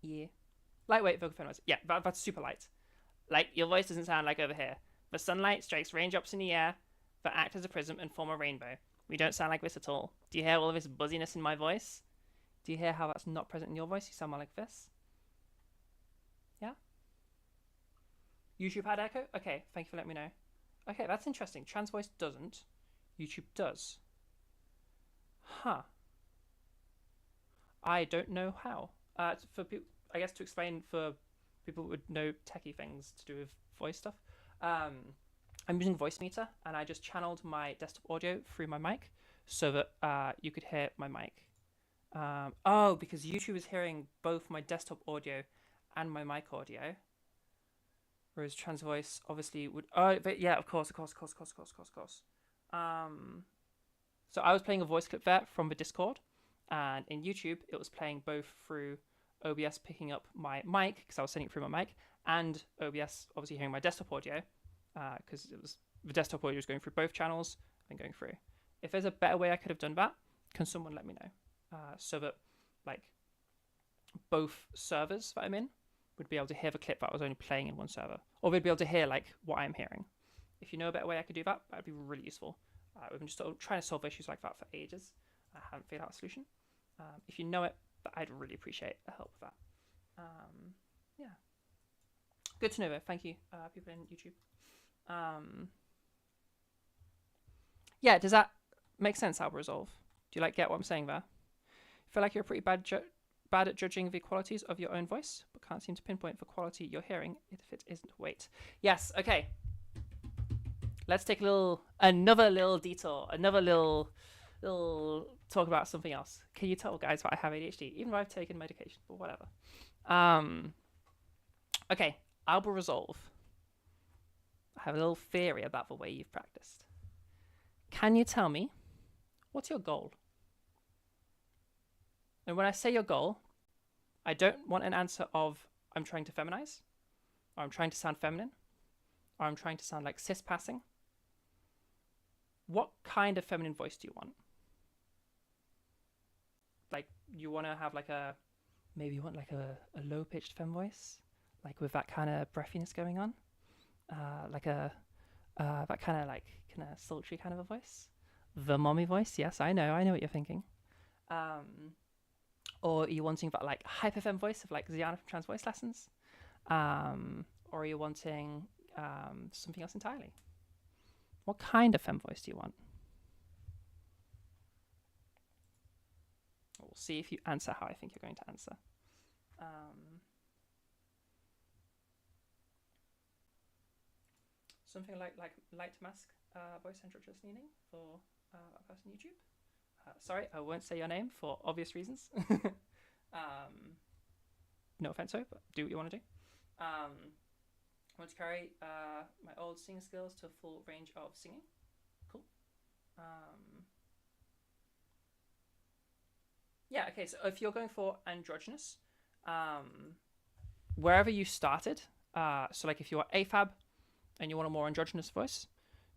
Yeah. Lightweight vocal feminizing. Yeah, that's super light. Like, your voice doesn't sound like over here. The sunlight strikes raindrops in the air that act as a prism and form a rainbow. We don't sound like this at all. Do you hear all of this buzziness in my voice? Do you hear how that's not present in your voice? You sound more like this. Yeah? YouTube had echo? Okay, thank you for letting me know. Okay, that's interesting. Trans Voice doesn't. YouTube does. Huh. I don't know how. For people, I guess to explain for people who would know techie things to do with voice stuff, I'm using Voice Meter, and I just channeled my desktop audio through my mic so that you could hear my mic. Because YouTube is hearing both my desktop audio and my mic audio, whereas Trans Voice obviously would. But yeah, of course. So I was playing a voice clip there from the Discord, and in YouTube it was playing both through OBS picking up my mic because I was sending it through my mic, and OBS obviously hearing my desktop audio because it was the desktop audio was going through both channels and going through. If there's a better way I could have done that, can someone let me know so that like both servers that I'm in would be able to hear the clip that I was only playing in one server, or they'd be able to hear like what I'm hearing. If you know a better way I could do that, that'd be really useful. We've been just trying to solve issues like that for ages. I haven't figured out a solution. If you know it, I'd really appreciate a help with that. Yeah. Good to know though. Thank you, people in YouTube. Yeah, does that make sense, Alba Resolve? Do you like get what I'm saying there? I feel like you're pretty bad at judging the qualities of your own voice, but can't seem to pinpoint the quality you're hearing if it isn't weight. Yes, okay. Let's take another little detour, another little talk about something else. Can you tell, guys, that I have ADHD, even though I've taken medication, but whatever. Okay, Alba Resolve. I have a little theory about the way you've practiced. Can you tell me, what's your goal? And when I say your goal, I don't want an answer of I'm trying to feminize, or I'm trying to sound feminine, or I'm trying to sound like cis passing. What kind of feminine voice do you want? Like, you want to have like maybe you want like a low pitched femme voice, like with that kind of breathiness going on, like that kind of sultry kind of a voice, the mommy voice. Yes, I know what you're thinking. Or are you wanting that like hyper femme voice of like Ziana from Trans Voice Lessons, or are you wanting something else entirely? What kind of femme voice do you want? We'll see if you answer how I think you're going to answer. Something like light mask voice androgynous leaning for a person on YouTube. Sorry, I won't say your name for obvious reasons. No offense, sorry, but do what you want to do. I want to carry my old singing skills to a full range of singing. Cool. Yeah, okay, so if you're going for androgynous, wherever you started, so like if you're AFAB and you want a more androgynous voice,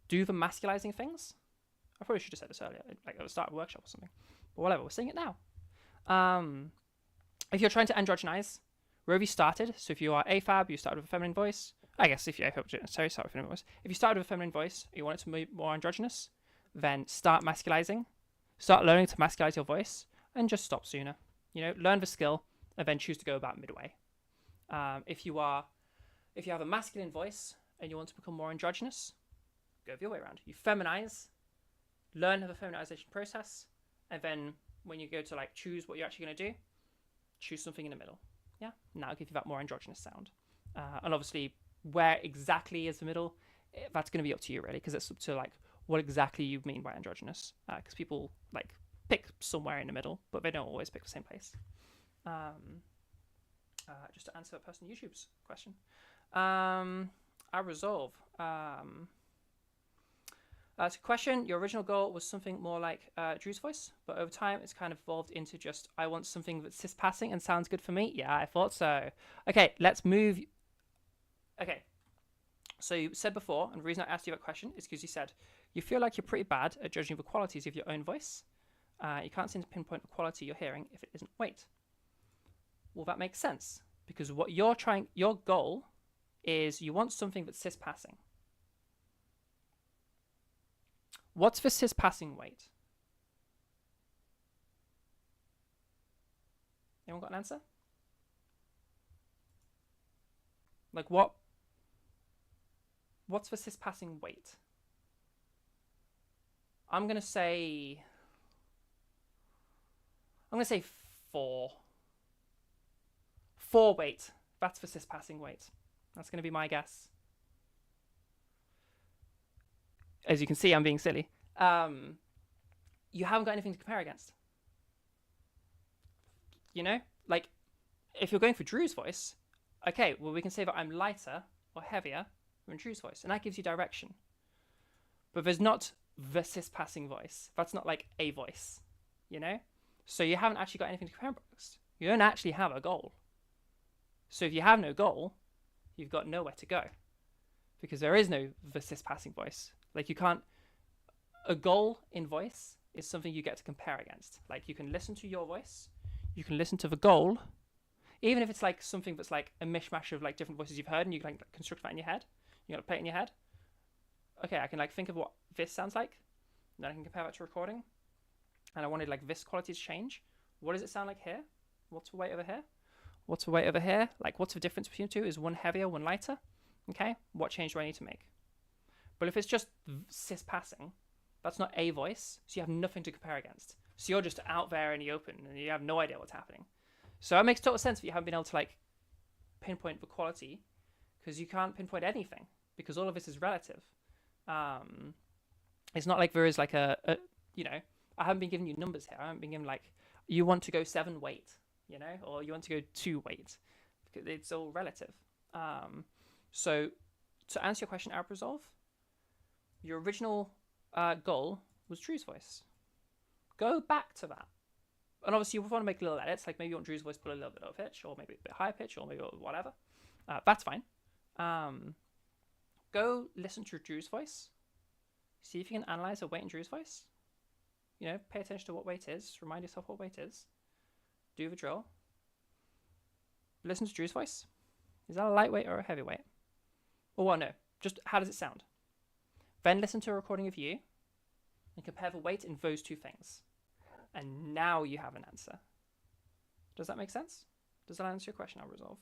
do the masculizing things. I probably should have said this earlier, like at the start of a workshop or something. But whatever, we're saying it now. If you're trying to androgynize, wherever you started, so if you are AFAB, you started with a feminine voice. I guess if you're AFAB, sorry, start with a feminine voice. If you started with a feminine voice, you want it to be more androgynous, then start masculizing. Start learning to masculize your voice, and just stop sooner. You know, learn the skill, and then choose to go about midway. If you have a masculine voice and you want to become more androgynous, go the other way around. You feminize, learn the feminization process, and then when you go to like choose what you're actually going to do, choose something in the middle. Yeah, and that'll give you that more androgynous sound. And obviously, where exactly is the middle, that's going to be up to you really, because it's up to like what exactly you mean by androgynous. Because people like pick somewhere in the middle, but they don't always pick the same place. Just to answer that person YouTube's question, I resolve. To question, your original goal was something more like Drew's voice, but over time it's kind of evolved into just, I want something that's cis-passing and sounds good for me. Yeah, I thought so. Okay, let's move. Okay, so you said before, and the reason I asked you that question is because you said, you feel like you're pretty bad at judging the qualities of your own voice. You can't seem to pinpoint the quality you're hearing if it isn't weight. Well, that makes sense, because what your goal is you want something that's cis-passing. What's the cis-passing weight? Anyone got an answer? Like what's the cis-passing weight? I'm gonna say 4. 4 weight. That's the cis-passing weight. That's gonna be my guess. As you can see, I'm being silly. You haven't got anything to compare against. You know? Like, if you're going for Drew's voice, okay, well, we can say that I'm lighter or heavier than Drew's voice, and that gives you direction. But there's not the cis-passing voice. That's not like a voice, you know? So you haven't actually got anything to compare against. You don't actually have a goal. So if you have no goal, you've got nowhere to go, because there is no cis passing voice. Like, you can't. A goal in voice is something you get to compare against. Like, you can listen to your voice, you can listen to the goal, even if it's like something that's like a mishmash of like different voices you've heard, and you can like construct that in your head. You gotta play it in your head. Okay, I can like think of what this sounds like, and then I can compare that to recording. And I wanted like this quality to change. What does it sound like here? What's the weight over here? What's the weight over here? Like, what's the difference between the two? Is one heavier, one lighter? Okay, what change do I need to make? But if it's just cis passing, that's not a voice, so you have nothing to compare against. So you're just out there in the open, and you have no idea what's happening. So it makes total sense that you haven't been able to like pinpoint the quality, because you can't pinpoint anything, because all of this is relative. It's not like there is like a you know, I haven't been giving you numbers here. I haven't been given like, you want to go 7 weight, you know, or you want to go 2 weight. It's all relative. So to answer your question, Arab Resolve, your original goal was Drew's voice. Go back to that. And obviously you want to make little edits, like maybe you want Drew's voice to put a little bit of pitch, or maybe a bit higher pitch, or maybe whatever. That's fine. Go listen to Drew's voice. See if you can analyze a weight in Drew's voice. You know, pay attention to what weight is. Remind yourself what weight is. Do the drill. Listen to Drew's voice. Is that a lightweight or a heavyweight? Or what? No. Just how does it sound? Then listen to a recording of you and compare the weight in those two things. And now you have an answer. Does that make sense? Does that answer your question, I'll resolve?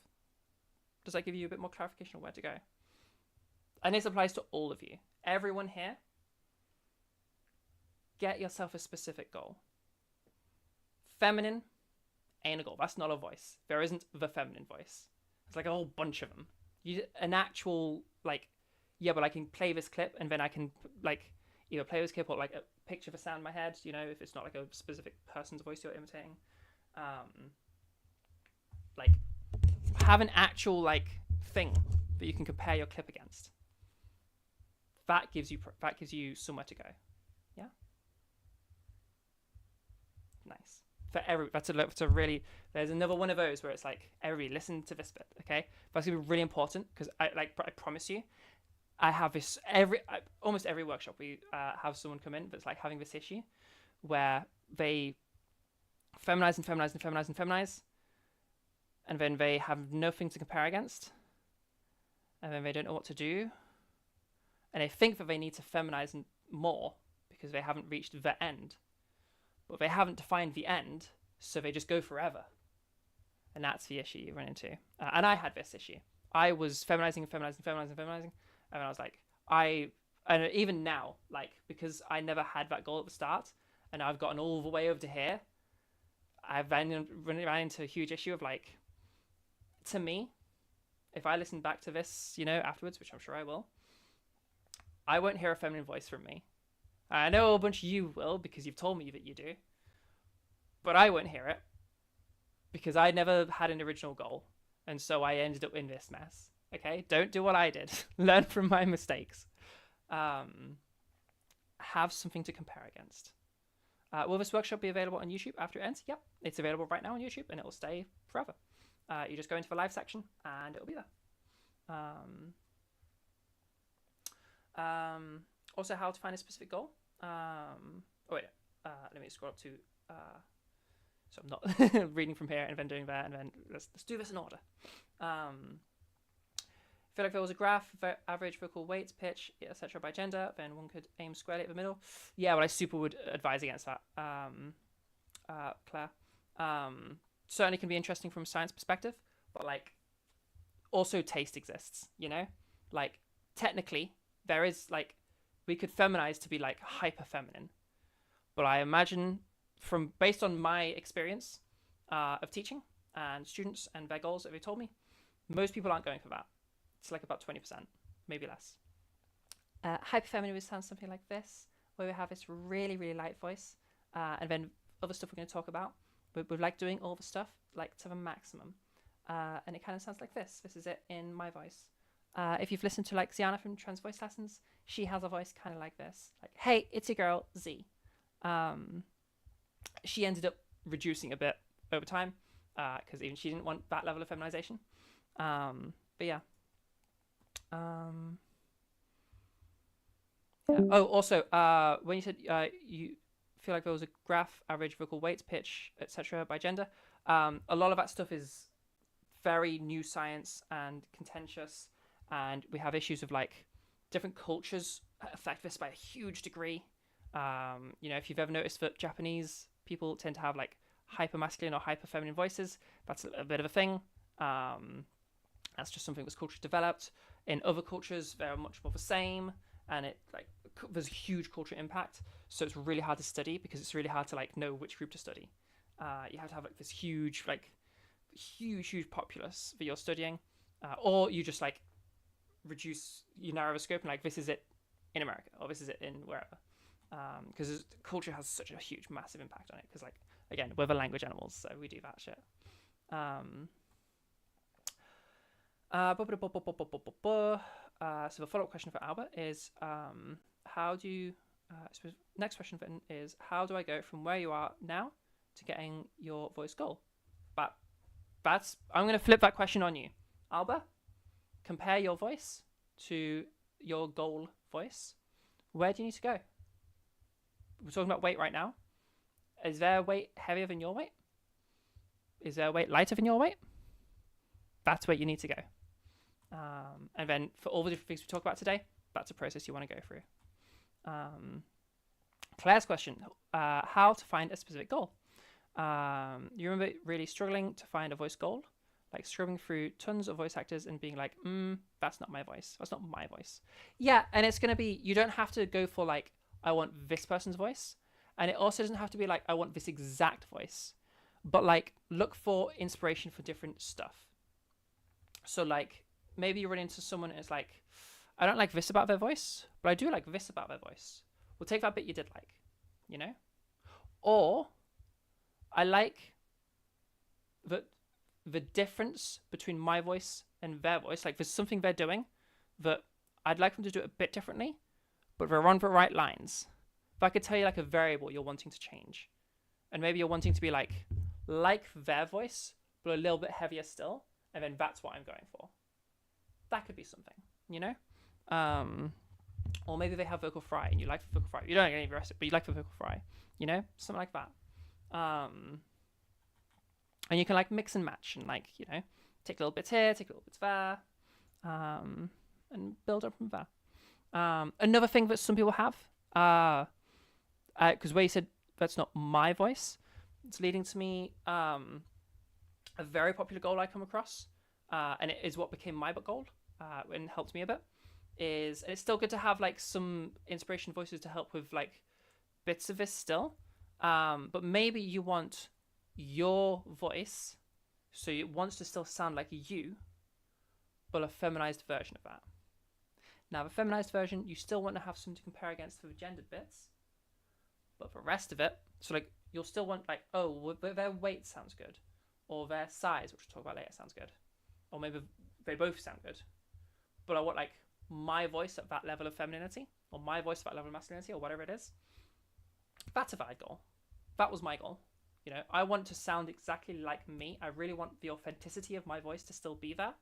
Does that give you a bit more clarification on where to go? And this applies to all of you. Everyone here, get yourself a specific goal. Feminine ain't a goal. That's not a voice. There isn't the feminine voice. It's like a whole bunch of them. An actual, like, yeah, but I can play this clip, and then I can, like, either play this clip or, like, a picture of a sound in my head, you know, if it's not, like, a specific person's voice you're imitating. Like, have an actual, like, thing that you can compare your clip against. That gives you somewhere to go. Yeah? Nice. That's a really, there's another one of those where it's like, everybody listen to this bit, okay? That's gonna be really important, because I promise you, I have this almost every workshop we have someone come in that's like having this issue where they feminize and feminize and feminize and feminize, and then they have nothing to compare against, and then they don't know what to do, and they think that they need to feminize more because they haven't reached the end. But they haven't defined the end, so they just go forever. And that's the issue you run into. And I had this issue. I was feminizing and feminizing and feminizing and feminizing. And I was like, and even now, like, because I never had that goal at the start, and I've gotten all the way over to here, I've ran into a huge issue of, like, to me, if I listen back to this, you know, afterwards, which I'm sure I will, I won't hear a feminine voice from me. I know a bunch of you will, because you've told me that you do. But I won't hear it, because I never had an original goal. And so I ended up in this mess. Okay? Don't do what I did. Learn from my mistakes. Have something to compare against. Will this workshop be available on YouTube after it ends? Yep. It's available right now on YouTube, and it will stay forever. You just go into the live section, and it'll be there. Also, how to find a specific goal. Let me scroll up to. So I'm not reading from here and then doing that, and then let's do this in order. Feel like there was a graph, average vocal weight, pitch, etc. by gender, then one could aim squarely at the middle. Yeah, well, I super would advise against that, Claire. Certainly can be interesting from a science perspective, but like, also taste exists, you know? Like, technically, there is like, we could feminize to be like hyper feminine, but I imagine based on my experience of teaching and students and their goals that they told me, most people aren't going for that. It's like about 20%, maybe less. Hyper feminine would sound something like this, where we have this really, really light voice, and then other stuff we're going to talk about. But we're like doing all the stuff like to the maximum, and it kind of sounds like this. This is it in my voice. If you've listened to like Ziana from Trans Voice Lessons, she has a voice kind of like this, like, "Hey, it's your girl Z." She ended up reducing a bit over time, because even she didn't want that level of feminization. But yeah. Yeah. Oh, also, when you said you feel like there was a graph, average vocal weight, pitch, etc. by gender, a lot of that stuff is very new science and contentious, and we have issues of like different cultures affect this by a huge degree. If you've ever noticed that Japanese people tend to have like hyper masculine or hyper feminine voices, that's a bit of a thing. That's just something that's culturally developed. In other cultures, they're much more the same, and there's a huge cultural impact. So it's really hard to study because it's really hard to like know which group to study. You have to have like this huge populace that you're studying, or you just like you narrow the scope and like this is it in America or this is it in wherever, because culture has such a huge massive impact on it, because like again we're the language animals, so we do that shit. So the follow-up question for Albert is how do you next question is how do I go from where you are now to getting your voice goal? But I'm going to flip that question on you, Albert. Compare your voice to your goal voice. Where do you need to go? We're talking about weight right now. Is their weight heavier than your weight? Is their weight lighter than your weight? That's where you need to go. And then for all the different things we talk about today, that's a process you want to go through. Claire's question, how to find a specific goal. You remember really struggling to find a voice goal? Like scrubbing through tons of voice actors and being like, that's not my voice. That's not my voice. Yeah, and it's going to be, you don't have to go for like, I want this person's voice. And it also doesn't have to be like, I want this exact voice. But like, look for inspiration for different stuff. So like, maybe you run into someone and it's like, I don't like this about their voice, but I do like this about their voice. Well, take that bit you did like, you know? Or I like the difference between my voice and their voice. Like there's something they're doing that I'd like them to do it a bit differently, but they're on the right lines. If I could tell you like a variable you're wanting to change, and maybe you're wanting to be like their voice, but a little bit heavier still, and then that's what I'm going for. That could be something, you know? Or maybe they have vocal fry and you like the vocal fry. You don't like any of the rest of it, but you like the vocal fry, you know? Something like that. And you can like mix and match and like, you know, take little bits here, take little bits there, and build up from there. Another thing that some people have, because where you said that's not my voice, it's leading to me a very popular goal I come across, and it is what became my goal and helped me a bit, and it's still good to have like some inspiration voices to help with like bits of this still, but maybe you want your voice, so it wants to still sound like you, but a feminized version of that. Now the feminized version, you still want to have something to compare against for the gendered bits, but the rest of it, so like you'll still want like, oh, their weight sounds good, or their size, which we'll talk about later, sounds good, or maybe they both sound good, but I want like my voice at that level of femininity, or my voice at that level of masculinity, or whatever it is. That's a valid goal. That was my goal. You know, I want to sound exactly like me. I really want the authenticity of my voice to still be there,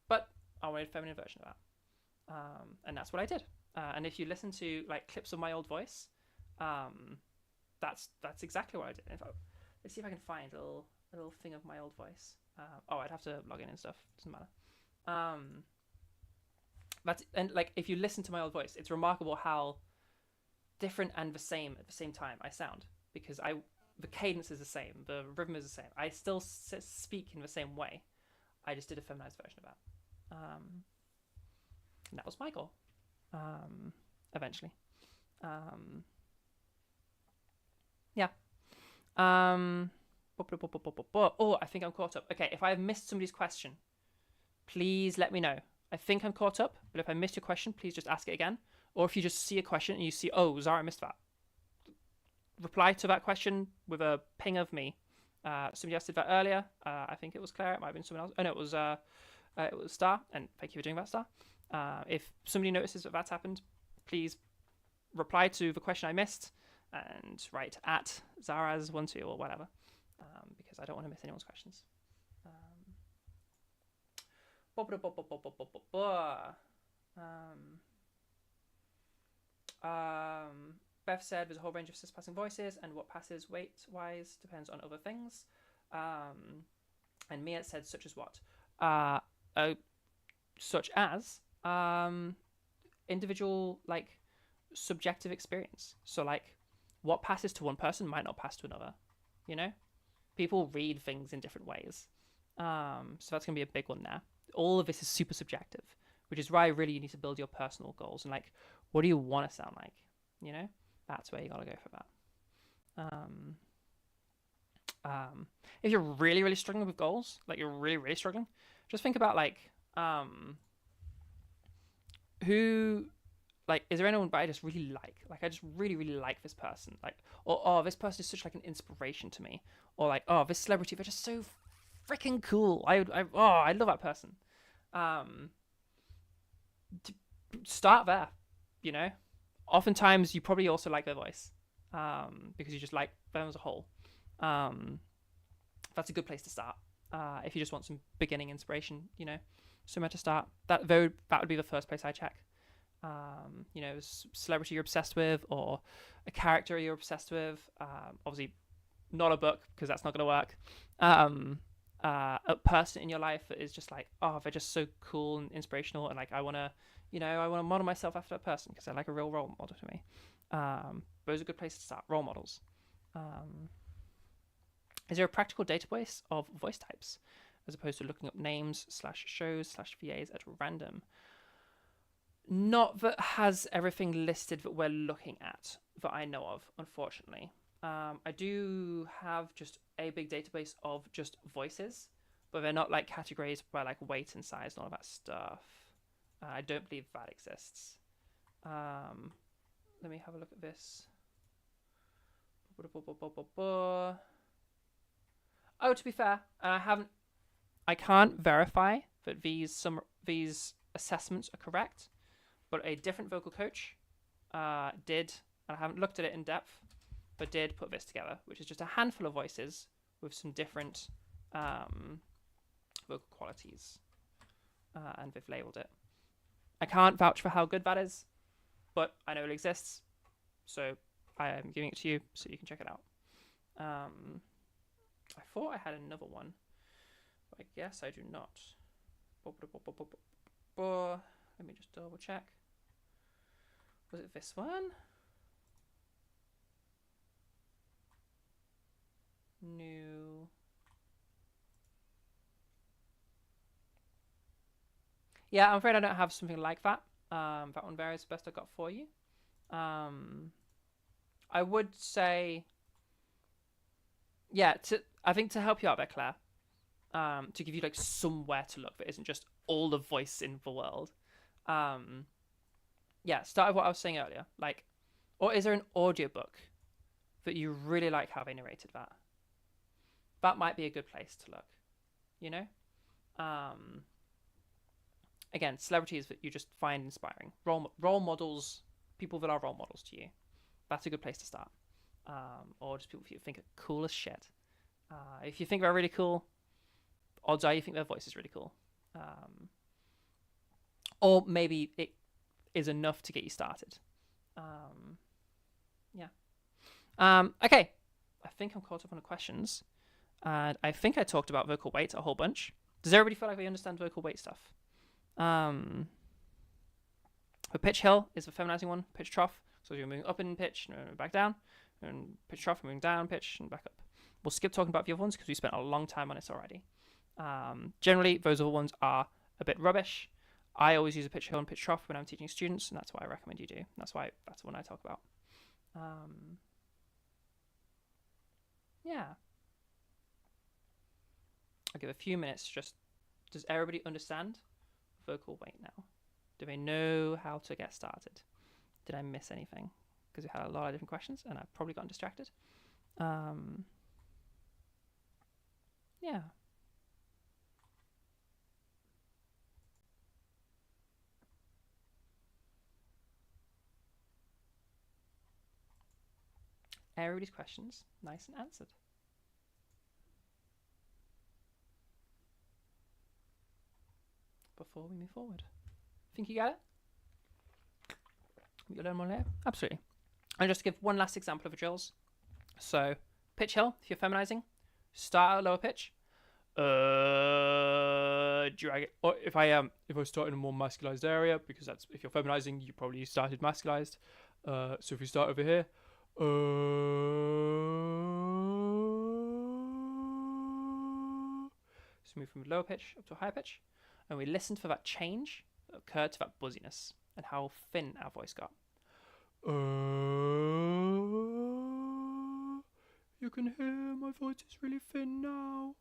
but I wanted a feminine version of that, and that's what I did. And if you listen to like clips of my old voice, that's exactly what I did. In fact, let's see if I can find a little thing of my old voice. I'd have to log in and stuff. Doesn't matter. And like if you listen to my old voice, it's remarkable how different and the same at the same time I sound, because the cadence is the same, the rhythm is the same. I still speak in the same way. I just did a feminized version of that. And that was my goal. Eventually. Yeah. Oh, I think I'm caught up. Okay, if I have missed somebody's question, please let me know. I think I'm caught up, but if I missed your question, please just ask it again. Or if you just see a question and you see, oh, Zara, I missed that, reply to that question with a ping of me. Somebody else did that earlier. I think it was Claire. It might have been someone else. Oh, no, it was Star, and thank you for doing that, Star. If somebody notices that that's happened, please reply to the question I missed and write at Zara's12 or whatever. because I don't want to miss anyone's questions. Beth said there's a whole range of cis-passing voices, and what passes weight-wise depends on other things. And Mia said such as what? Such as individual, like, subjective experience. So, like, what passes to one person might not pass to another. You know? People read things in different ways. So that's going to be a big one there. All of this is super subjective, which is why really you need to build your personal goals and, like, what do you want to sound like? You know? That's where you got to go for that. If you're really, really struggling with goals, like you're really, really struggling, just think about, like, who, like, is there anyone that I just really like? Like, I just really, really like this person. Like, or, oh, this person is such, like, an inspiration to me. Or, like, oh, this celebrity, they're just so freaking cool. I love that person. Start there, you know? Oftentimes, you probably also like their voice, because you just like them as a whole. That's a good place to start. If you just want some beginning inspiration, you know, somewhere to start. That would be the first place I check. You know, celebrity you're obsessed with, or a character you're obsessed with. Obviously, not a book, because that's not going to work. A person in your life that is just like, oh, they're just so cool and inspirational, and, like, I want to model myself after that person because they're like a real role model to me. Those are a good place to start. Role models. Is there a practical database of voice types as opposed to looking up names /shows/VAs at random? Not that has everything listed that we're looking at that I know of, unfortunately. I do have just a big database of just voices, but they're not, like, categorized by, like, weight and size and all of that stuff. I don't believe that exists. Let me have a look at this. Oh, to be fair, I can't verify that these assessments are correct, but a different vocal coach did, and I haven't looked at it in depth, but did put this together, which is just a handful of voices with some different vocal qualities, and they've labeled it. I can't vouch for how good that is, but I know it exists, so I am giving it to you so you can check it out. I thought I had another one, but I guess I do not. Let me just double check. Was it this one? New. Yeah, I'm afraid I don't have something like that. That one there is the best I got for you. I would say, yeah, I think to help you out there, Claire, to give you, like, somewhere to look that isn't just all the voice in the world. Yeah, start with what I was saying earlier. Like, or is there an audiobook that you really like how they narrated that? That might be a good place to look, you know? Again, celebrities that you just find inspiring. Role models, people that are role models to you. That's a good place to start. Or just people you think are cool as shit. If you think they're really cool, odds are you think their voice is really cool. Or maybe it is enough to get you started. Yeah. Okay. I think I'm caught up on the questions. And I think I talked about vocal weight a whole bunch. Does everybody feel like they understand vocal weight stuff? The pitch hill is the feminizing one. Pitch trough. So you're moving up in pitch and back down. And pitch trough, moving down pitch and back up. We'll skip talking about the other ones because we spent a long time on this already. Generally, those other ones are a bit rubbish. I always use a pitch hill and pitch trough when I'm teaching students, and that's what I recommend you do. That's the one I talk about. Yeah. I'll give a few minutes. Just, does everybody understand vocal weight now? Do they know how to get started? Did I miss anything? Because we had a lot of different questions, and I've probably gotten distracted. Yeah. Everybody's questions, nice and answered. before we move forward. Think you get it? You'll learn more later? Absolutely. And just to give one last example of drills. So, pitch hill, if you're feminizing, start at a lower pitch. Drag it. Or if I start in a more masculized area, because that's, if you're feminizing, you probably started masculized. So if we start over here, so move from a lower pitch up to a higher pitch, and we listen for that change that occurred to that buzziness and how thin our voice got.
You can hear my voice is really thin now.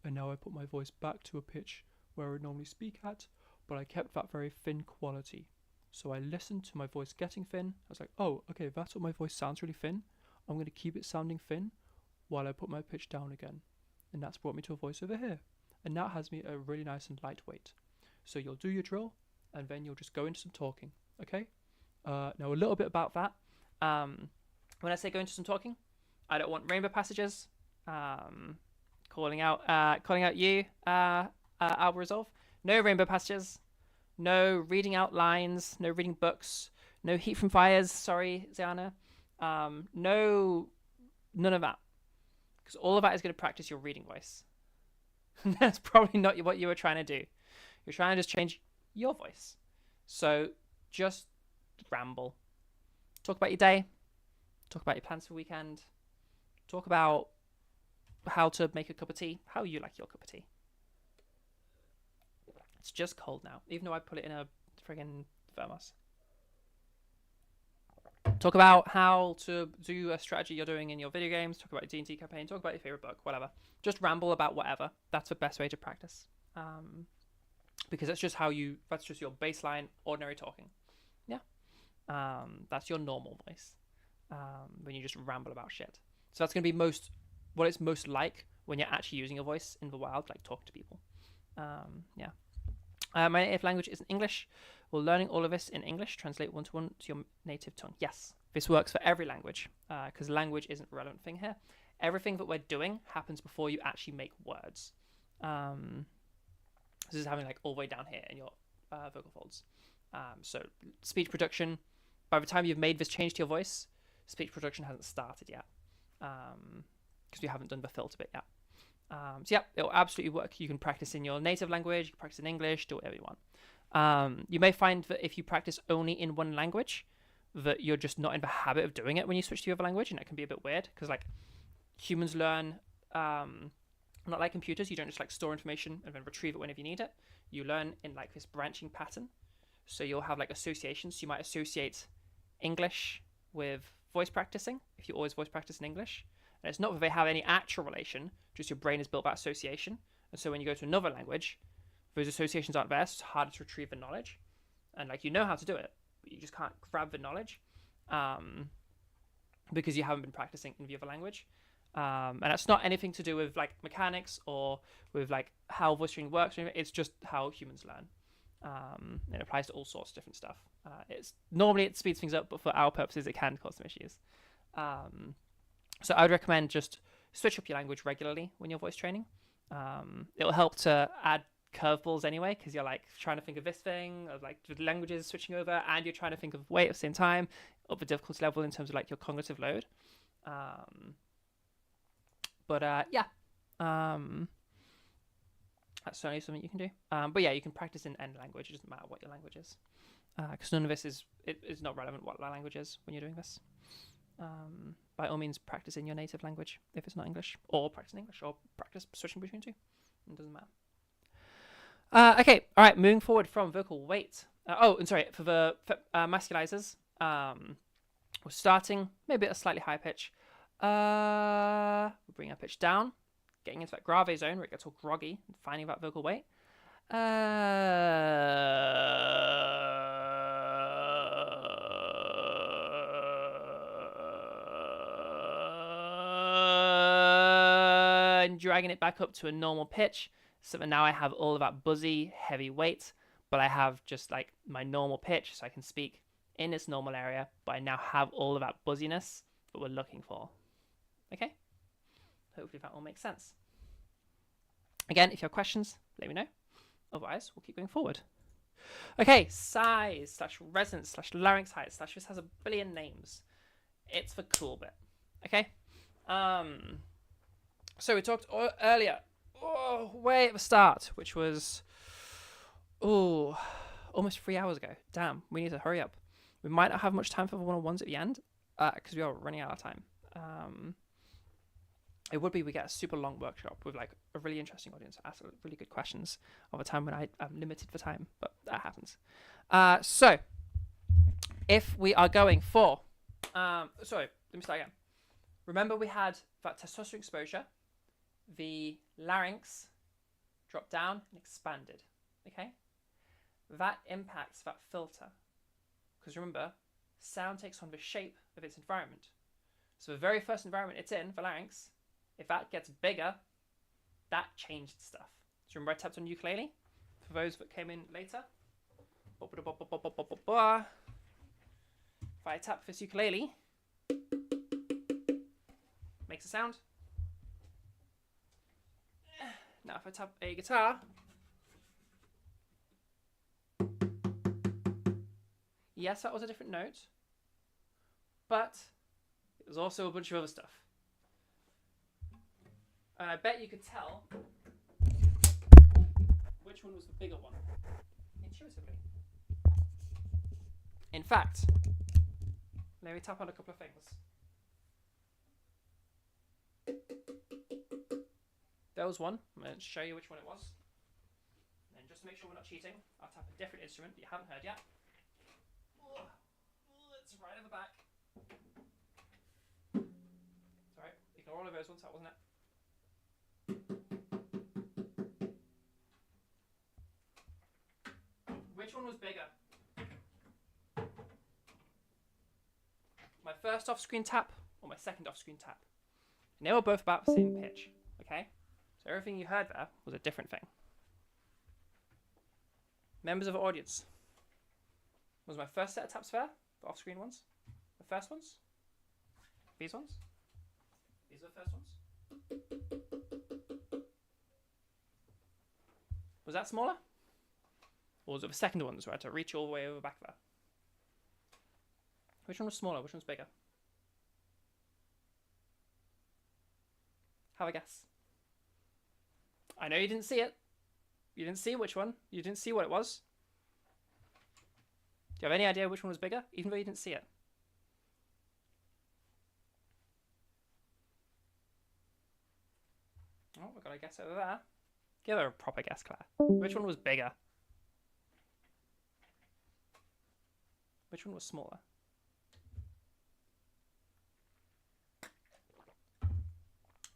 And now I put my voice back to a pitch where I would normally speak at, but I kept that very thin quality. So I listened to my voice getting thin. I was like, oh, okay, that's what my voice sounds really thin. I'm going to keep it sounding thin while I put my pitch down again. And that's brought me to a voice over here. And that has me a really nice and lightweight. So you'll do your drill, and then you'll just go into some talking, okay? Now a little bit about that. When I say go into some talking, I don't want rainbow passages, calling out you, I'll resolve. No rainbow passages, no reading out lines, no reading books, no heat from fires, sorry, Ziana. None of that. Because all of that is going to practice your reading voice. That's probably not what you were trying to do. You're trying to just change your voice. So just ramble. Talk about your day. Talk about your plans for the weekend. Talk about how to make a cup of tea. How you like your cup of tea. It's just cold now, even though I put it in a friggin' thermos. Talk about how to do a strategy you're doing in your video games. Talk about your D&D campaign. Talk about your favorite book, whatever. Just ramble about whatever. That's the best way to practice. Because that's just your baseline, ordinary talking. Yeah. That's your normal voice. When you just ramble about shit. So that's going to be what it's most like when you're actually using a voice in the wild, like talking to people. Yeah. My native language isn't English. Will learning all of this in English translate one-to-one to your native tongue? Yes. This works for every language, because language isn't a relevant thing here. Everything that we're doing happens before you actually make words. This is happening like all the way down here in your vocal folds. So speech production, by the time you've made this change to your voice, speech production hasn't started yet, because we haven't done the filter bit yet. So yeah, it'll absolutely work. You can practice in your native language, you can practice in English, do whatever you want. You may find that if you practice only in one language, that you're just not in the habit of doing it when you switch to the other language, and that can be a bit weird, because like humans learn, not like computers, you don't just like store information and then retrieve it whenever you need it. You learn in like this branching pattern. So you'll have like associations. You might associate English with voice practicing if you always voice practice in English. And it's not that they have any actual relation, just your brain is built that association. And so when you go to another language, those associations aren't there, so it's harder to retrieve the knowledge. And like you know how to do it, but you just can't grab the knowledge because you haven't been practicing in the other language. And that's not anything to do with like mechanics or with like how voice training works. It's just how humans learn. It applies to all sorts of different stuff. Normally it speeds things up, but for our purposes, it can cause some issues. So I would recommend just switch up your language regularly when you're voice training. It'll help to add curveballs anyway, because you're like trying to think of this thing, of like the languages switching over, and you're trying to think of weight at the same time, up the difficulty level in terms of like your cognitive load. That's certainly something you can do. But yeah, you can practice in any language. It doesn't matter what your language is, because none of this is not relevant what language is when you're doing this. By all means, practice in your native language if it's not English, or practice in English, or practice switching between two. It doesn't matter. Okay, all right. Moving forward from vocal weight. For the masculizers, we're starting maybe at a slightly higher pitch. We'll bring our pitch down, getting into that grave zone where it gets all groggy and finding that vocal weight. And dragging it back up to a normal pitch, so that now I have all of that buzzy, heavy weight, but I have just like my normal pitch, so I can speak in this normal area, but I now have all of that buzziness that we're looking for. Okay? Hopefully that will make sense.
Again, if you have questions, let me know. Otherwise, we'll keep going forward. Okay, size slash resonance slash larynx height slash this has a billion names. It's the cool bit. Okay. So we talked earlier, way at the start, which was almost 3 hours ago. Damn, we need to hurry up. We might not have much time for the one-on-ones at the end because we are running out of time. It would be we get a super long workshop with like a really interesting audience, ask really good questions of a time when I'm limited for time, but that happens. So if we are going for, sorry, let me start again. Remember we had that testosterone exposure, the larynx dropped down and expanded, okay? That impacts that filter. Because remember, sound takes on the shape of its environment. So the very first environment it's in, the larynx, if that gets bigger, that changed stuff. So remember I tapped on ukulele? For those that came in later. If I tap this ukulele, makes a sound. Now if I tap a guitar, yes, that was a different note, but it was also a bunch of other stuff. And I bet you could tell which one was the bigger one, intuitively. In fact, let me tap on a couple of things. There was one. I'm going to show you which one it was. And just to make sure we're not cheating, I'll tap a different instrument that you haven't heard yet. It's right at the back. Sorry, ignore all of those ones, that wasn't it. Which one was bigger? My first off-screen tap or my second off-screen tap? And they were both about the same pitch, okay? So everything you heard there was a different thing. Members of the audience. Was my first set of taps fair? The off-screen ones? The first ones? These ones? These are the first ones? Was that smaller? Or was it the second ones where I had to reach all the way over back there? Which one was smaller? Which one's bigger? Have a guess. I know you didn't see it. You didn't see which one. You didn't see what it was. Do you have any idea which one was bigger, even though you didn't see it? Oh, we've got a guess over there. Give her a proper guess, Claire. Which one was bigger? Which one was smaller?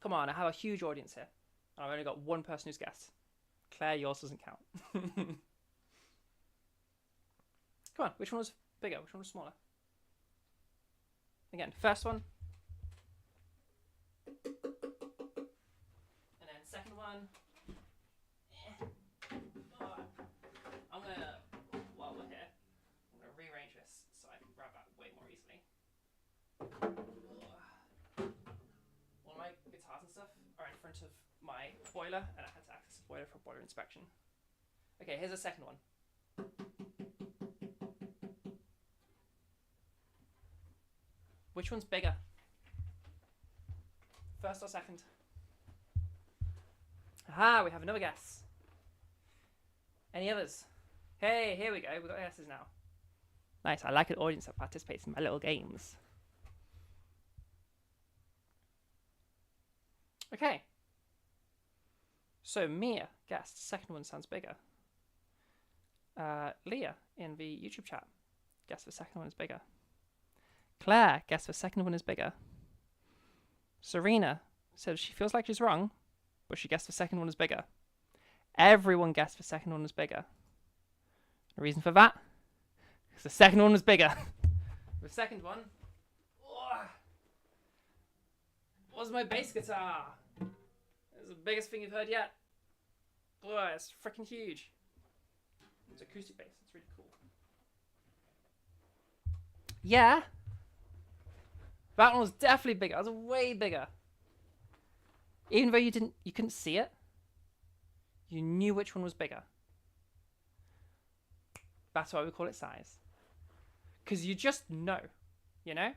Come on, I have a huge audience here. I've only got one person who's guessed. Claire, yours doesn't count. Come on, which one was bigger? Which one was smaller? Again, first one. And then second one. I'm gonna, while we're here, I'm gonna rearrange this so I can grab that way more easily. All my guitars and stuff are in front of my boiler, and I had to access the boiler for boiler inspection. Okay, here's the second one. Which one's bigger? First or second? Aha, we have another guess. Any others? Hey, here we go. We've got guesses now. Nice, I like an audience that participates in my little games. Okay. So Mia guessed second one sounds bigger. Leah in the YouTube chat guessed the second one is bigger. Claire guessed the second one is bigger. Serena said she feels like she's wrong, but she guessed the second one is bigger. Everyone guessed the second one was bigger. The reason for that? Because the second one was bigger. The second one was my bass guitar. It's the biggest thing you've heard yet. It's freaking huge. It's acoustic bass. It's really cool. Yeah. That one was definitely bigger. That was way bigger. Even though you couldn't see it. You knew which one was bigger. That's why we call it size. Because you just know, you know?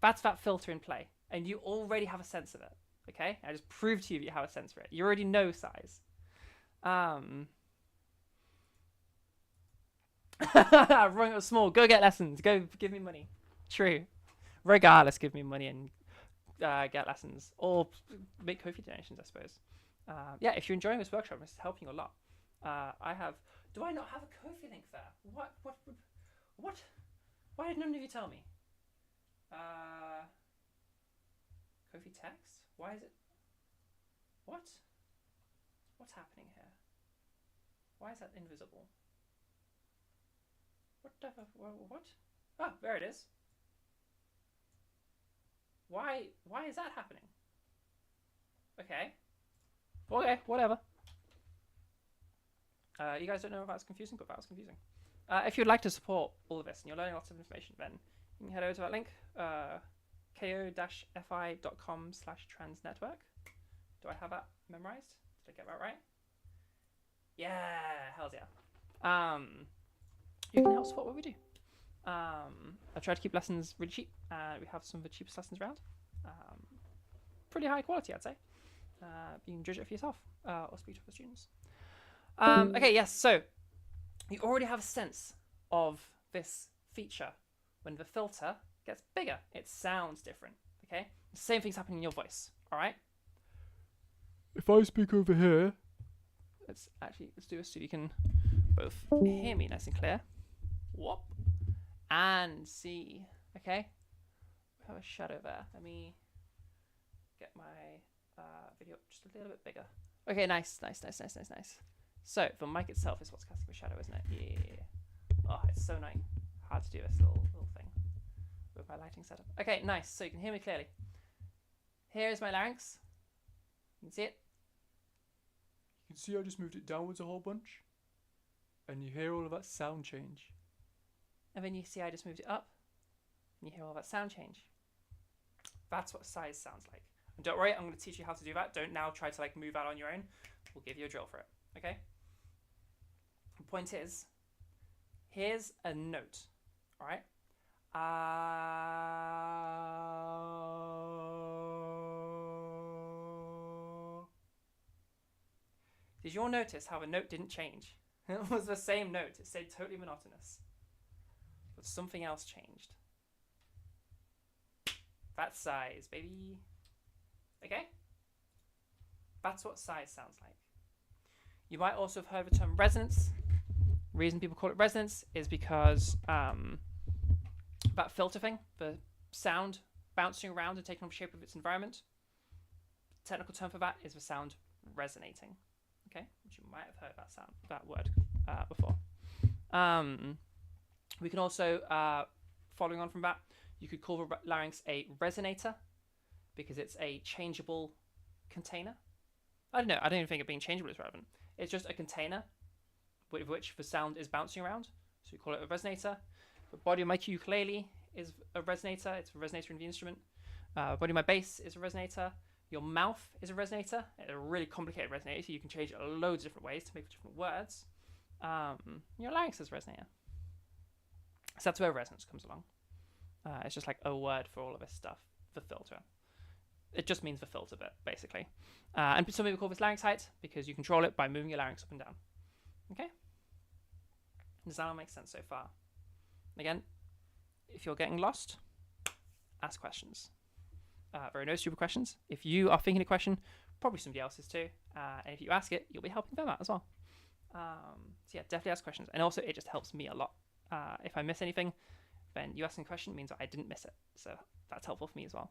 That's that filter in play. And you already have a sense of it. Okay? I just proved to you that you have a sense for it. You already know size. Running up small. Go get lessons. Go give me money. True. Regardless, give me money and get lessons. Or make Ko-fi donations, I suppose. Yeah, if you're enjoying this workshop, it's helping you a lot. Do I not have a Ko-fi link there? What? Why did none of you tell me? Ko-fi text? Why is it? What? What's happening here? Why is that invisible? What? Oh, there it is. Why is that happening? Okay, whatever. You guys don't know if that's confusing, but that was confusing. If you'd like to support all of this and you're learning lots of information, then you can head over to that link, ko-fi.com/transnetwork. Do I have that memorized? Did I get that right? Yeah, hells yeah. You can help support what we do. I try to keep lessons really cheap. We have some of the cheapest lessons around. Pretty high quality, I'd say. You can judge it for yourself or speak to the students. Okay, yes, so you already have a sense of this feature. When the filter gets bigger, it sounds different, okay? The same thing's happening in your voice, all right?
If I speak over here,
Let's do this so you can both hear me nice and clear. Whoop. And see, okay? We have a shadow there. Let me get my video up just a little bit bigger. Okay, nice. So the mic itself is what's casting the shadow, isn't it? Yeah. Oh, it's so nice. Hard to do this little thing with my lighting setup. Okay, nice. So you can hear me clearly. Here is my larynx. You can see it.
you can see I just moved it downwards a whole bunch. And you hear all of that sound change.
And then you see I just moved it up. And you hear all that sound change. That's what size sounds like. And don't worry, I'm going to teach you how to do that. Don't now try to move that on your own. We'll give you a drill for it. Okay? The point is, here's a note. All right? Did you all notice how the note didn't change? It was the same note. It stayed totally monotonous. But something else changed. That's size, baby. Okay? That's what size sounds like. You might also have heard the term resonance. The reason people call it resonance is because that filter thing, the sound bouncing around and taking on the shape of its environment. The technical term for that is the sound resonating. Okay, which you might have heard that word before. We can also, following on from that, you could call the larynx a resonator because it's a changeable container. I don't know. I don't even think it being changeable is relevant. It's just a container with which the sound is bouncing around. So we call it a resonator. The body of my ukulele is a resonator. It's a resonator in the instrument. The body of my bass is a resonator. Your mouth is a resonator. It's a really complicated resonator. So you can change it loads of different ways to make different words. Your larynx is a resonator. So that's where resonance comes along. It's just like a word for all of this stuff. The filter. It just means the filter bit, basically. And some people call this larynx height because you control it by moving your larynx up and down. Okay? Does that all make sense so far? Again, if you're getting lost, ask questions. There are no stupid questions. If you are thinking a question, probably somebody else is too. And if you ask it, you'll be helping them out as well. So yeah, definitely ask questions. And also, it just helps me a lot. If I miss anything, then you asking a question means that I didn't miss it. So that's helpful for me as well.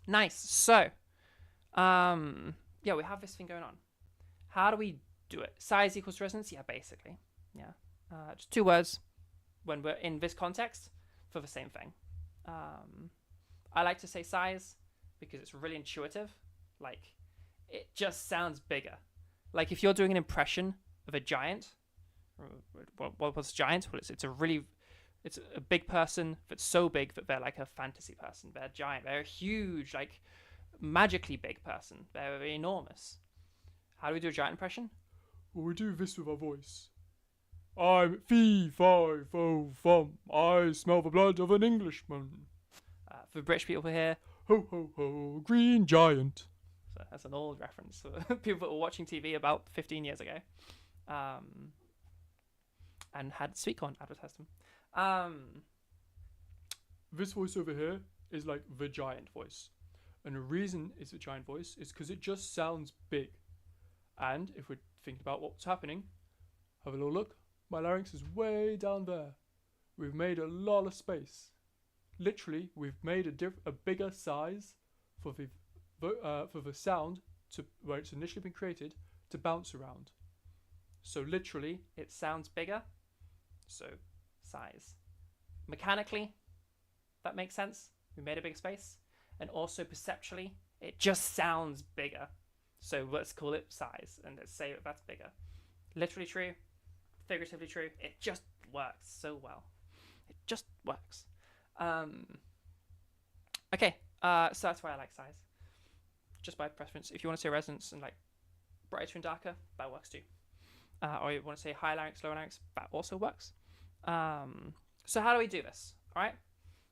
Nice. So, yeah, we have this thing going on. How do we do it? Size equals resonance? Yeah, basically. Yeah. Just two words when we're in this context for the same thing. I like to say size because it's really intuitive. Like, it just sounds bigger. Like, if you're doing an impression of a giant, what was a giant? Well, it's a big person that's so big that they're like a fantasy person. They're giant. They're a huge, like, magically big person. They're enormous. How do we do a giant impression?
Well, we do this with our voice. I'm fee, fi, fo, fum. I smell the blood of an Englishman.
For British people here,
Ho, ho, ho, green giant.
so that's an old reference for people that were watching TV about 15 years ago, and had sweet corn advertised them.
This voice over here is like the giant voice. And the reason it's a giant voice is because it just sounds big. And if we're thinking about what's happening, have a little look. My larynx is way down there. We've made a lot of space. Literally, we've made a bigger size for the sound to where it's initially been created to bounce around.
So literally, it sounds bigger. So size. Mechanically, that makes sense. We made a big space. And also perceptually, it just sounds bigger. So let's call it size, and let's say that's bigger. Literally true, figuratively true. It just works so well. It just works. Okay, so that's why I like size. Just by preference. If you want to say resonance and like brighter and darker, that works too. Or you want to say high larynx, low larynx, that also works. So how do we do this? All right,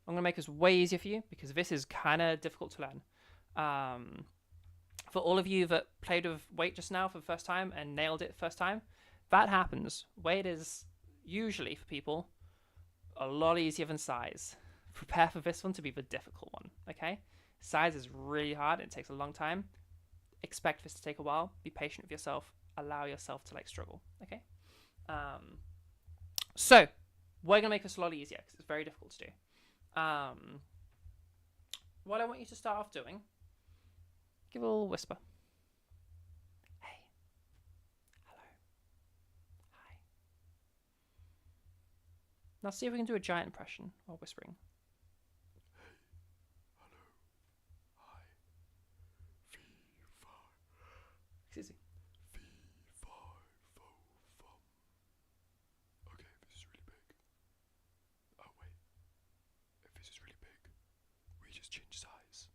I'm going to make this way easier for you because this is kind of difficult to learn. For all of you that played with weight just now for the first time and nailed it first time, that happens. Weight is usually for people a lot easier than size. Prepare for this one to be the difficult one, okay? Size is really hard. It takes a long time. Expect this to take a while. Be patient with yourself. Allow yourself to like struggle, okay? So we're gonna make this a lot easier because it's very difficult to do. What I want you to start off doing, give a little whisper. Hey. Hello. Hi. Now see if we can do a giant impression while whispering. Easy.
Fee, fi, fo, fum. Okay, this is really big. Oh wait, if this is really big, we just change size.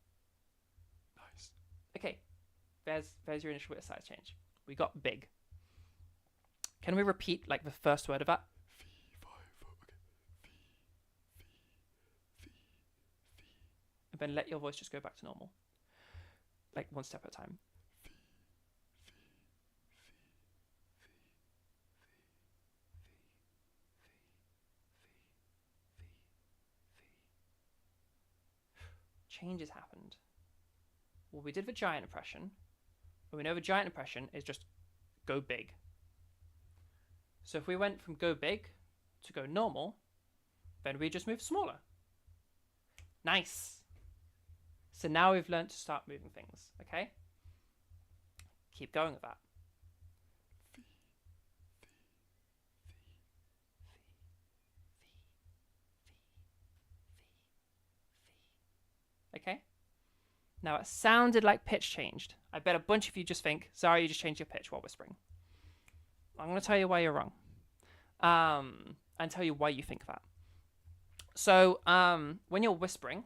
Nice.
Okay, there's your initial bit of size change. We got big. Can we repeat like the first word of that?
Fee, fi, fo. Okay. Fee, fee, fee.
And then let your voice just go back to normal. Like one step at a time. Changes happened. Well, we did the giant impression, and we know the giant impression is just go big. So if we went from go big to go normal, then we just move smaller. Nice. So now we've learned to start moving things, okay? Keep going with that. Okay? Now it sounded like pitch changed. I bet a bunch of you just think, sorry, you just changed your pitch while whispering. I'm going to tell you why you're wrong. And tell you why you think that. So, when you're whispering,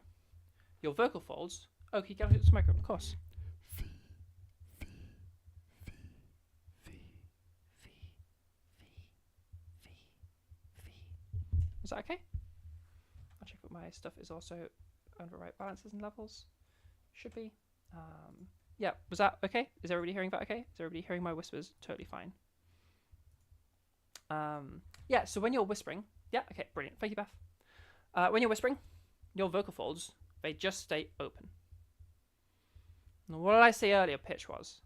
your vocal folds... Oh, can you get this microphone? Of course. Is that okay? I'll check that my stuff is also on the right balances and levels. Should be. Yeah, was that okay? Is everybody hearing that okay? Is everybody hearing my whispers? Totally fine. Yeah, so when you're whispering, yeah, okay, brilliant. Thank you, Beth. When you're whispering, your vocal folds, they just stay open. Now, what did I say earlier pitch was?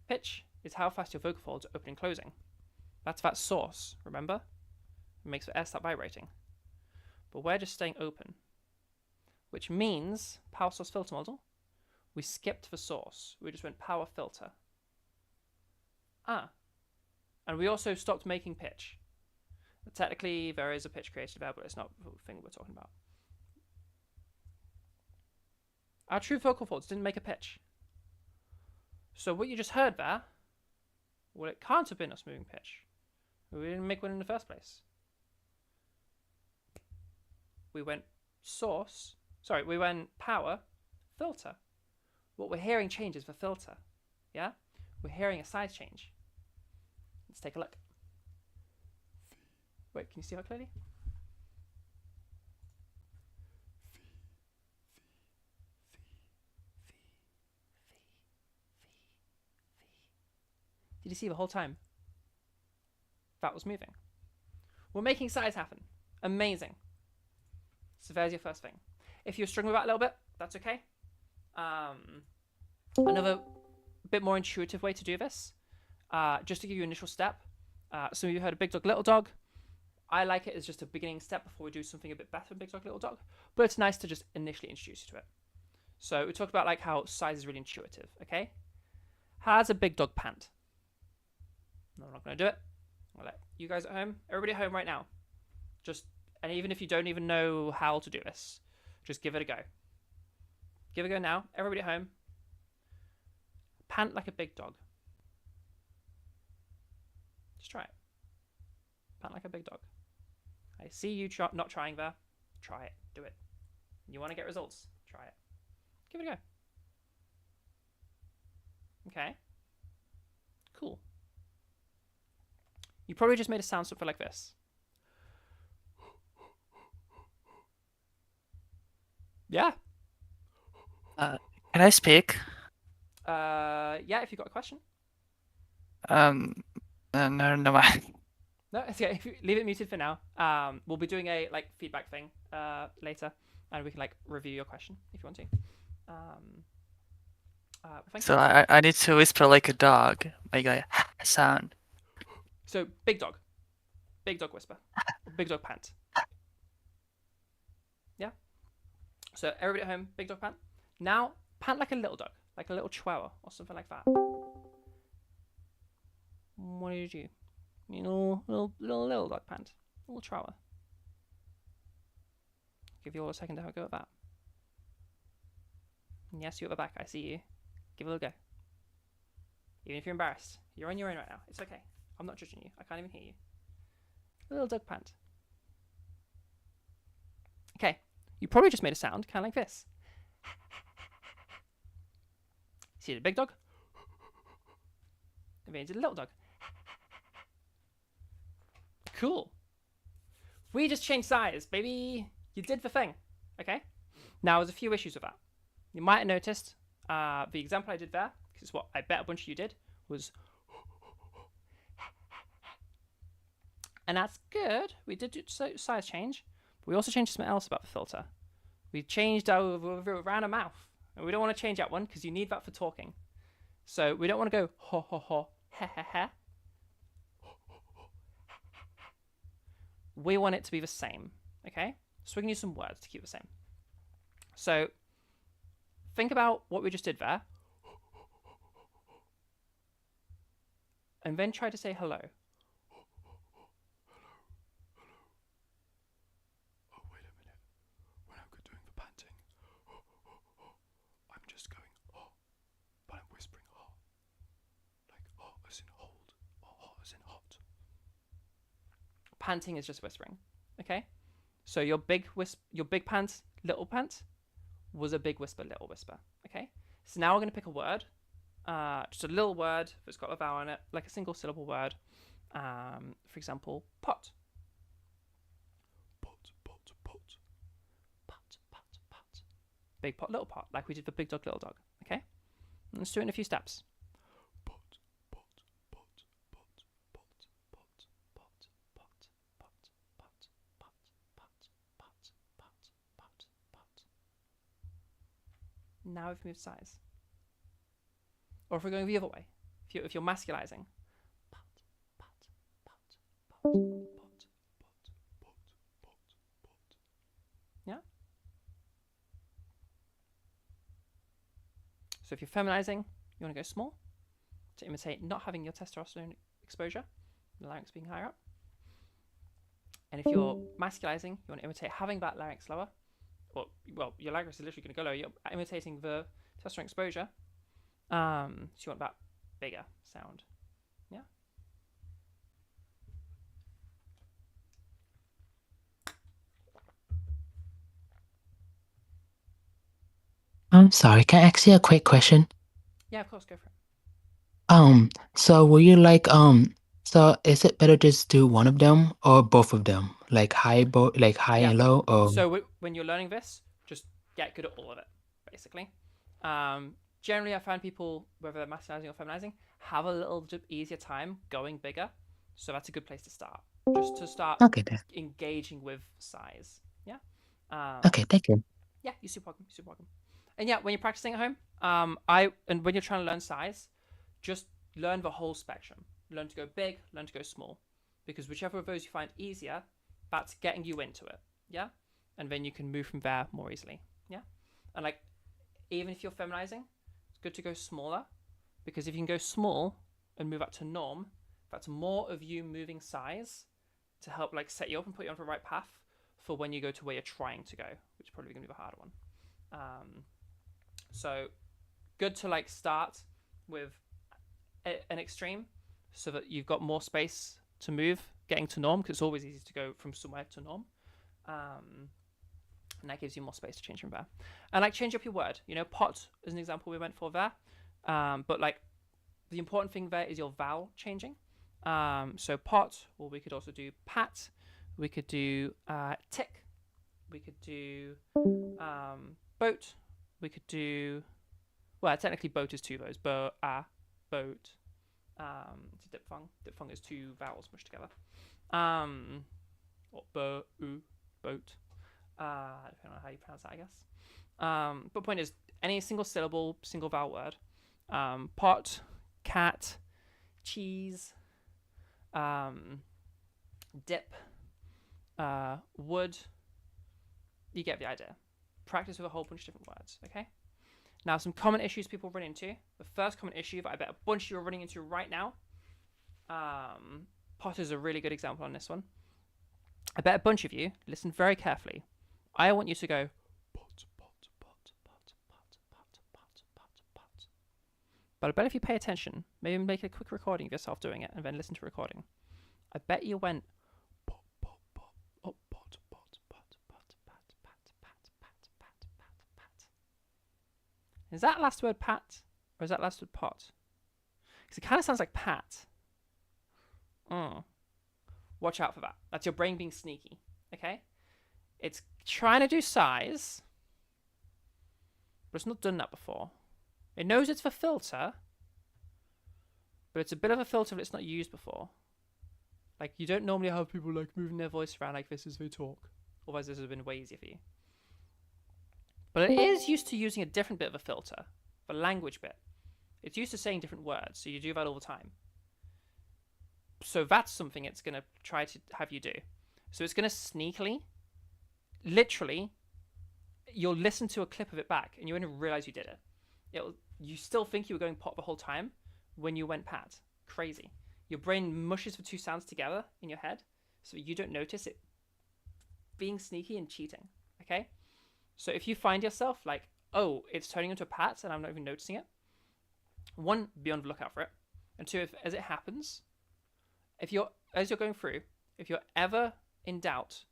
Pitch is how fast your vocal folds are opening and closing. That's that source, remember? It makes the air start vibrating. But we're just staying open. Which means, power source filter model, we skipped the source. We just went power filter. And we also stopped making pitch. Technically, there is a pitch created there, but it's not the thing we're talking about. Our true vocal folds didn't make a pitch. So what you just heard there, well, it can't have been us moving pitch. We didn't make one in the first place. We went we went power, filter. What we're hearing changes the filter. Yeah? we're hearing a size change. Let's take a look. Wait, can you see that clearly? Did you see the whole time? That was moving. We're making size happen. Amazing. So there's your first thing. If you're struggling with that a little bit, that's okay. Another bit more intuitive way to do this, just to give you an initial step. Some of you heard of Big Dog, Little Dog. I like it as just a beginning step before we do something a bit better than Big Dog, Little Dog. But it's nice to just initially introduce you to it. So we talked about like how size is really intuitive, okay? How's a big dog pant? No, I'm not going to do it. I'll let you guys at home, everybody at home right now. And even if you don't even know how to do this, just give it a go. Give it a go now. Everybody at home. Pant like a big dog. Just try it. Pant like a big dog. I see you not trying there. Try it. Do it. You want to get results? Try it. Give it a go. Okay. Cool. You probably just made a sound something like this. Yeah.
Can I speak?
Yeah, if you've got a question.
No, no mind.
No, it's okay. If you leave it muted for now. We'll be doing a like feedback thing later, and we can like review your question if you want to. Thank
So
you.
I need to whisper like a dog, make a sound.
So big dog whisper, big dog pant. Yeah. So everybody at home, big dog pant. Now pant like a little dog, like a little chihuahua or something like that. What do you do? You know, little dog pant, little chihuahua. Give you all a second to have a go at that. Yes, you at the back. I see you. Give it a go. Even if you're embarrassed, you're on your own right now. It's okay. I'm not judging you. I can't even hear you. A little dog pant. Okay. You probably just made a sound kind of like this. See the big dog? And then the little dog. Cool. We just changed size, baby. You did the thing. Okay? Now, there's a few issues with that. You might have noticed the example I did there, because what I bet a bunch of you did, was... And that's good. We did do size change. But we also changed something else about the filter. We changed around a mouth. And we don't want to change that one, because you need that for talking. So we don't want to go ho ho ho, ha ha ha. We want it to be the same. Okay? So we can use some words to keep the same. So think about what we just did there. And then try to say hello.
Oh, wait a minute. When I'm doing the panting, I'm just going, oh, but I'm whispering, oh. Like, oh as in hold, oh as in hot.
Panting is just whispering. Okay? So your big pant, little pant was a big whisper, little whisper. Okay? So now we're going to pick a word. Just a little word that's got a vowel in it, like a single syllable word. For example, pot.
Pot, pot, pot.
Pot, pot, pot. Big pot, little pot, like we did for big dog, little dog. Okay? And let's do it in a few steps.
Pot, pot, pot, pot, pot, pot, pot, pot, pot, pot, pot, pot, pot, pot, pot.
Now we've moved size. Or if we're going the other way, if you're masculizing, pot, pot, pot, pot, pot, pot,
Pot, pot.
yeah. So if you're feminizing, you want to go small to imitate not having your testosterone exposure, the larynx being higher up. And if you're masculizing, you want to imitate having that larynx lower. Well, your larynx is literally going to go lower. You're imitating the testosterone exposure. So you want that bigger sound. Yeah?
I'm sorry, can I ask you a quick question?
Yeah, of course, go for it.
So will you so is it better just do one of them or both of them? Like high
Yeah.
and low or
So when you're learning this, just get good at all of it, basically. Generally, I find people, whether they're masculinizing or feminizing, have a little easier time going bigger. So that's a good place to start. Just to start
okay then.
engaging with size. Yeah.
Okay, thank you.
Yeah, you're super welcome. Super welcome. And yeah, when you're practicing at home, and when you're trying to learn size, just learn the whole spectrum. Learn to go big, learn to go small, because whichever of those you find easier, that's getting you into it. Yeah, and then you can move from there more easily. Yeah, and like even if you're feminizing, it's good to go smaller, because if you can go small and move up to norm, that's more of you moving size to help like set you up and put you on the right path for when you go to where you're trying to go, which is probably going to be the harder one. So good to like start with an extreme so that you've got more space to move getting to norm, because it's always easy to go from somewhere to norm. And that gives you more space to change from there. And like change up your word. Pot is an example we went for there. But like the important thing there is your vowel changing. So pot, or we could also do pat. We could do tick. We could do boat. We could do, well, technically boat is two those. Boat. It's a diphthong. Diphthong is two vowels mushed together. Or boat. Depending on how you pronounce that, I guess. But point is, any single syllable, single vowel word. Pot, cat, cheese, dip, wood. You get the idea. Practice with a whole bunch of different words, okay? Now, some common issues people run into. The first common issue that I bet a bunch of you are running into right now. Pot is a really good example on this one. I bet a bunch of you listen very carefully. I want you to go pot, pot, pot, pot, pot, pot, pot, pot, pot. But I bet if you pay attention, maybe make a quick recording of yourself doing it and then listen to a recording. I bet you went pot, pot, pot, oh, pot, pot, pot, pot, pat, pat, pat, pat, pat, pat, pat. Is that last word pat or is that last word pot? Because it kind of sounds like pat. Watch out for that. That's your brain being sneaky, okay? It's trying to do size, but it's not done that before. It knows it's the filter, but it's a bit of a filter that it's not used before. Like, you don't normally have people like moving their voice around like this as they talk. Otherwise, this would have been way easier for you. But it is used to using a different bit of a filter, the language bit. It's used to saying different words, so you do that all the time. So that's something it's going to try to have you do. So it's going to sneakily, literally, you'll listen to a clip of it back and you won't even realize you did it. You still think you were going pot the whole time when you went pat. Crazy. Your brain mushes the two sounds together in your head so you don't notice it being sneaky and cheating. Okay? So if you find yourself like, oh, it's turning into a pat and I'm not even noticing it, one, be on the lookout for it. And two, as it happens, as you're going through, if you're ever in doubt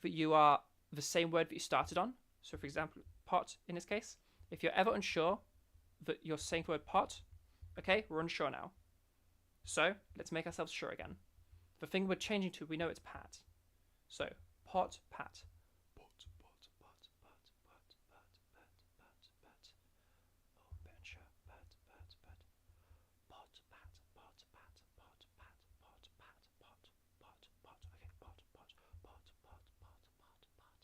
that you are the same word that you started on, so for example, pot in this case, if you're ever unsure that you're saying the word pot, okay, we're unsure now. So let's make ourselves sure again. The thing we're changing to, we know it's pat. So pot, pat. Pot, pot, pot, pot, pot, pat, pat, pat, pat. Oh, bencher, pat, pat, pat. Pot, pat, pot, pat, pot, pat, pot, pat, pot, pot, pot. Okay, pot, pot, pot, pot, pot, pot, pot, pat, pat.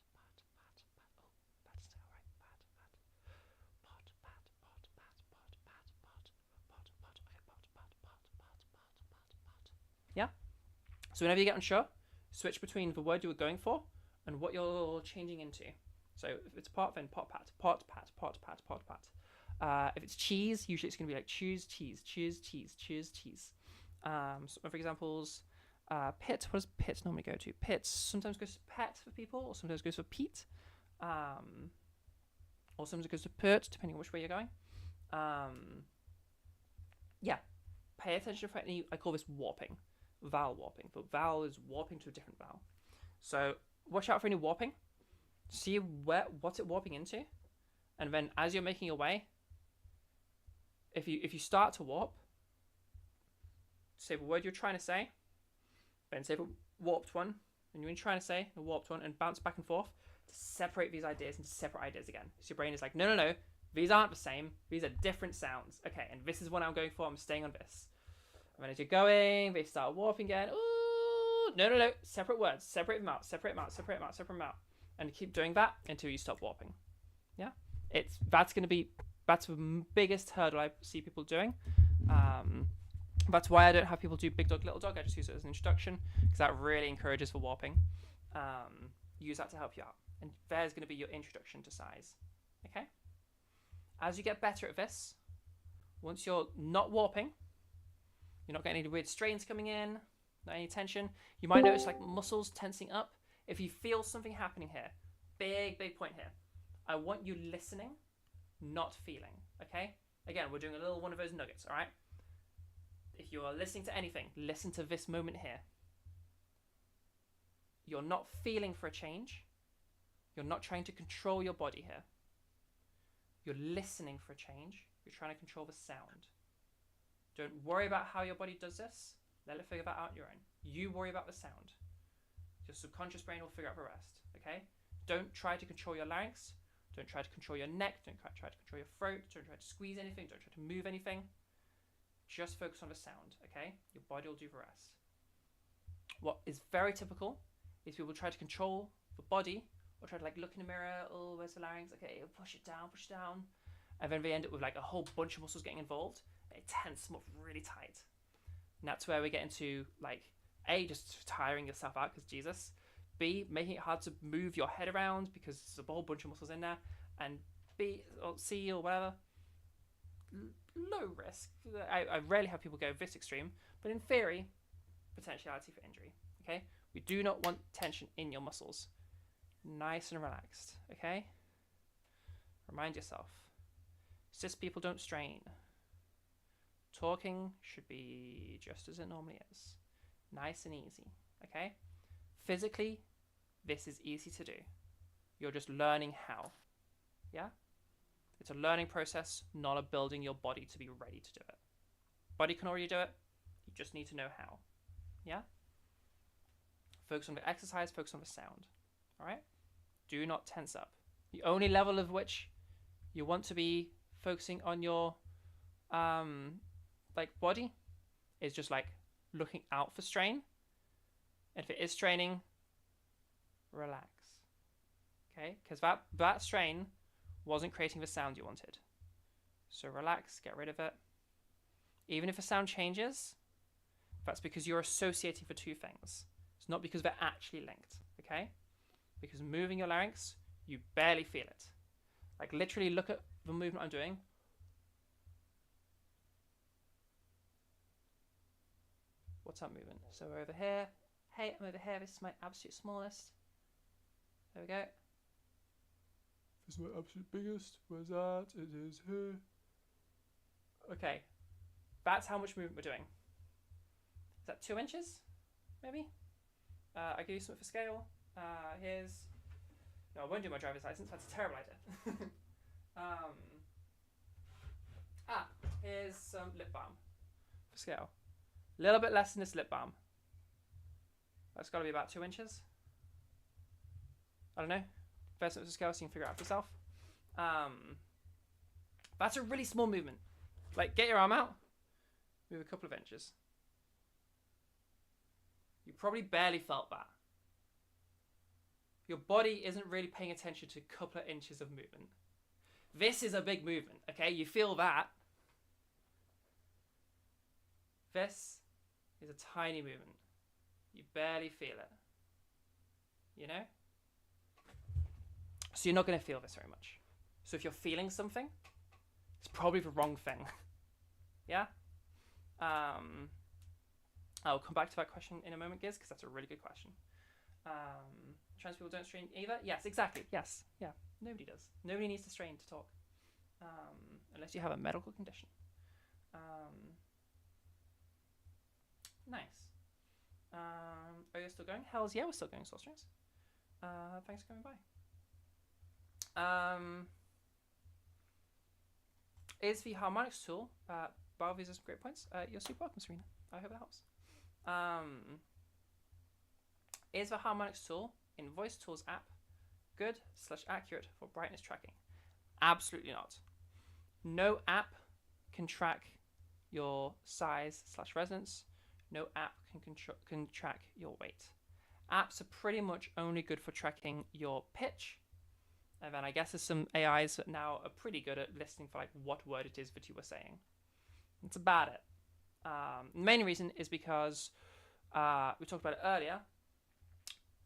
Oh, that's still right. Pat, pat. Pot, pat, pot, pat, pot, pat, pot, pot, pot. Okay, pot, pat, pot, pat, pot, pot, pot. Yeah. So whenever you get unsure, switch between the word you were going for and what you're changing into. So if it's pot, then pot, pat, pot, pat, pot, pat, pot, pat. If it's cheese, usually it's going to be like choose cheese, choose cheese, choose cheese. Some other examples, pit, what does pit normally go to? Pit sometimes goes to pet for people, or sometimes goes for Pete. Or sometimes it goes to pert, depending on which way you're going. Yeah, pay attention for any, I call this warping, vowel warping. But vowel is warping to a different vowel. So watch out for any warping. See what's it warping into. And then as you're making your way, if you start to warp, say the word you're trying to say, then say the warped one, and you're trying to say the warped one, and bounce back and forth to separate these ideas into separate ideas again. So your brain is like, no, these aren't the same. These are different sounds. Okay, and this is what I'm going for. I'm staying on this. And then as you're going, they start warping again. Ooh, no. Separate words. Separate them out. Separate them out. Separate them out. Separate them out. And keep doing that until you stop warping. Yeah, that's the biggest hurdle I see people doing. That's why I don't have people do big dog, little dog. I just use it as an introduction because that really encourages for warping. Use that to help you out. And there's going to be your introduction to size. Okay? As you get better at this, once you're not warping, you're not getting any weird strains coming in, not any tension. You might notice like muscles tensing up. If you feel something happening here, big point here. I want you listening, not feeling. Okay? Again, we're doing a little one of those nuggets, all right? If you are listening to anything, listen to this moment here. You're not feeling for a change. You're not trying to control your body here. You're listening for a change. You're trying to control the sound. Don't worry about how your body does this. Let it figure that out on your own. You worry about the sound. Your subconscious brain will figure out the rest, okay? Don't try to control your larynx. Don't try to control your neck. Don't try to control your throat. Don't try to squeeze anything. Don't try to move anything. Just focus on the sound, okay? Your body will do the rest. What is very typical is people try to control the body or try to like look in the mirror, oh, where's the larynx? Okay, push it down. And then they end up with like a whole bunch of muscles getting involved. They tense them up really tight. And that's where we get into like, A, just tiring yourself out because Jesus. B, making it hard to move your head around because there's a whole bunch of muscles in there. And B, or C, or whatever, low risk. I rarely have people go this extreme, but in theory, potentiality for injury. Okay, we do not want tension in your muscles. Nice and relaxed. Okay, remind yourself, cis people don't strain. Talking should be just as it normally is, nice and easy. Okay, physically, this is easy to do. You're just learning how. Yeah. It's a learning process, not a building your body to be ready to do it. Body can already do it. You just need to know how. Yeah? Focus on the exercise, focus on the sound. All right? Do not tense up. The only level of which you want to be focusing on your like body is just like looking out for strain. And if it is straining, relax. Okay? Because that strain wasn't creating the sound you wanted. So relax, get rid of it. Even if the sound changes, that's because you're associating the two things. It's not because they're actually linked, okay? Because moving your larynx, you barely feel it. Like literally look at the movement I'm doing. What's that movement? So we're over here. Hey, I'm over here. This is my absolute smallest. There we go.
This is my absolute biggest. Where's that? It is here.
Okay, that's how much movement we're doing. Is that 2 inches? Maybe? I'll give you something for scale. Here's... No, I won't do my driver's license. That's a terrible idea. Here's some lip balm for scale. A little bit less than this lip balm. That's got to be about 2 inches. I don't know. First up to scale so you can figure it out for yourself. That's a really small movement. Like, get your arm out, move a couple of inches. You probably barely felt that. Your body isn't really paying attention to a couple of inches of movement. This is a big movement, okay? You feel that. This is a tiny movement. You barely feel it. You know? So you're not going to feel this very much. So if you're feeling something, it's probably the wrong thing. Yeah? I'll come back to that question in a moment, Giz, because that's a really good question. Trans people don't strain either? Yes, exactly. Yes. Yeah. Nobody does. Nobody needs to strain to talk. Unless you have a medical condition. Nice. Are you still going? Hells yeah, we're still going, Soul Strings. Thanks for coming by. is the harmonics tool? Both these are some great points. You're super welcome, Serena. I hope it helps. Is the harmonics tool in Voice Tools app good/accurate for brightness tracking? Absolutely not. No app can track your size/resonance. No app can track your weight. Apps are pretty much only good for tracking your pitch. And then I guess there's some AIs that now are pretty good at listening for like what word it is that you were saying. That's about it. The main reason is because we talked about it earlier.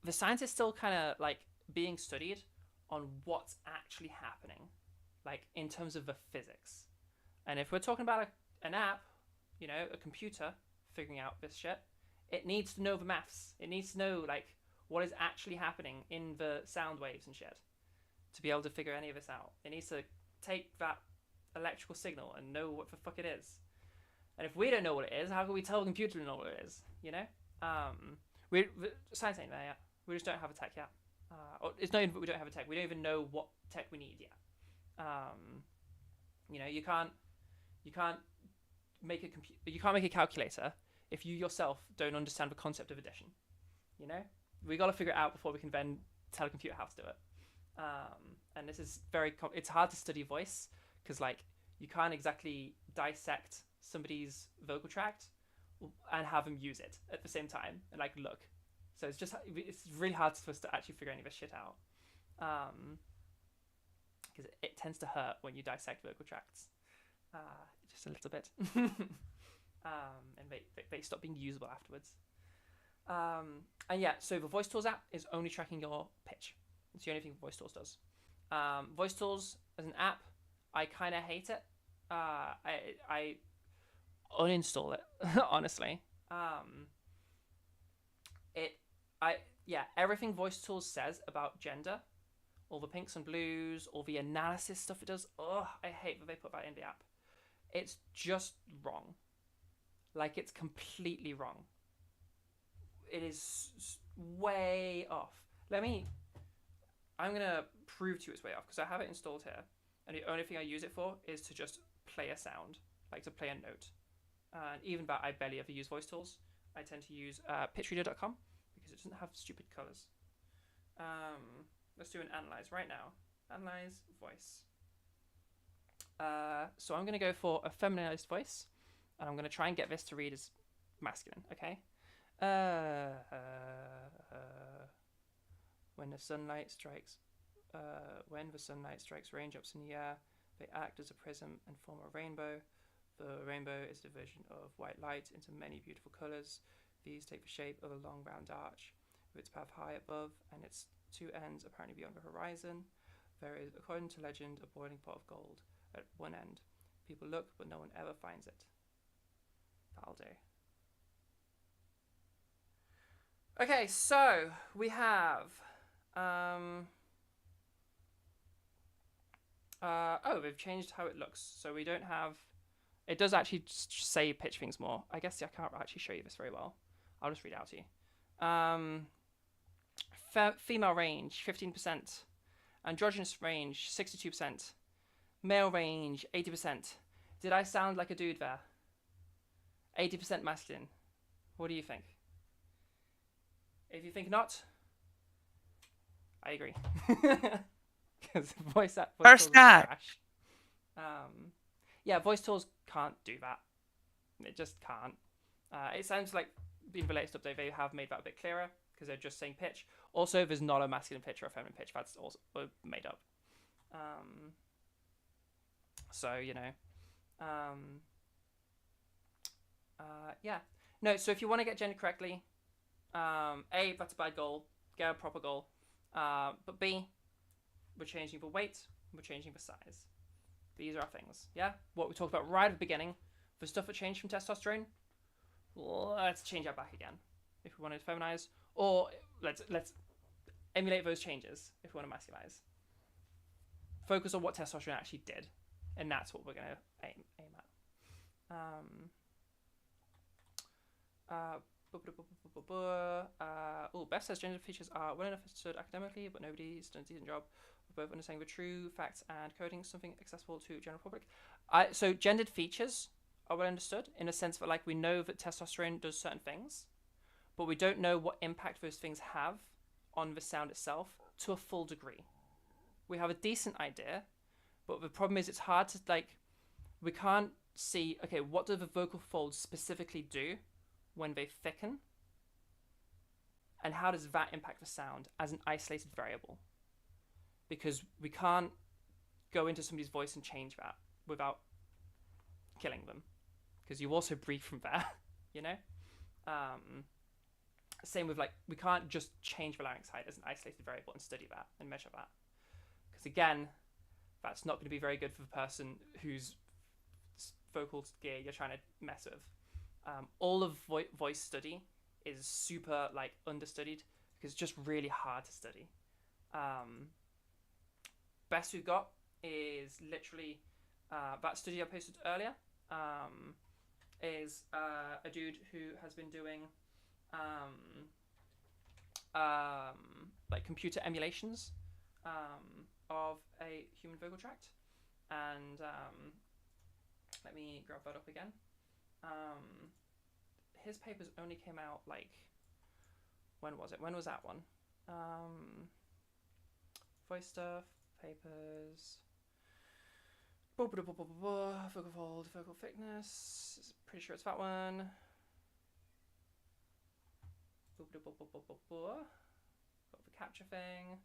The science is still kind of like being studied on what's actually happening, like in terms of the physics. And if we're talking about an app, a computer figuring out this shit, it needs to know the maths. It needs to know like what is actually happening in the sound waves and shit to be able to figure any of this out. It needs to take that electrical signal and know what the fuck it is. And if we don't know what it is, how can we tell the computer to know what it is? Science ain't there yet. We just don't have a tech yet. It's not even that we don't have a tech. We don't even know what tech we need yet. You can't make a calculator if you yourself don't understand the concept of addition. We got to figure it out before we can then tell a computer how to do it. And this is it's hard to study voice because like you can't exactly dissect somebody's vocal tract and have them use it at the same time and like look. So it's really hard for us to actually figure any of this shit out. Because it tends to hurt when you dissect vocal tracts. Just a little bit. And they stop being usable afterwards. And yeah, so the Voice Tools app is only tracking your pitch. It's the only thing Voice Tools does. Voice Tools as an app, I kind of hate it. I uninstall it, honestly. Everything Voice Tools says about gender, all the pinks and blues, all the analysis stuff it does, I hate that they put that in the app. It's just wrong. Like, it's completely wrong. It is way off. I'm going to prove to you it's way off, because I have it installed here, and the only thing I use it for is to just play a sound, like to play a note. And even that, I barely ever use Voice Tools. I tend to use pitchreader.com, because it doesn't have stupid colors. Let's do an analyze right now. Analyze voice. So I'm going to go for a feminized voice, and I'm going to try and get this to read as masculine, okay? When the sunlight strikes raindrops in the air, they act as a prism and form a rainbow. The rainbow is a division of white light into many beautiful colors. These take the shape of a long round arch, with its path high above and its two ends apparently beyond the horizon. There is, according to legend, a boiling pot of gold at one end. People look, but no one ever finds it. That'll do. Okay, so we have they've changed how it looks. So we don't have, it does actually say pitch things more. I guess I can't actually show you this very well. I'll just read it out to you. Female range, 15%. Androgynous range, 62%. Male range, 80%. Did I sound like a dude there? 80% masculine. What do you think? If you think not, I agree. Because voice tools is trash. Voice tools can't do that. It just can't. It sounds like in the latest update they have made that a bit clearer because they're just saying pitch. Also, there's not a masculine pitch or a feminine pitch. That's also made up. No, so if you want to get gender correctly, A, that's a bad goal. Get a proper goal. But B, we're changing the weight. We're changing the size. These are our things. Yeah? What we talked about right at the beginning. The stuff that changed from testosterone, let's change that back again. If we want to feminize. Or let's emulate those changes if we want to masculinize. Focus on what testosterone actually did. And that's what we're going to aim at. Beth says gender features are well enough understood academically, but nobody's done a decent job of both understanding the true facts and coding something accessible to general public. So gendered features are well understood in a sense that like we know that testosterone does certain things, but we don't know what impact those things have on the sound itself to a full degree. We have a decent idea, but the problem is it's hard to like, we can't see, okay, what do the vocal folds specifically do when they thicken? And how does that impact the sound as an isolated variable? Because we can't go into somebody's voice and change that without killing them. Because you also breathe from there, you know? Same with like, we can't just change the larynx height as an isolated variable and study that and measure that. Because again, that's not going to be very good for the person whose vocal gear you're trying to mess with. All of voice study is super like understudied because it's just really hard to study. Best we've got is literally that study I posted earlier. Is a dude who has been doing like computer emulations of a human vocal tract, and let me grab that up again. His papers only came out like, when was it? When was that one? Voice stuff, papers. Vocal fold, vocal thickness. Pretty sure it's that one. Got the capture thing.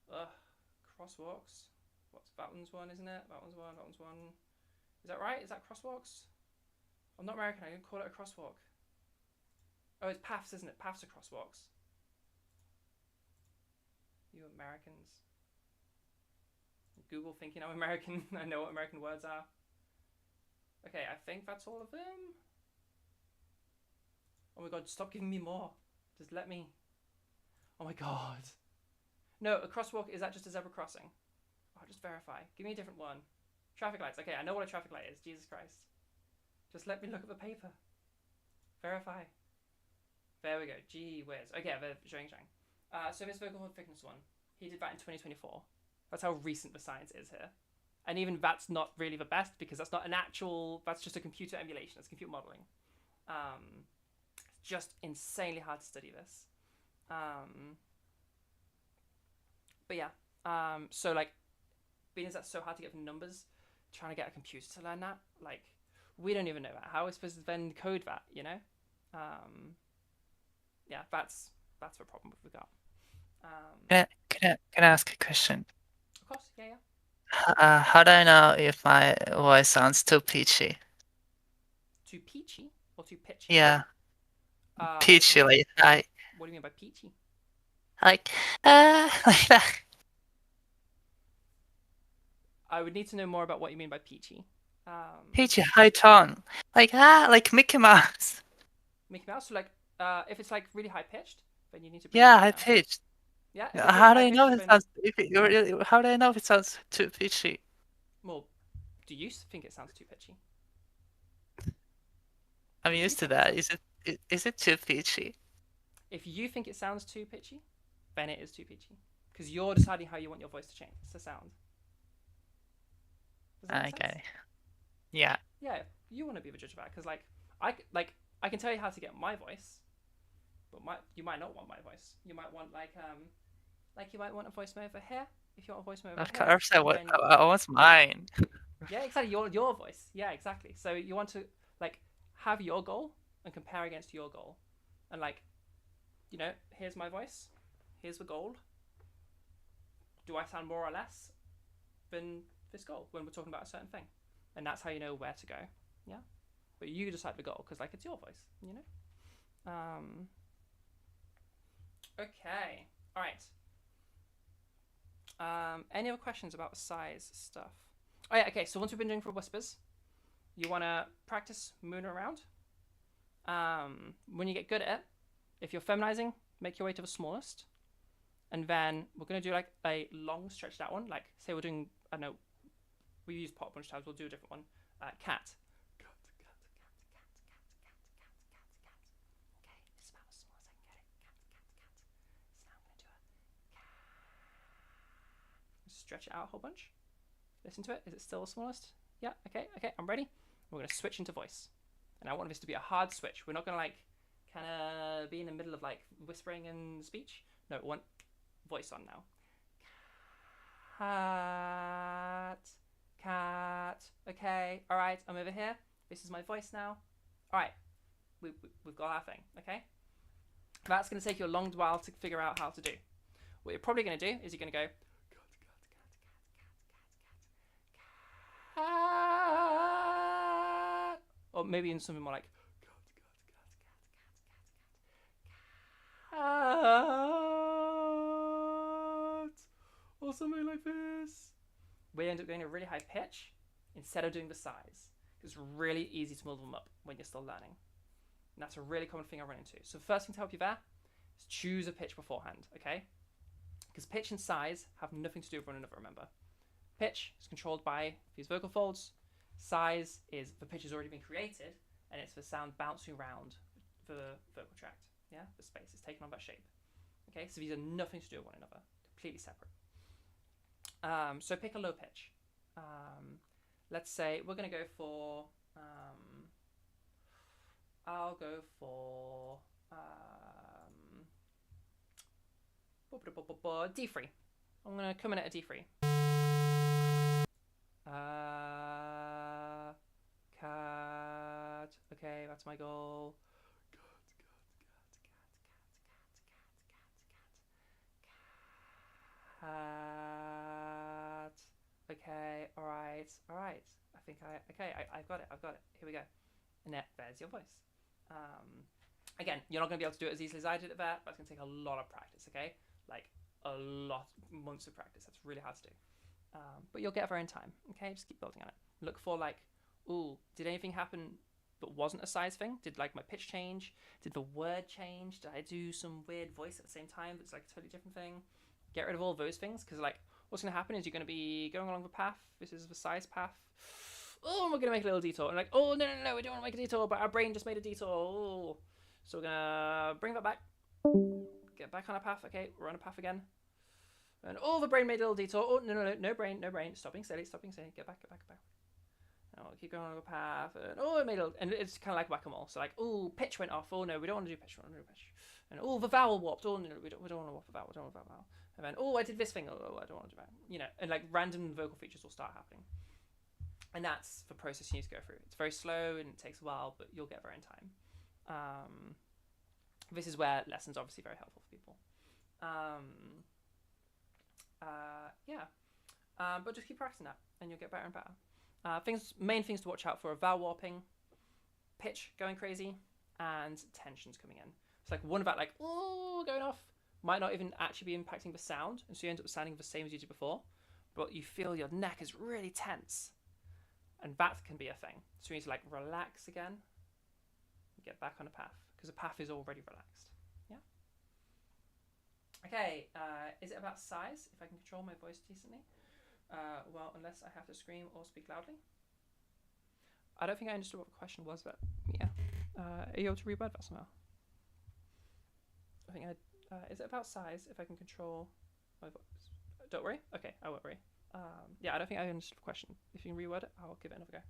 Crosswalks. What's that one's one, isn't it? That one's one, that one's one. Is that right? Is that crosswalks? I'm not American, I can call it a crosswalk. Oh, it's paths, isn't it? Paths are crosswalks. You Americans. Google thinking I'm American. I know what American words are. Okay, I think that's all of them. Oh my god, stop giving me more. Just let me. Oh my god. No, a crosswalk, is that just a zebra crossing? Oh, just verify. Give me a different one. Traffic lights. Okay, I know what a traffic light is. Jesus Christ. Just let me look at the paper. Verify. There we go. Gee whiz. Okay, they're showing. So this vocal thickness one, he did that in 2024. That's how recent the science is here. And even that's not really the best because that's not an actual, that's just a computer emulation. It's computer modeling. It's just insanely hard to study this. But yeah, so like, being as that's so hard to get from numbers, trying to get a computer to learn that, like, we don't even know that. How are we supposed to then code that, you know? Yeah, that's the problem we've got.
Can I ask a question?
Of course, yeah.
How do I know if my voice sounds too peachy?
Too peachy or too pitchy?
Yeah,
Like
peachy, like I
what do you mean by peachy?
like like that.
I would need to know more about what you mean by peachy.
Peachy high tone, like Mickey Mouse.
Mickey Mouse. So like, if it's like really high pitched, then you need to bring
Yeah,
it
high
down.
pitched.
Yeah. If it's
How do
really
I know
high-pitched,
if it
then,
sounds? How do I know if it sounds too peachy?
well, do you think it sounds too pitchy?
I'm used to that. Is it too peachy?
If you think it sounds too pitchy, then it is too pitchy because you're deciding how you want your voice to change, to sound. Does that make sense?
Okay. Yeah.
Yeah, you want to be the judge of that because I can tell you how to get my voice, but you might not want my voice. You might want like you might want a voice over here. If you want a voice over
Of
here,
course I want.
then
I want mine.
yeah, exactly. Your voice. Yeah, exactly. So you want to like have your goal and compare against your goal, and like, you know, here's my voice, here's the goal. Do I sound more or less than this goal when we're talking about a certain thing? And that's how you know where to go. Yeah, but you decide the goal because like it's your voice, you know. Okay. All right. Any other questions about size stuff? Oh yeah. Okay. So once we've been doing for whispers, you want to practice mooning around. When you get good at it, if you're feminizing, make your way to the smallest, and then we're gonna do like a long stretched out one. Like say we're doing, I don't know, we use pop a bunch of times. We'll do a different one. Cat. Okay, this is about as small as I can get it. Cat. So now I'm gonna do a cat. stretch it out a whole bunch. Listen to it. Is it still the smallest? Yeah, okay, I'm ready. We're going to switch into voice. And I want this to be a hard switch. We're not going to like kind of be in the middle of like whispering and speech. No, we want voice on now. Cat. Okay, all right, I'm over here. This is my voice now. All right, we've got our thing, okay? That's going to take you a long while to figure out how to do. What you're probably going to do is you're going to go cat, or maybe in something more like cat, or something like this. We end up going a really high pitch instead of doing the size. It's really easy to build them up when you're still learning. And that's a really common thing I run into. So the first thing to help you there is choose a pitch beforehand, okay? Because pitch and size have nothing to do with one another, remember. Pitch is controlled by these vocal folds. Size is the pitch has already been created, and it's the sound bouncing around the vocal tract. Yeah, the space is taken on that shape. Okay, so these are nothing to do with one another, completely separate. So pick a low pitch. Let's say we're going to go for, I'll go for D3. I'm going to come in at a D3. Cat. Okay, that's my goal. Cat. Okay, alright. I've got it. Here we go. And there's your voice. Again, you're not going to be able to do it as easily as I did it there, but it's going to take a lot of practice, okay? Like, a lot, months of practice. That's really hard to do. But you'll get there in time, okay? Just keep building on it. Look for, like, ooh, did anything happen that wasn't a size thing? Did, like, my pitch change? Did the word change? Did I do some weird voice at the same time that's, like, a totally different thing? Get rid of all those things, because, like, what's going to happen is you're going to be going along the path. This is the size path. Oh, we're going to make a little detour. And like, oh, no, we don't want to make a detour, but our brain just made a detour. Oh. So we're going to bring that back. Get back on our path. Okay, we're on a path again. And oh, the brain made a little detour. Oh, no brain. Stop being silly. Get back. And we'll keep going on the path. And oh, it made a little, and it's kind of like whack-a-mole. So like, oh, pitch went off. Oh, no, we don't want to do pitch. We want to do pitch. And oh, the vowel warped. Oh, no, we don't want to warp the vowel. We don't want the vowel. And then, oh, I did this thing. Oh, I don't want to do that. You know, and like random vocal features will start happening. And that's the process you need to go through. It's very slow and it takes a while, but you'll get there in time. This is where lessons are obviously very helpful for people. But just keep practicing that and you'll get better and better. Main things to watch out for are vowel warping, pitch going crazy, and tensions coming in. It's like one of that, like, oh, going off, might not even actually be impacting the sound, and so you end up sounding the same as you did before, but you feel your neck is really tense. And that can be a thing. So you need to like relax again and get back on a path because the path is already relaxed. Yeah. Okay. Is it about size? If I can control my voice decently? Well, unless I have to scream or speak loudly. I don't think I understood what the question was, but yeah. Are you able to reword that somehow? I think is it about size? If I can control my voice. Don't worry. Okay, I won't worry. Yeah, I don't think I understood the question. If you can reword it, I'll give it another go.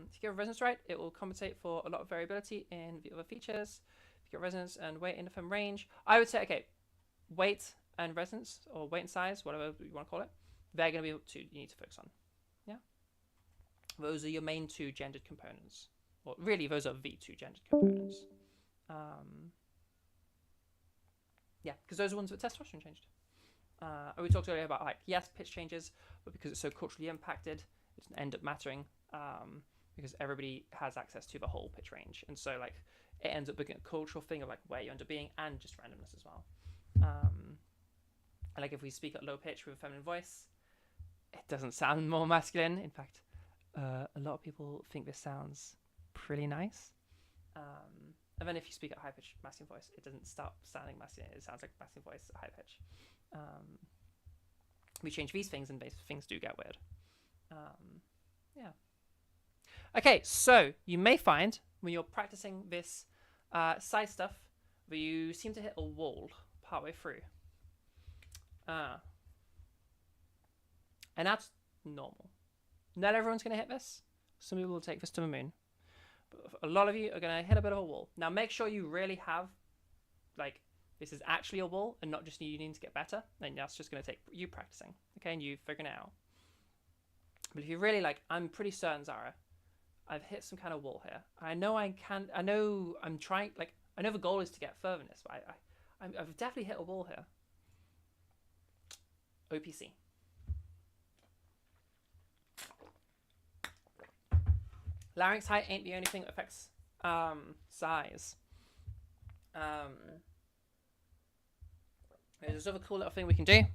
If you get resonance right, it will compensate for a lot of variability in the other features. If you get resonance and weight in the firm range, I would say, okay, weight and resonance, or weight and size, whatever you want to call it, they're going to be two you need to focus on. Yeah? Those are your main two gendered components. Or really, those are the two gendered components. Yeah, because those are ones that testosterone changed. We talked earlier about, like, yes, pitch changes, but because it's so culturally impacted, it doesn't end up mattering because everybody has access to the whole pitch range. And so, like, it ends up being a cultural thing of, like, where you end up being and just randomness as well. Like, if we speak at low pitch with a feminine voice, it doesn't sound more masculine. In fact, a lot of people think this sounds pretty nice. And then if you speak at high pitch masculine voice, it doesn't stop sounding masculine. It sounds like masculine voice at high pitch. We change these things and these things do get weird. Yeah. Okay, so you may find when you're practicing this size stuff that you seem to hit a wall partway through. And that's normal. Not everyone's going to hit this. Some people will take this to the moon. But a lot of you are going to hit a bit of a wall. Now, make sure you really have, like, this is actually a wall and not just you needing to get better. And that's just going to take you practicing, okay, and you figuring it out. But if you really, like, I'm pretty certain, Zara, I've hit some kind of wall here. I know I can, I know I'm trying, like, I know the goal is to get further in this, but I've definitely hit a wall here. OPC. Larynx height ain't the only thing that affects size. There's this other cool little thing we can do,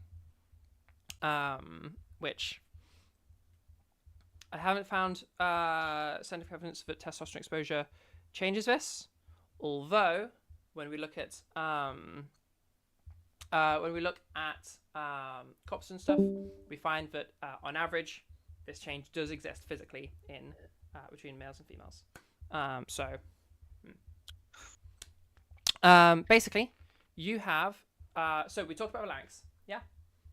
which I haven't found scientific evidence that testosterone exposure changes this. Although, when we look at cops and stuff, we find that on average, this change does exist physically in between males and females. Basically, you have. So we talked about larynx. Yeah,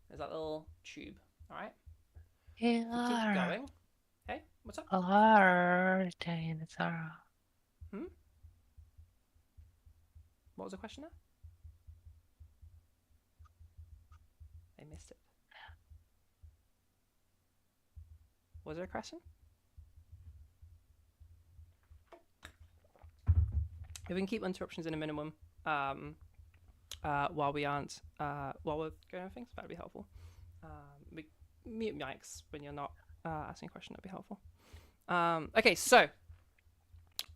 there's that little tube. All right.
Hey,
Keep
Laura.
going. Hey, what's up?
Laura, Sarah.
What was the question there? I missed it. Was there a question? If we can keep interruptions in a minimum, while we aren't, while we're going over things, that'd be helpful. Mute mics when you're not asking a question. That'd be helpful. Okay, so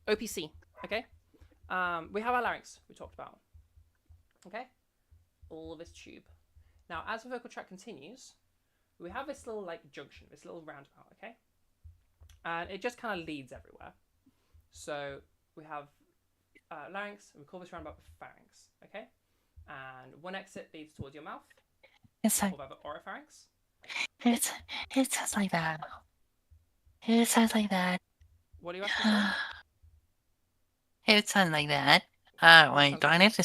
OPC. Okay, we have our larynx. We talked about. Okay, all of this tube. Now, as the vocal tract continues, we have this little like junction, this little roundabout. Okay, and it just kind of leads everywhere. So we have larynx, and we call this roundabout the pharynx. Okay, and one exit leads towards your mouth.
It's like,
Called by the oropharynx.
it sounds like that. It sounds like that.
What are you asking for?
It sounds like that. Wait,
sounds
do I
like
need to?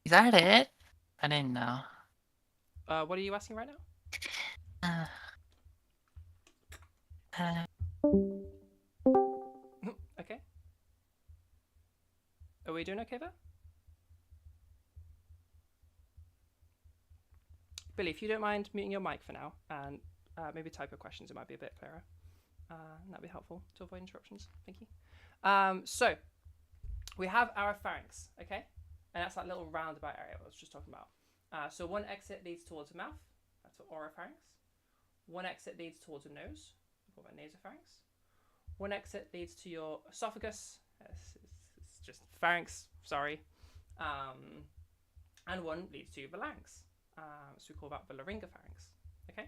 Is that it? I didn't know.
What are you asking right now? Okay. Are we doing okay there? Billy, if you don't mind muting your mic for now and maybe type your questions, it might be a bit clearer. That'd be helpful to avoid interruptions. Thank you. So we have our pharynx, okay? And that's that little roundabout area I was just talking about. So one exit leads towards the mouth. That's the oropharynx. One exit leads towards the nose. We call that nasopharynx. One exit leads to your esophagus. It's just pharynx, sorry. And one leads to the larynx. So we call that the laryngopharynx. Okay?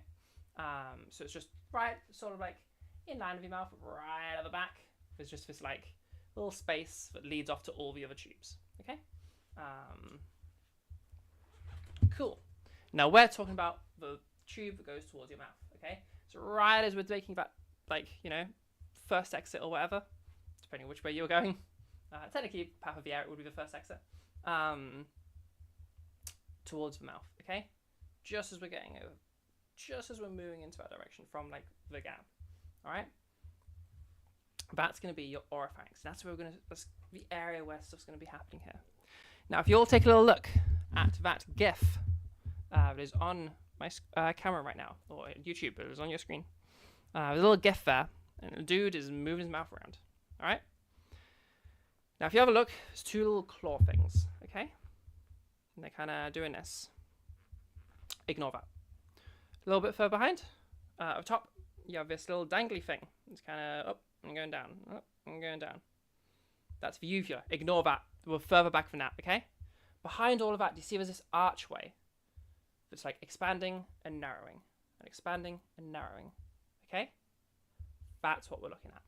So it's just right, sort of like in line with your mouth, right at the back. There's just this like little space that leads off to all the other tubes. Okay? Cool. Now we're talking about the tube that goes towards your mouth. Okay? So right as we're making that, like, you know, first exit or whatever, depending on which way you're going. Technically, path of the air would be the first exit. Towards the mouth, okay? Just as we're getting over, just as we're moving into that direction from like the gap, all right? That's going to be your oropharynx. That's where that's the area where stuff's going to be happening here. Now, if you all take a little look at that GIF that is on my camera right now, or YouTube, but it is on your screen. There's a little GIF there, and the dude is moving his mouth around, all right? Now, if you have a look, there's two little claw things, okay? And they're kind of doing this. Ignore that. A little bit further behind, up top, you have this little dangly thing. It's kind of up and going down, up and going down. That's the uvula. Ignore that. We're further back from that, okay? Behind all of that, do you see there's this archway that's like expanding and narrowing, and expanding and narrowing, okay? That's what we're looking at.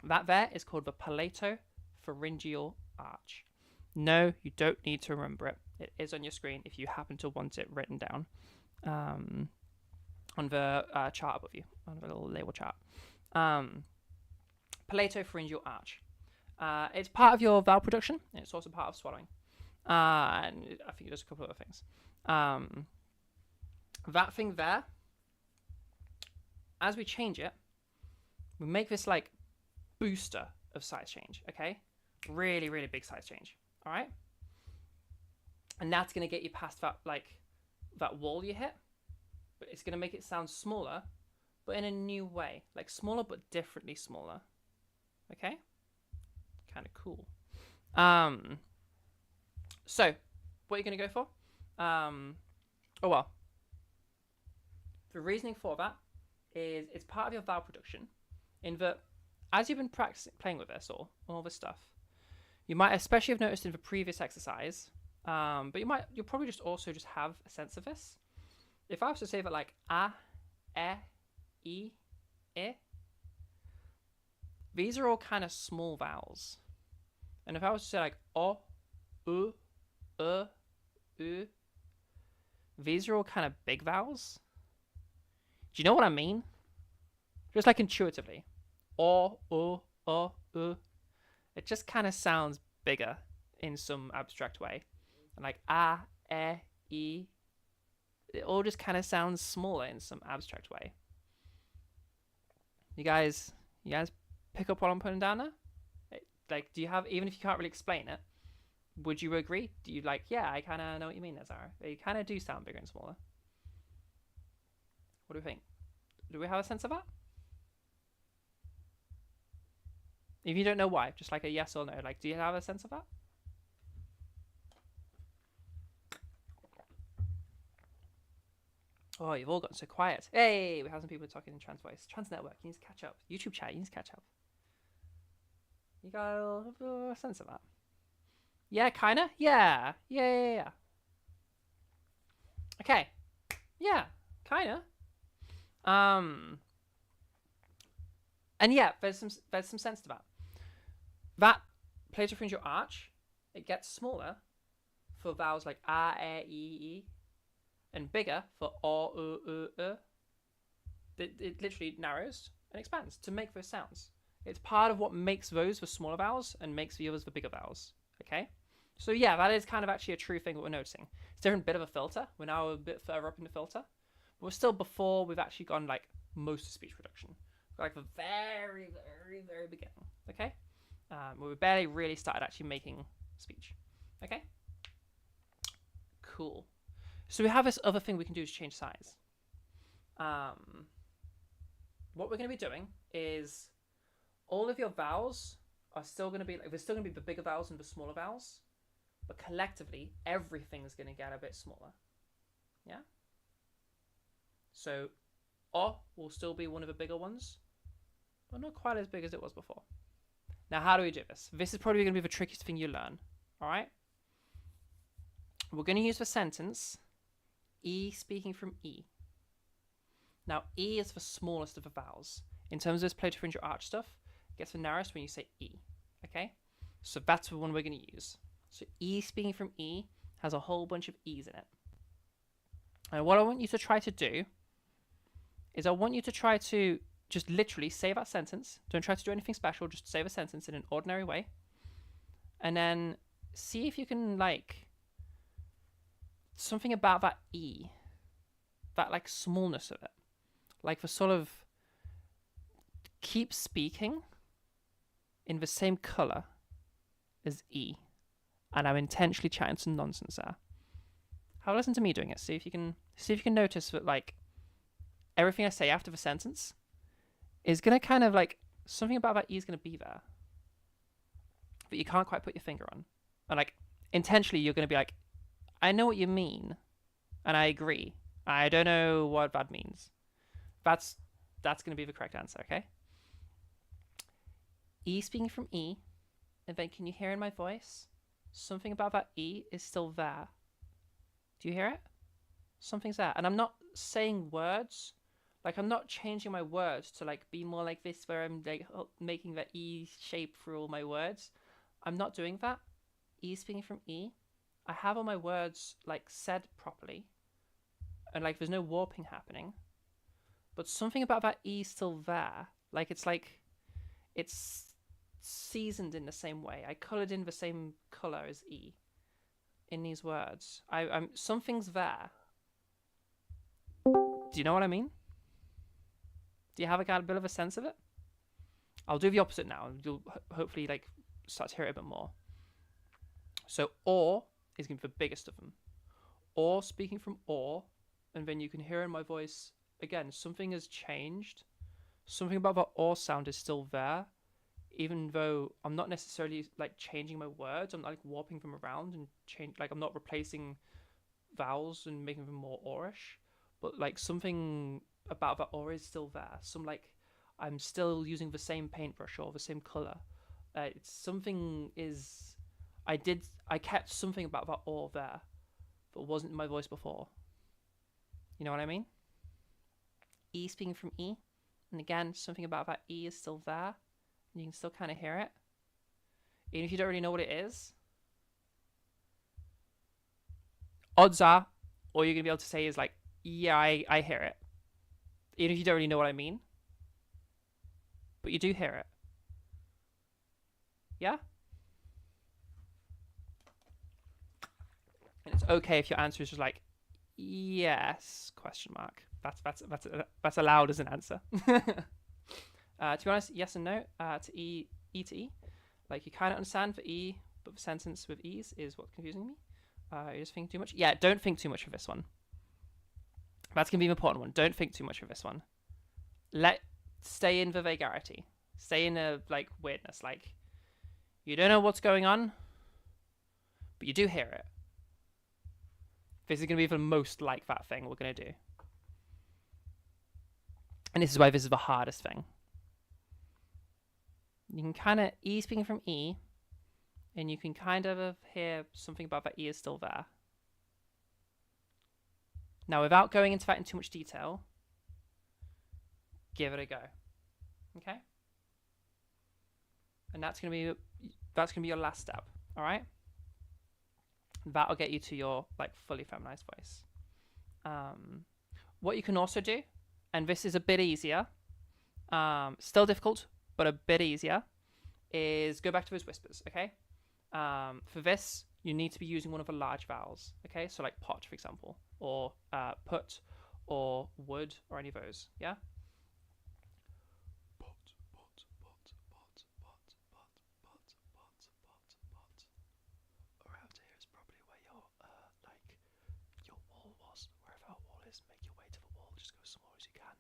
That there is called the palatopharyngeal arch. No, you don't need to remember it. It is on your screen if you happen to want it written down on the chart above you, on the little label chart. Palatopharyngeal arch. It's part of your vowel production, and it's also part of swallowing. And I think there's a couple of other things. That thing there as we change it, we make this like booster of size change, okay? Really, really big size change, all right? And that's going to get you past that like that wall you hit, but it's going to make it sound smaller, but in a new way, like smaller but differently smaller, okay? Kind of cool. So what are you going to go for? Oh well. The reasoning for that is it's part of your vowel production, in that as you've been practicing playing with this or all this stuff, you might especially have noticed in the previous exercise, but you'll probably just also just have a sense of this. If I was to say that like a, e, I, these are all kind of small vowels, and if I was to say like o, u, u, these are all kind of big vowels. Do you know what I mean? Just like intuitively. O, u. It just kind of sounds bigger in some abstract way. And like a, I, it all just kind of sounds smaller in some abstract way. You guys pick up what I'm putting down there? Like, do you have, even if you can't really explain it, would you agree? Do you like, yeah, I kind of know what you mean there, Zara. They kind of do sound bigger and smaller. What do we think? Do we have a sense of that? If you don't know why, just like a yes or no. Like, do you have a sense of that? Oh, you've all gotten so quiet. Hey, we have some people talking in trans voice. Trans network, you need to catch up. YouTube chat, you need to catch up. You got a sense of that? Yeah, kinda? Yeah. Okay. Yeah, kinda. And yeah, there's some sense to that. That palato-pharyngeal arch, it gets smaller for vowels like a, e, and bigger for o, u. It literally narrows and expands to make those sounds. It's part of what makes those the smaller vowels and makes the others the bigger vowels. Okay? So yeah, that is kind of actually a true thing that we're noticing. It's a different bit of a filter. We're now a bit further up in the filter. But we're still before we've actually gone like most of speech production. Like the very, very, very beginning. Okay? Where we barely really started actually making speech. Okay? Cool. So we have this other thing we can do to change size. What we're going to be doing is all of your vowels are still going to be like, there's still going to be the bigger vowels and the smaller vowels, but collectively everything's going to get a bit smaller. Yeah. So O will still be one of the bigger ones, but not quite as big as it was before. Now, how do we do this? This is probably going to be the trickiest thing you learn. All right. We're going to use the sentence E speaking from E. Now, E is the smallest of the vowels. In terms of this palato-pharyngeal arch stuff, it gets the narrowest when you say E. Okay? So that's the one we're going to use. So E speaking from E has a whole bunch of E's in it. And what I want you to try to do is I want you to try to just literally say that sentence. Don't try to do anything special. Just say the sentence in an ordinary way. And then see if you can, like, something about that E, that, like, smallness of it. Like, the sort of keep speaking in the same color as E. And I'm intentionally chatting some nonsense there. Have a listen to me doing it. See if you can notice that, like, everything I say after the sentence is gonna kind of, like, something about that E is gonna be there, but you can't quite put your finger on. And, like, intentionally you're gonna be like, I know what you mean, and I agree. I don't know what that means. That's gonna be the correct answer. Okay. E speaking from E, and then can you hear in my voice? Something about that E is still there. Do you hear it? Something's there. And I'm not saying words. Like, I'm not changing my words to, like, be more like this, where I'm, like, making that E shape through all my words. I'm not doing that. E speaking from E. I have all my words, like, said properly. And, like, there's no warping happening. But something about that E is still there. Like, it's seasoned in the same way. I coloured in the same colour as E in these words. I'm something's there. Do you know what I mean? Do you have a bit of a sense of it? I'll do the opposite now, and you'll hopefully like start to hear it a bit more. So or is going to be the biggest of them. Or speaking from or, and then you can hear in my voice again something has changed. Something about the or sound is still there, even though I'm not necessarily like changing my words. I'm not like warping them around and I'm not replacing vowels and making them more orish, but like something about that or is still there. Some like I'm still using the same paintbrush or the same color. It's something is I kept something about that or there that wasn't in my voice before. You know what I mean? E speaking from E, and again something about that E is still there, and you can still kind of hear it, even if you don't really know what it is. Odds are, all you're gonna be able to say is like, yeah, I hear it, even if you don't really know what I mean, but you do hear it. Yeah? And it's okay if your answer is just like, yes, question mark. That's allowed as an answer. To be honest, yes and no. To E to E. Like you kind of understand for E, but the sentence with E's is what's confusing me. You're just thinking too much? Yeah, don't think too much of this one. That's going to be an important one. Don't think too much of this one. Stay in the vagarity. Stay in the like weirdness. Like you don't know what's going on, but you do hear it. This is going to be the most like that thing we're going to do. And this is why this is the hardest thing. You can kind of, E speaking from E, and you can kind of hear something about that E is still there. Now, without going into that in too much detail, give it a go. Okay? And that's gonna be your last step. All right? That'll get you to your like fully feminized voice. What you can also do, and this is a bit easier, still difficult, but a bit easier, is go back to those whispers. Okay? For this, you need to be using one of the large vowels. Okay? So like pot, for example, or put, or would, or any of those. Yeah? Around here is probably where your your wall was. Wherever that wall is, make your way to the wall. Just go as small as you can.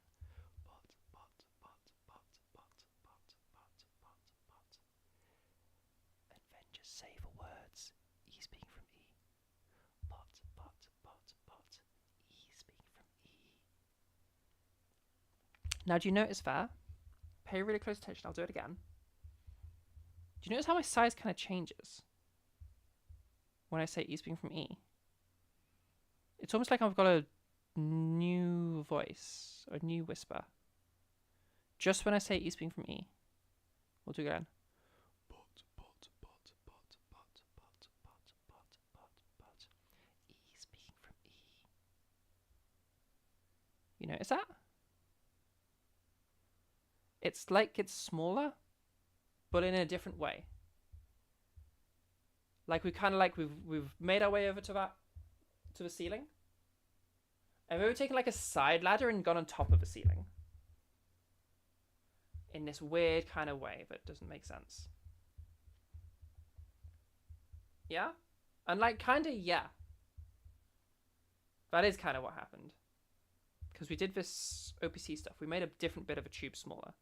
And then just say the words. E speaking from E. E speaking from E. Now, do you notice that? Pay really close attention. I'll do it again. Do you notice how my size kind of changes when I say E speaking from E? It's almost like I've got a new voice, a new whisper. Just when I say E speaking from E. We'll do it again. E speaking from E. You notice that? It's like it's smaller, but in a different way. Like we've made our way over to the ceiling, and we've taken like a side ladder and gone on top of the ceiling in this weird kind of way that doesn't make sense. Yeah, and like kind of yeah. That is kind of what happened, because we did this OPC stuff. We made a different bit of a tube smaller.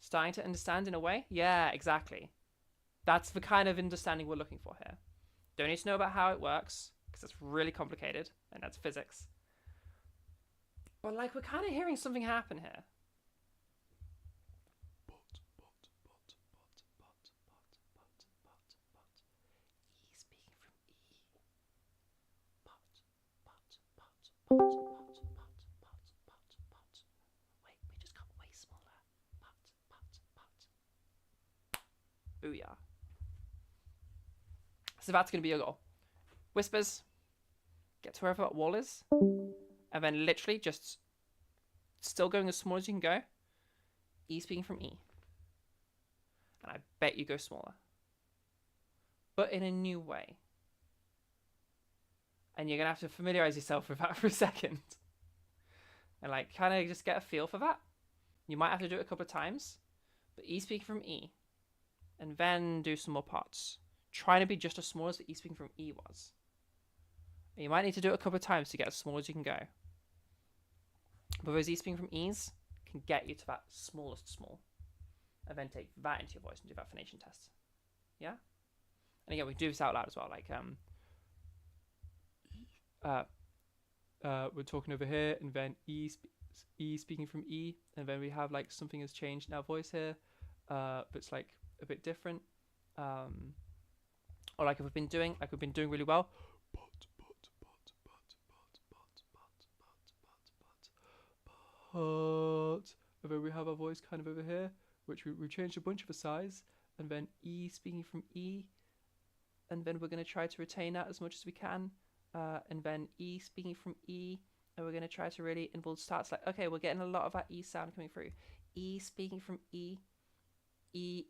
Starting to understand in a way? Yeah, exactly. That's the kind of understanding we're looking for here. Don't need to know about how it works, because it's really complicated, and that's physics. But like, we're kind of hearing something happen here. E speaking from E. Wait, we just got way smaller. Booyah. So that's going to be your goal. Whispers. Get to wherever that wall is. And then literally just still going as small as you can go. E speaking from E. And I bet you go smaller. But in a new way. And you're going to have to familiarize yourself with that for a second. and like kind of just get a feel for that. You might have to do it a couple of times, but E speaking from E, and then do some more parts. Trying to be just as small as the E speaking from E was. And you might need to do it a couple of times to get as small as you can go. But those E speaking from E's can get you to that smallest small, and then take that into your voice and do that phonation test. Yeah. And again, we do this out loud as well. Like
we're talking over here, and then E speaking from E, and then we have like something has changed in our voice here, but it's like a bit different.
Or like if we've been doing really well.
And then we have our voice kind of over here, which we've changed a bunch of the size, and then E speaking from E, and then we're going to try to retain that as much as we can, and then E speaking from E, and we're going to try to really, and we'll start like, okay, we're getting a lot of that E sound coming through. E speaking from E,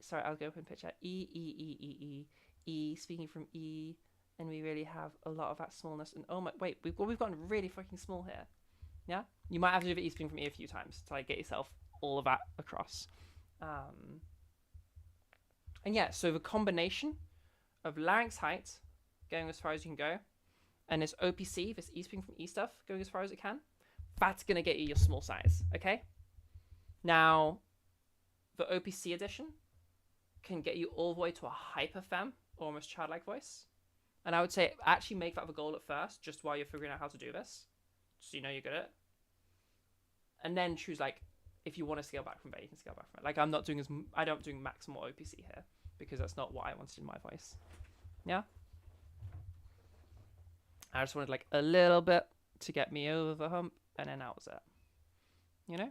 sorry, I'll go up in picture. E speaking from E, and we really have a lot of that smallness. And oh my, wait, we've gotten really fucking small here. Yeah, you might have to do the E speaking from E a few times to like get yourself all of that across. And yeah, so the combination of larynx height going as far as you can go, and this OPC, this E speaking from E stuff going as far as it can, that's gonna get you your small size. Okay. Now, the OPC edition can get you all the way to a hyper femme, almost childlike voice. And I would say actually make that the goal at first, just while you're figuring out how to do this, so you know you're good at it. And then choose like, if you want to scale back from there, you can scale back from it. Like I don't do maximal OPC here because that's not what I wanted in my voice. Yeah. I just wanted like a little bit to get me over the hump, and then that was it. You know?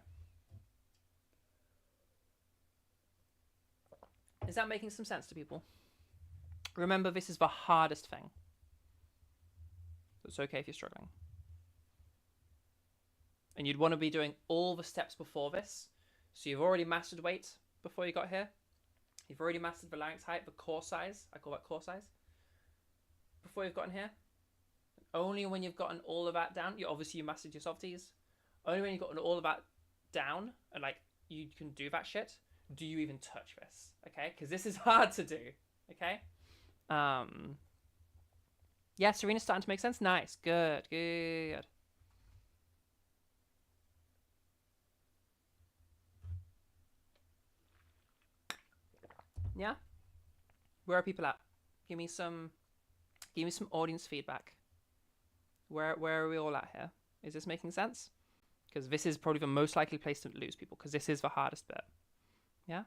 Is that making some sense to people? Remember, this is the hardest thing. So it's okay if you're struggling. And you'd want to be doing all the steps before this. So you've already mastered weight before you got here. You've already mastered the larynx height, the core size. I call that core size. Before you've gotten here. Only when you've gotten all of that down, you mastered your softies. Only when you've gotten all of that down, and like you can do that shit, do you even touch this? Okay? Because this is hard to do. Okay? Yeah, Serena's starting to make sense. Nice. Good. Yeah? Where are people at? Give me some audience feedback. Where are we all at here? Is this making sense? Because this is probably the most likely place to lose people, because this is the hardest bit. Yeah?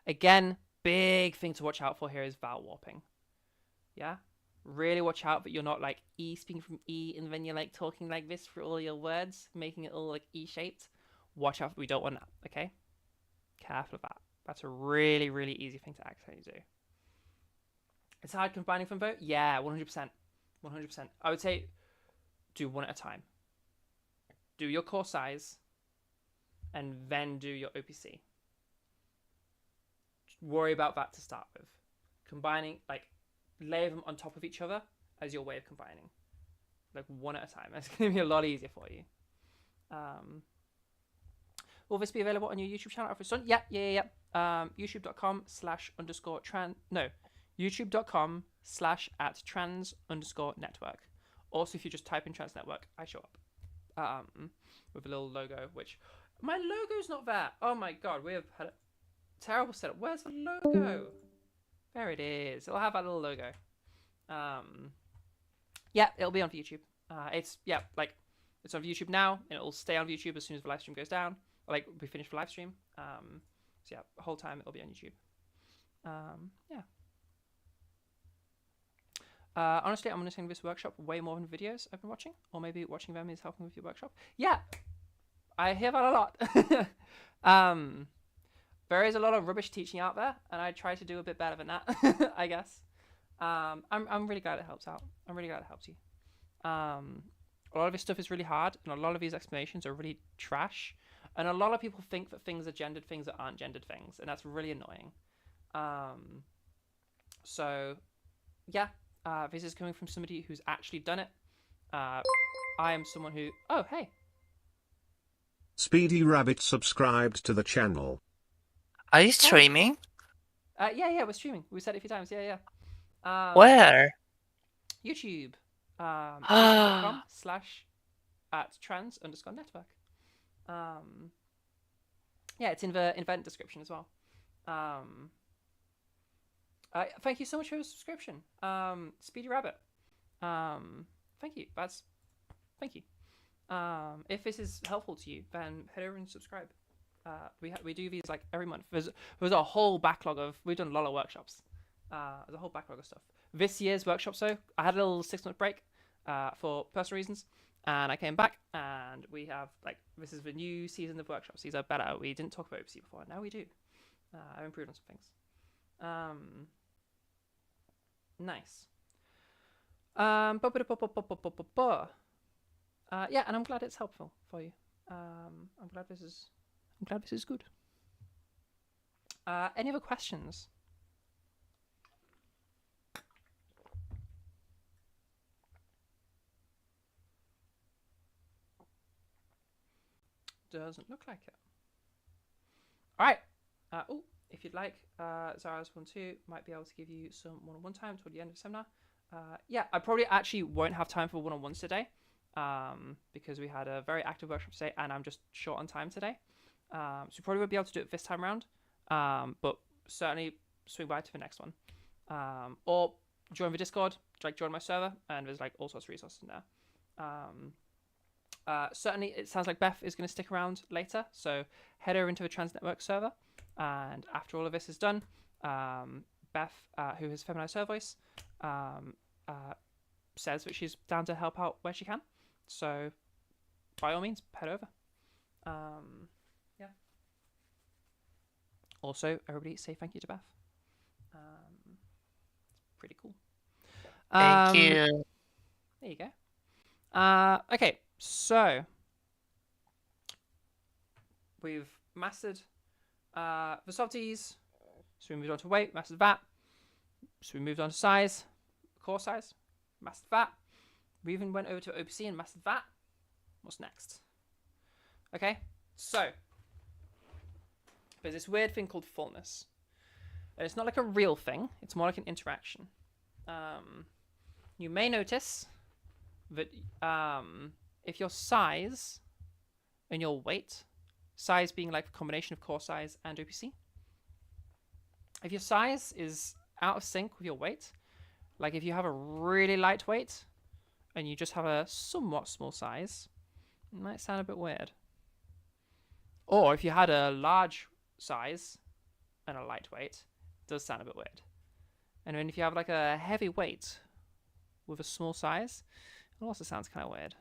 Again, big thing to watch out for here is vowel warping. Yeah? Really watch out that you're not like E speaking from E and then you're like talking like this for all your words, making it all like E-shaped. Watch out, we don't want that, okay? Careful of that. That's a really, really easy thing to accidentally do. It's hard combining from both? Yeah, 100%. 100%. I would say do one at a time. Do your core size and then do your OPC. Just worry about that to start with. Combining, like, layer them on top of each other as your way of combining. Like, one at a time. That's going to be a lot easier for you. Will this be available on your YouTube channel after it's done? Yeah. YouTube.com/@trans_network. Also, if you just type in trans network, I show up. With a little logo, which my logo's not there. Oh my god, we have had a terrible setup. Where's the logo? There it is. It'll have that little logo. Yeah, it'll be on YouTube. It's on YouTube now, and it'll stay on YouTube as soon as the live stream goes down. Like we finish the live stream. So yeah, the whole time it'll be on YouTube. Yeah. Honestly, I'm understanding this workshop way more than videos I've been watching, or maybe watching them is helping with your workshop. Yeah, I hear that a lot. There is a lot of rubbish teaching out there, and I try to do a bit better than that, I guess. I'm really glad it helps out. I'm really glad it helps you. A lot of this stuff is really hard, and a lot of these explanations are really trash. And a lot of people think that things are gendered things that aren't gendered things, and that's really annoying. So, yeah, this is coming from somebody who's actually done it. I am someone who... Oh, hey.
Speedy Rabbit subscribed to the channel.
Are you streaming?
Yeah, we're streaming. We said it a few times. Yeah.
Where?
YouTube. youtube.com/@trans_network. Yeah, it's in the event description as well. Thank you so much for your subscription, Speedy Rabbit. Thank you. Thank you. If this is helpful to you, then head over and subscribe. We do these like every month. There's a whole backlog of. We've done a lot of workshops. There's a whole backlog of stuff. This year's workshop, so I had a little 6-month break for personal reasons, and I came back, and we have this is the new season of workshops. These are better. We didn't talk about OPC before. Now we do. I've improved on some things. Nice. Yeah, and I'm glad it's helpful for you. I'm glad this is good. Any other questions? Doesn't look like it. All right. If you'd like, Zara's 1-2 might be able to give you some one-on-one time toward the end of the seminar. Yeah, I probably actually won't have time for one-on-ones today, because we had a very active workshop today, and I'm just short on time today. So we probably won't be able to do it this time around, but certainly swing by to the next one, or join the Discord, join my server, and there's all sorts of resources in there. Certainly, it sounds like Beth is going to stick around later, so head over into the Trans Network server, and after all of this is done, Beth, who has feminized her voice, says that she's down to help out where she can. So, by all means, head over. Yeah. Also, everybody say thank you to Beth. It's pretty cool.
Thank you.
There you go. Okay, so we've mastered the softies. So we moved on to weight, mastered that. So we moved on to size, core size, mastered that. We even went over to OPC and mastered that. What's next? Okay, so there's this weird thing called fullness. And it's not like a real thing, it's more like an interaction. You may notice that if your size and your weight, size being like a combination of core size and OPC, if your size is out of sync with your weight, like if you have a really light weight and you just have a somewhat small size, it might sound a bit weird. Or if you had a large size and a light weight, it does sound a bit weird. And then if you have like a heavy weight with a small size, it also sounds kind of weird.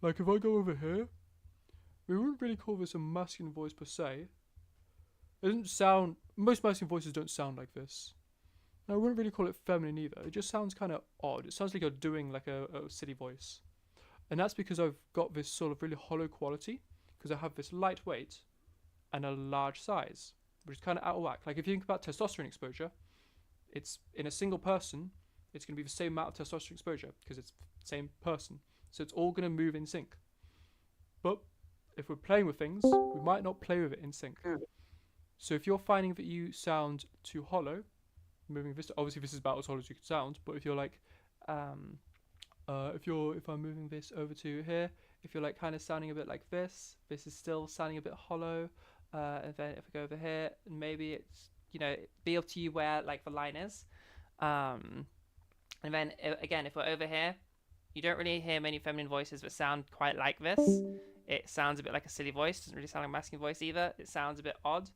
Like if I go over here, we wouldn't really call this a masculine voice per se. It doesn't sound, most masculine voices don't sound like this. And I wouldn't really call it feminine either. It just sounds kind of odd. It sounds like you're doing like a silly voice. And that's because I've got this sort of really hollow quality, because I have this light weight and a large size, which is kind of out of whack. Like if you think about testosterone exposure, it's in a single person, it's going to be the same amount of testosterone exposure because it's the same person. So it's all going to move in sync. But if we're playing with things, we might not play with it in sync. So if you're finding that you sound too hollow, moving this, obviously this is about as hollow as you can sound, but if you're like, if I'm moving this over to here, if you're like kind of sounding a bit like this is still sounding a bit hollow, and then if I go over here, maybe it's, be up to you where like the line is. And then again, if we're over here, you don't really hear many feminine voices that sound quite like this. It sounds a bit like a silly voice. Doesn't really sound like a masculine voice either. It sounds a bit odd.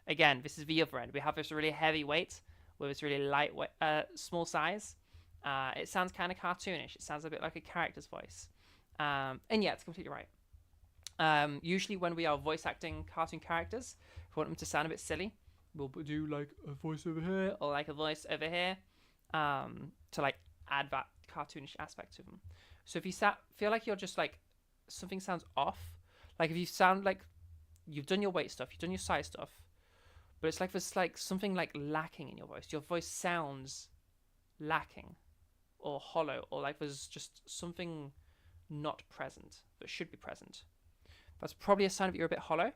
Again, this is the other end. We have this really heavy weight with this really light small size. It sounds kind of cartoonish. It sounds a bit like a character's voice. And yeah, it's completely right. Usually when we are voice acting cartoon characters, if we want them to sound a bit silly, we'll do like a voice over here or like a voice over here, to like add that cartoonish aspect to them. So if you feel like you're just like something sounds off, like if you sound like you've done your weight stuff, you've done your size stuff, but it's like there's like something like lacking in your voice sounds lacking or hollow, or like there's just something not present that should be present,
That's probably a sign that you're a bit hollow,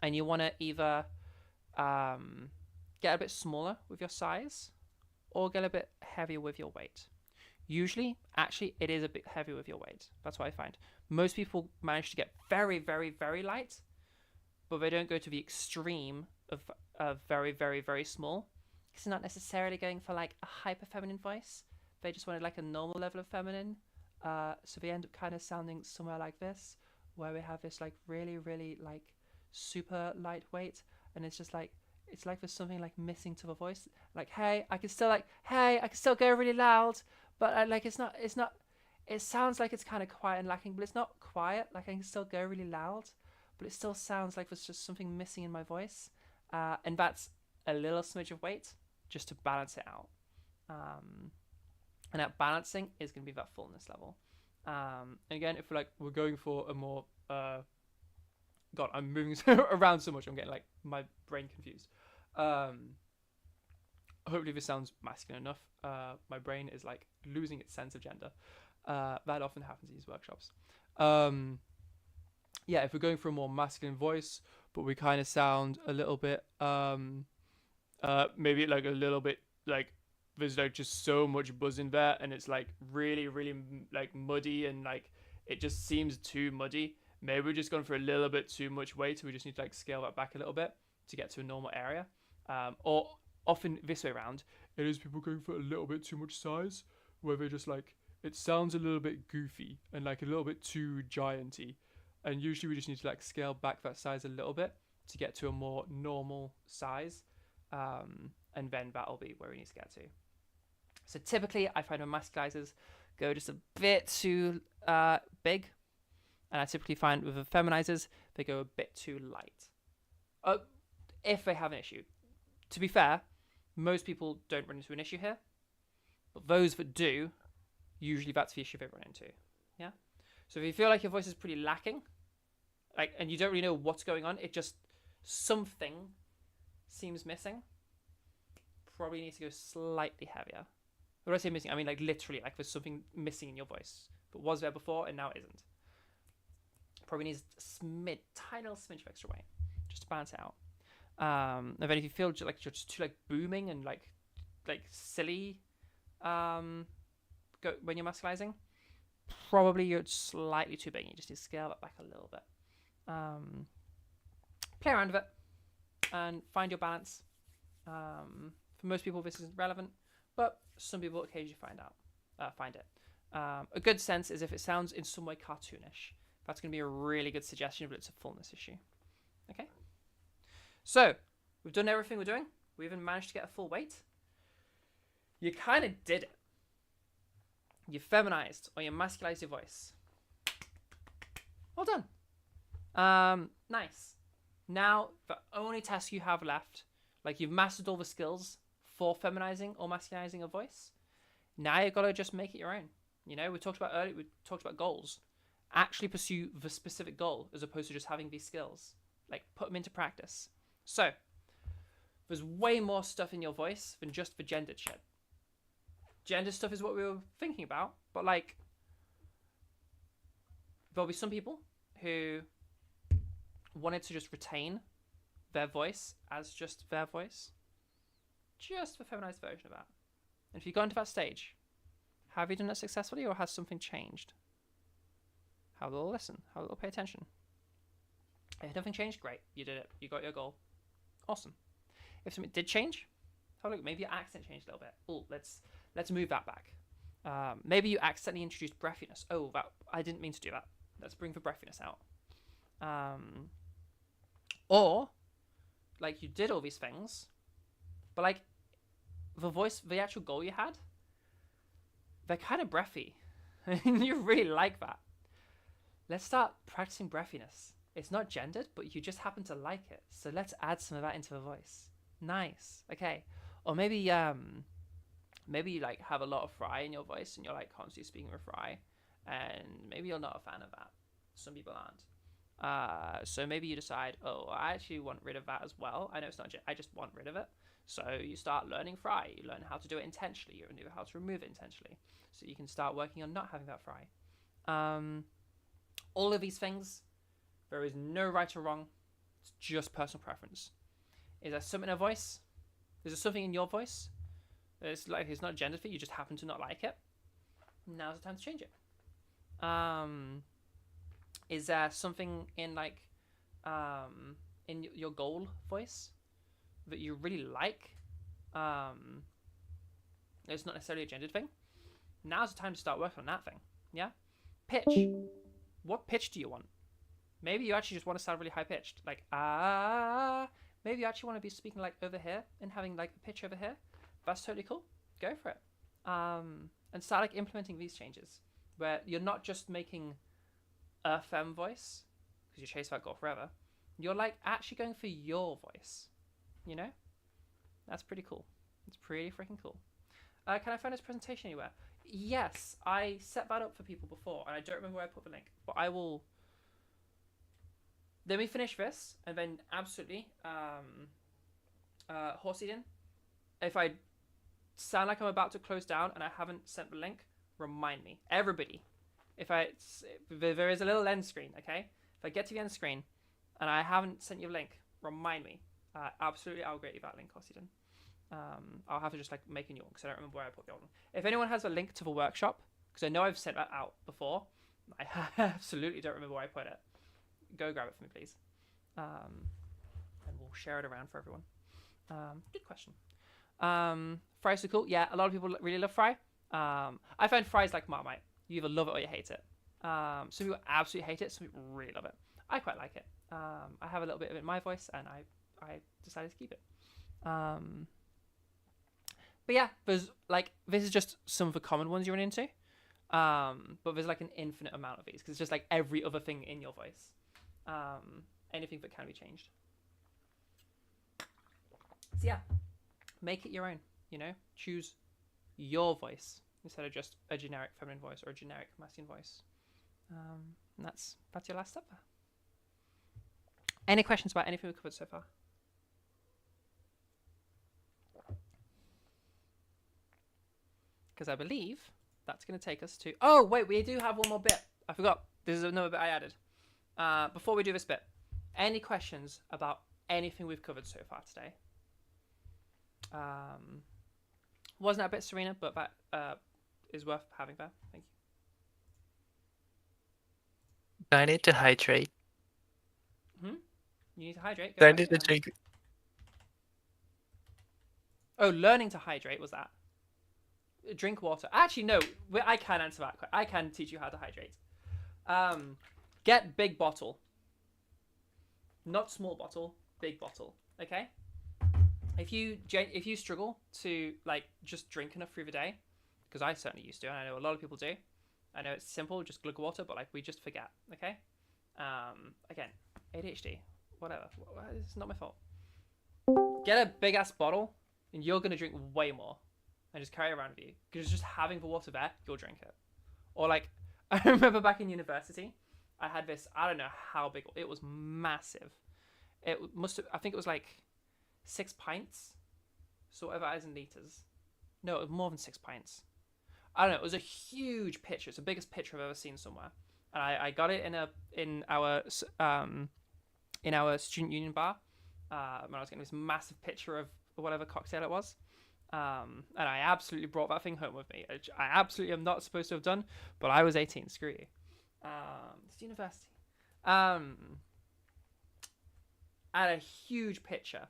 and you want to either get a bit smaller with your size or get a bit heavier with your weight. Usually, actually, it is a bit heavier with your weight. That's what I find. Most people manage to get very, very, very light, but they don't go to the extreme of very, very, very small. Because they're not necessarily going for like a hyper feminine voice. They just wanted like a normal level of feminine. So they end up kind of sounding somewhere like this, where we have this like really, really like super lightweight, and it's just like it's like there's something like missing to the voice. Like, hey, I can still go really loud, but like it's not. It sounds like it's kind of quiet and lacking, but it's not quiet. Like I can still go really loud, but it still sounds like there's just something missing in my voice, and that's a little smidge of weight just to balance it out. And that balancing is going to be that fullness level. And again, if we're going for a more God, I'm moving around so much, I'm getting like my brain confused. Hopefully this sounds masculine enough. My brain is like losing its sense of gender. That often happens in these workshops. Yeah, if we're going for a more masculine voice, but we kind of sound a little bit, maybe like a little bit like there's like just so much buzz in there, and it's like really, really like muddy, and like it just seems too muddy. Maybe we're just going for a little bit too much weight, so we just need to like scale that back a little bit to get to a normal area. Or often this way around,
It is people going for a little bit too much size, where they're just like, it sounds a little bit goofy and like a little bit too gianty. And usually we just need to like scale back that size a little bit to get to a more normal size. And then that'll be where we need to get to. So typically I find my masculizers go just a bit too big. And I typically find with the feminizers, they go a bit too light. If they have an issue. To be fair, most people don't run into an issue here. But those that do, usually that's the issue they run into. Yeah? So if you feel like your voice is pretty lacking, like, and you don't really know what's going on, it just, something seems missing, probably need to go slightly heavier. When I say missing, I mean like literally, like there's something missing in your voice. But was there before and now isn't. Probably needs a tiny little smidge of extra weight, just to balance it out. And then if you feel like you're just too like booming and like silly, when you're masculizing, probably you're slightly too big. You just need to scale that back a little bit. Play around with it and find your balance. For most people, this isn't relevant, but some people occasionally find it. A good sense is if it sounds in some way cartoonish. That's going to be a really good suggestion, but it's a fullness issue. Okay? So, we've done everything we're doing. We even managed to get a full weight. You kind of did it. You feminized or you masculized your voice. Well done. Nice. Now, the only task you have left, like you've mastered all the skills for feminizing or masculizing a voice. Now you've got to just make it your own. You know, we talked about goals. Actually pursue the specific goal as opposed to just having these skills. Like, put them into practice. So, there's way more stuff in your voice than just the gendered shit. Gender stuff is what we were thinking about, but like, there'll be some people who wanted to just retain their voice as just their voice. Just the feminized version of that. And if you got into that stage, have you done it successfully or has something changed? Have a little listen. Have a little pay attention. If nothing changed, great. You did it. You got your goal. Awesome. If something did change, have a look. Maybe your accent changed a little bit. Oh, let's move that back. Maybe you accidentally introduced breathiness. Oh, I didn't mean to do that. Let's bring the breathiness out. Or, like, you did all these things, but like the voice, the actual goal you had, they're kind of breathy. You really like that. Let's start practicing breathiness. It's not gendered, but you just happen to like it. So let's add some of that into the voice. Nice. Okay. Or maybe you like have a lot of fry in your voice and you're like constantly speaking with fry, and maybe you're not a fan of that. Some people aren't. So maybe you decide, oh, I actually want rid of that as well. I know it's not. I just want rid of it. So you start learning fry. You learn how to do it intentionally. You know how to remove it intentionally. So you can start working on not having that fry. All of these things
There is no right or wrong. It's just personal preference. Is there something in a voice? Is there something in your voice? It's like it's not gendered for you, just happen to not like it. Now's the time to change it. Is there something in like in your goal voice that you really like? It's not necessarily a gendered thing. Now's the time to start working on that thing. Yeah? Pitch. What pitch do you want? Maybe you actually just want to sound really high pitched. Like, ah. Maybe you actually want to be speaking like over here and having like a pitch over here. That's totally cool. Go for it. And start like implementing these changes where you're not just making a femme voice because you chase that goal forever. You're like actually going for your voice. You know? That's pretty cool. It's pretty freaking cool. Can I find this presentation anywhere? Yes, I set that up for people before, and I don't remember where I put the link, but I will. Let me finish this, and then absolutely, horse eating. If I sound like I'm about to close down and I haven't sent the link, remind me. Everybody, if there is a little end screen, okay? If I get to the end screen and I haven't sent you a link, remind me. Absolutely, I'll get you that link, horse eating. I'll have to just like make a new one because I don't remember where I put the old one. If anyone has a link to the workshop, because I know I've sent that out before, I absolutely don't remember where I put it. Go grab it for me, please, and we'll share it around for everyone. Good question. Fries are cool. Yeah, a lot of people really love fry. I find fries like Marmite. You either love it or you hate it. Some people absolutely hate it. Some people really love it. I quite like it. I have a little bit of it in my voice, and I decided to keep it. But yeah, there's like this is just some of the common ones you run into. But there's like an infinite amount of these because it's just like every other thing in your voice. Anything that can be changed. So yeah, make it your own. You know, choose your voice instead of just a generic feminine voice or a generic masculine voice. And that's your last step there. Any questions about anything we've covered so far? Because I believe that's going to take us to... Oh, wait, we do have one more bit. I forgot. This is another bit I added. Before we do this bit, any questions about anything we've covered so far today? Wasn't that a bit, Serena, but that is worth having there. Thank you.
I need to hydrate.
You need to hydrate?
I need to drink.
Oh, learning to hydrate was that? Drink water. Actually, no. I can answer that. I can teach you how to hydrate. Get big bottle. Not small bottle. Big bottle. Okay. If you struggle to like just drink enough through the day, because I certainly used to, and I know a lot of people do. I know it's simple, just glug water, but like we just forget. Okay. Again, ADHD. Whatever. It's not my fault. Get a big ass bottle, and you're gonna drink way more. And just carry it around with you because just having the water there, you'll drink it. Or like, I remember back in university, I had this. I don't know how big it was. Massive. It must have. I think it was like 6 pints. So whatever that is in liters. No, it was more than 6 pints. I don't know. It was a huge pitcher. It's the biggest pitcher I've ever seen somewhere. And I got it in our student union bar. When I was getting this massive pitcher of whatever cocktail it was. And I absolutely brought that thing home with me. I absolutely am not supposed to have done, but I was 18. Screw you. It's university. At a huge pitcher,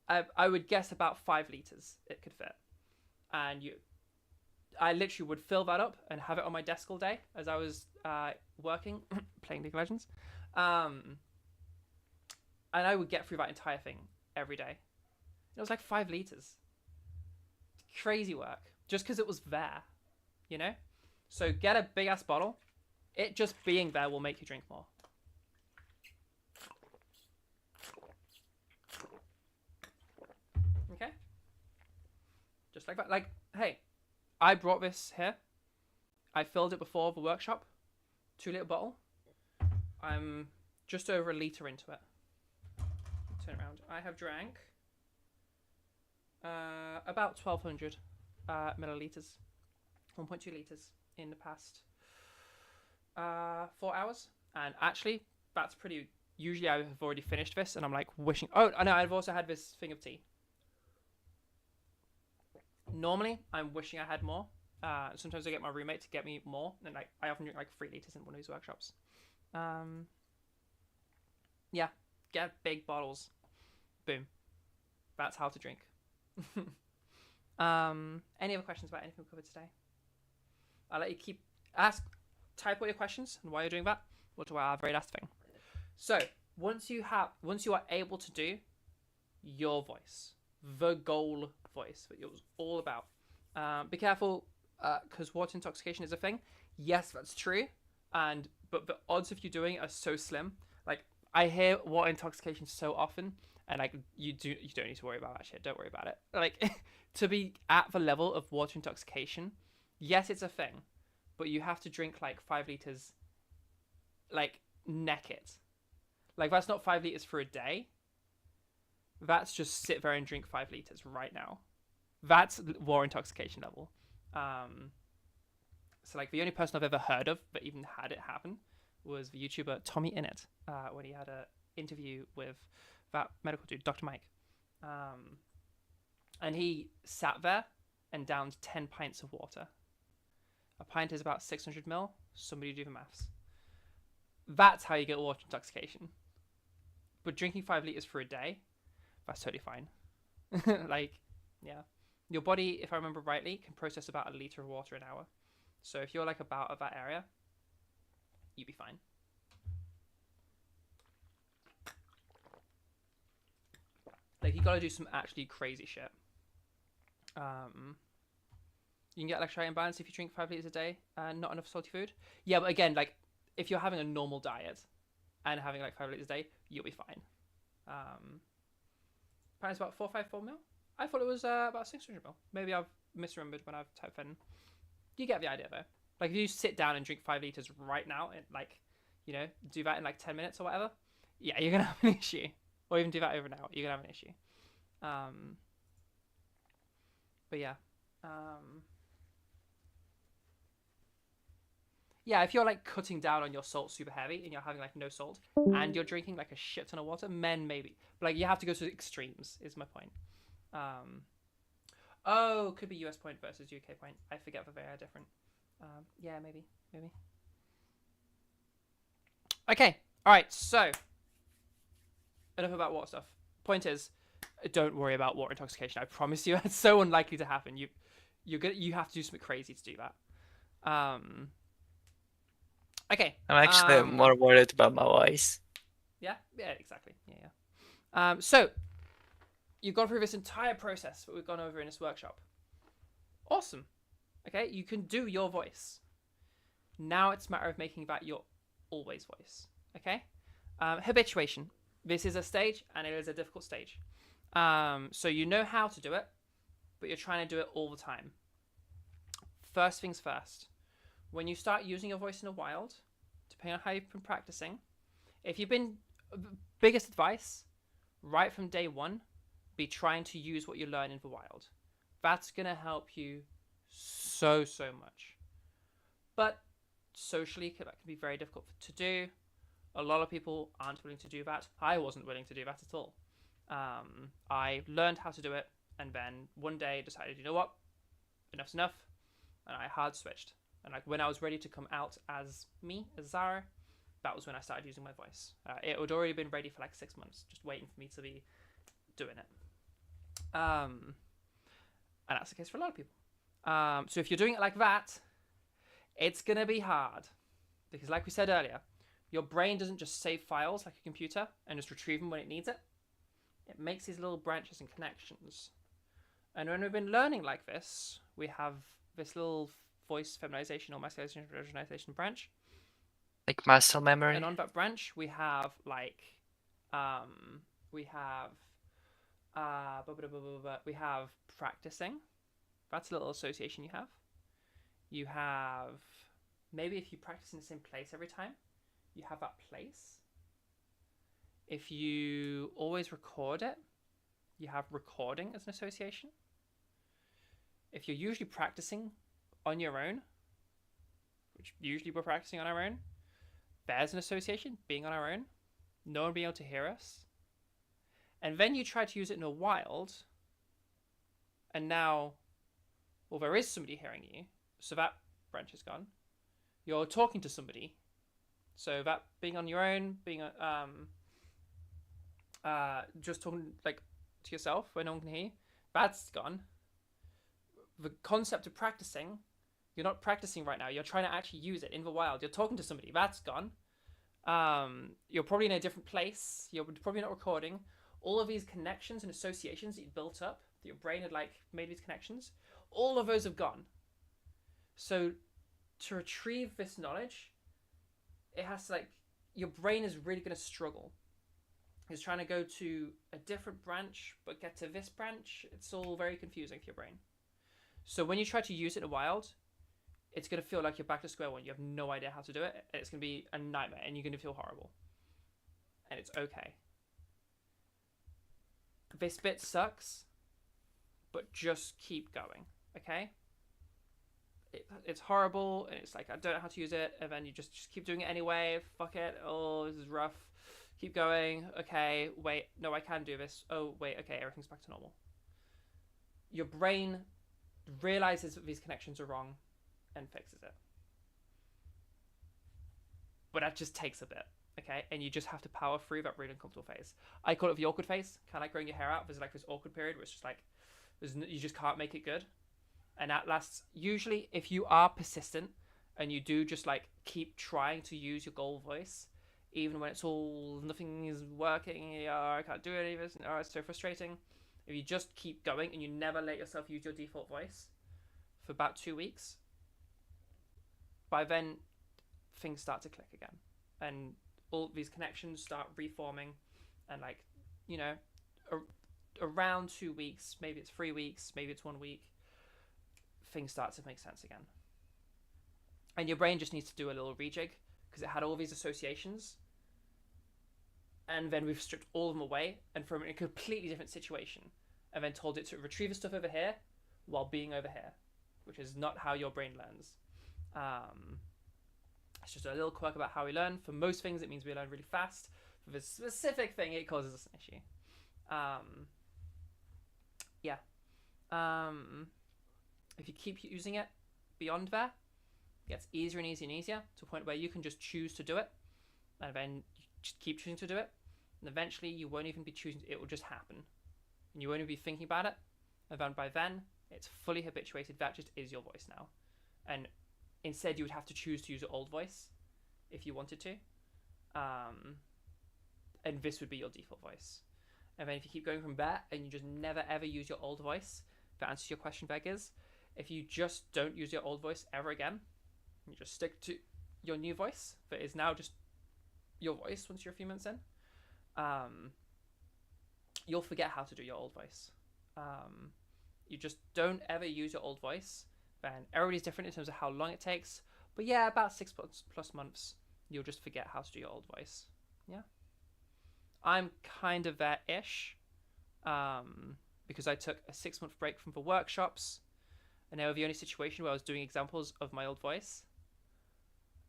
I would guess about 5 liters it could fit, and I literally would fill that up and have it on my desk all day as I was working, playing League of Legends, and I would get through that entire thing every day. It was like 5 liters. Crazy work just because it was there, you know. So get a big ass bottle. It just being there will make you drink more. Okay, just like that. Like, hey, I brought this here. I filled it before the workshop. 2-liter bottle. I'm just over a liter into it. Turn around. I have drank about 1,200 milliliters, 1.2 liters in the past 4 hours, and actually that's pretty. Usually I've already finished this, and I'm like wishing. Oh, I know. I've also had this thing of tea. Normally, I'm wishing I had more. Sometimes I get my roommate to get me more, and like I often drink like 3 liters in one of these workshops. Yeah, get big bottles. Boom. That's how to drink. Any other questions about anything we covered today? I'll let you type all your questions and why you're doing that. We'll talk about our very last thing. So once you are able to do your voice, the goal voice that it was all about. Be careful, because water intoxication is a thing. Yes, that's true. But the odds of you doing it are so slim. Like I hear water intoxication so often, and like you don't need to worry about that shit. Don't worry about it. Like to be at the level of water intoxication, yes, it's a thing, but you have to drink like 5 liters, like neck it. Like that's not 5 liters for a day. That's just sit there and drink 5 liters right now. That's water intoxication level. So like the only person I've ever heard of that even had it happen was the YouTuber Tommy Innit, when he had an interview with that medical dude, Dr. Mike. And he sat there and downed 10 pints of water. A pint is about 600 ml. Somebody do the maths. That's how you get water intoxication. But drinking 5 liters for a day, that's totally fine. Like, yeah. Your body, if I remember rightly, can process about 1 liter of water an hour. So if you're like about at that area, you'd be fine. Like you gotta do some actually crazy shit. You can get electrolyte imbalance if you drink 5 liters a day and not enough salty food. Yeah, but again, like if you're having a normal diet and having like 5 liters a day, you'll be fine. Apparently it's about 454 mil. I thought it was about 600 mil. Maybe I've misremembered when I've typed in. You get the idea though. Like if you sit down and drink 5 liters right now, and like, you know, do that in like 10 minutes or whatever, yeah, you're gonna have an issue. Or even do that over an hour, you're gonna have an issue. But yeah. Yeah, if you're like cutting down on your salt super heavy and you're having like no salt and you're drinking like a shit ton of water, maybe. But like you have to go to extremes is my point. Oh, could be US point versus UK point. I forget that they are different. Yeah, maybe. Okay, alright, so enough about water stuff. Point is, don't worry about water intoxication. I promise you, it's so unlikely to happen. You have to do something crazy to do that. Okay.
I'm actually more worried about my voice.
Yeah, exactly. Yeah. So you've gone through this entire process that we've gone over in this workshop. Awesome. Okay, you can do your voice. Now it's a matter of making that your always voice. Okay. Habituation. This is a stage, and it is a difficult stage. So you know how to do it, but you're trying to do it all the time. First things first. When you start using your voice in the wild, depending on how you've been practicing, if you've been, biggest advice, right from day one, be trying to use what you learn in the wild. That's going to help you so much. But socially, that can be very difficult to do. A lot of people aren't willing to do that. I wasn't willing to do that at all. I learned how to do it, and then one day decided, you know what, enough's enough, and I hard switched. And like when I was ready to come out as me, as Zara, that was when I started using my voice. It had already been ready for like 6 months, just waiting for me to be doing it. And that's the case for a lot of people. So if you're doing it like that, it's going to be hard. Because like we said earlier, your brain doesn't just save files like a computer and just retrieve them when it needs it. It makes these little branches and connections. And when we've been learning like this, we have this little voice feminization or masculinization branch.
Like muscle memory.
And on that branch, we have like, we have practicing. That's a little association you have. You have, maybe if you practice in the same place every time, you have that place. If you always record it, you have recording as an association. If you're usually practicing on your own, which usually we're practicing on our own, there's an association, being on our own, no one being able to hear us. And then you try to use it in the wild, and now, well, there is somebody hearing you, so that branch is gone. You're talking to somebody, so that being on your own, being just talking like to yourself where no one can hear you, that's gone. The concept of practicing, you're not practicing right now. You're trying to actually use it in the wild. You're talking to somebody, that's gone. You're probably in a different place. You're probably not recording. All of these connections and associations that you built up, that your brain had like made these connections, all of those have gone. So to retrieve this knowledge, it has to like, your brain is really going to struggle. It's trying to go to a different branch, but get to this branch. It's all very confusing for your brain. So when you try to use it in the wild, it's going to feel like you're back to square one. You have no idea how to do it. And it's going to be a nightmare and you're going to feel horrible. And it's okay. This bit sucks, but just keep going, okay? It's horrible and it's like, I don't know how to use it. And then you just keep doing it anyway. Fuck it. Oh, this is rough. Keep going. Okay, wait. No, I can do this. Oh, wait. Okay, everything's back to normal. Your brain realizes that these connections are wrong and fixes it. But that just takes a bit, okay? And you just have to power through that really uncomfortable phase. I call it the awkward phase. Kind of like growing your hair out. There's like this awkward period where it's just like, you just can't make it good. And that lasts, usually, if you are persistent and you do just like keep trying to use your goal voice, even when it's all, nothing is working, I can't do any of this, it's so frustrating. If you just keep going and you never let yourself use your default voice for about 2 weeks, by then things start to click again. And all these connections start reforming. And like, you know, around 2 weeks, maybe it's 3 weeks, maybe it's 1 week, things start to make sense again. And your brain just needs to do a little rejig because it had all these associations. And then we've stripped all of them away and from a completely different situation, and then told it to retrieve the stuff over here while being over here, which is not how your brain learns. It's just a little quirk about how we learn. For most things, it means we learn really fast. For this specific thing, it causes us an issue. If you keep using it beyond that, it gets easier and easier and easier to a point where you can just choose to do it, and then you just keep choosing to do it, and eventually you won't even be choosing, it will just happen, and you won't even be thinking about it, and then by then it's fully habituated. That just is your voice now, and instead you would have to choose to use your old voice if you wanted to, and this would be your default voice. And then if you keep going from there and you just never ever use your old voice, the answer to your question, Beck, is if you just don't use your old voice ever again, you just stick to your new voice that is now just your voice once you're a few months in, you'll forget how to do your old voice. You just don't ever use your old voice, then everybody's different in terms of how long it takes, but yeah, about 6 plus months, you'll just forget how to do your old voice. Yeah. I'm kind of there-ish, because I took a 6-month break from the workshops, and they were the only situation where I was doing examples of my old voice.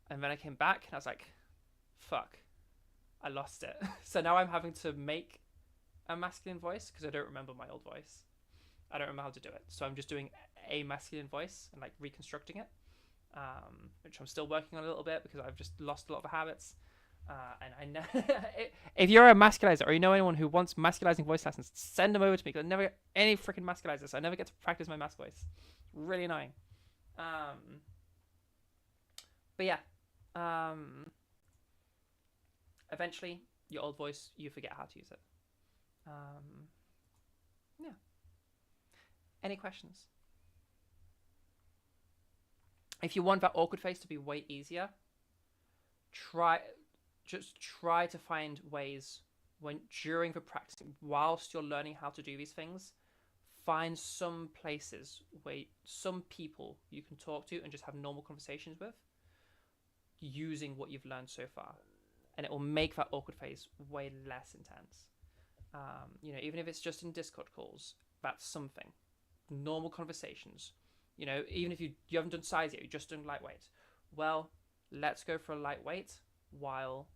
And then I came back and I was like, fuck, I lost it. So now I'm having to make a masculine voice because I don't remember my old voice. I don't remember how to do it. So I'm just doing a masculine voice and like reconstructing it, which I'm still working on a little bit because I've just lost a lot of the habits. And I know if you're a masculizer or you know anyone who wants masculizing voice lessons, send them over to me because I never get any freaking masculizers. So I never get to practice my mask voice. Really annoying. But yeah, eventually your old voice, you forget how to use it. Yeah. Any questions? If you want that awkward phase to be way easier, try to find ways when during the practicing, whilst you're learning how to do these things, find some places where some people you can talk to and just have normal conversations with using what you've learned so far, and it will make that awkward phase way less intense. Even if it's just in Discord calls, that's something. Normal conversations, even if you haven't done size yet, you're just doing lightweight. Well, let's go for a lightweight while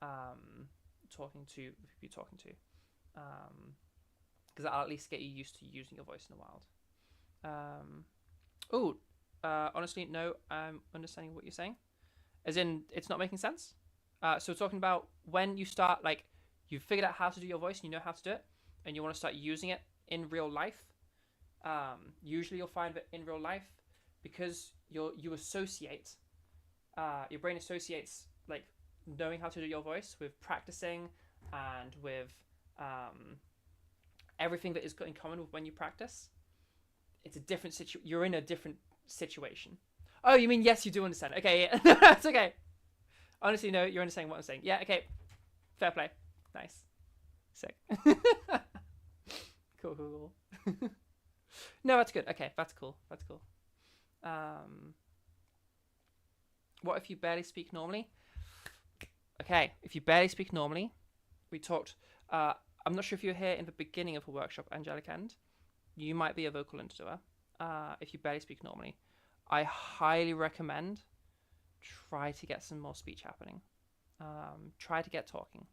talking to who you're talking to, because that'll at least get you used to using your voice in the wild. Honestly, no, I'm understanding what you're saying, as in it's not making sense. So we're talking about when you start, like, you've figured out how to do your voice and you know how to do it, and you want to start using it in real life. Usually you'll find that in real life, because you associate, your brain associates, like, knowing how to do your voice with practicing and with everything that is in common with when you practice. It's a different you're in a different situation. Oh, you mean yes, you do understand. Okay, yeah. That's okay. Honestly, no, you're understanding what I'm saying. Yeah, okay. Fair play. Nice. Sick. Cool. No, that's good. Okay, that's cool. What if you barely speak normally? Okay, if you barely speak normally, we talked, I'm not sure if you were here in the beginning of the workshop, Angelic End. You might be a vocal interviewer. If you barely speak normally, I highly recommend try to get some more speech happening. Try to get talking.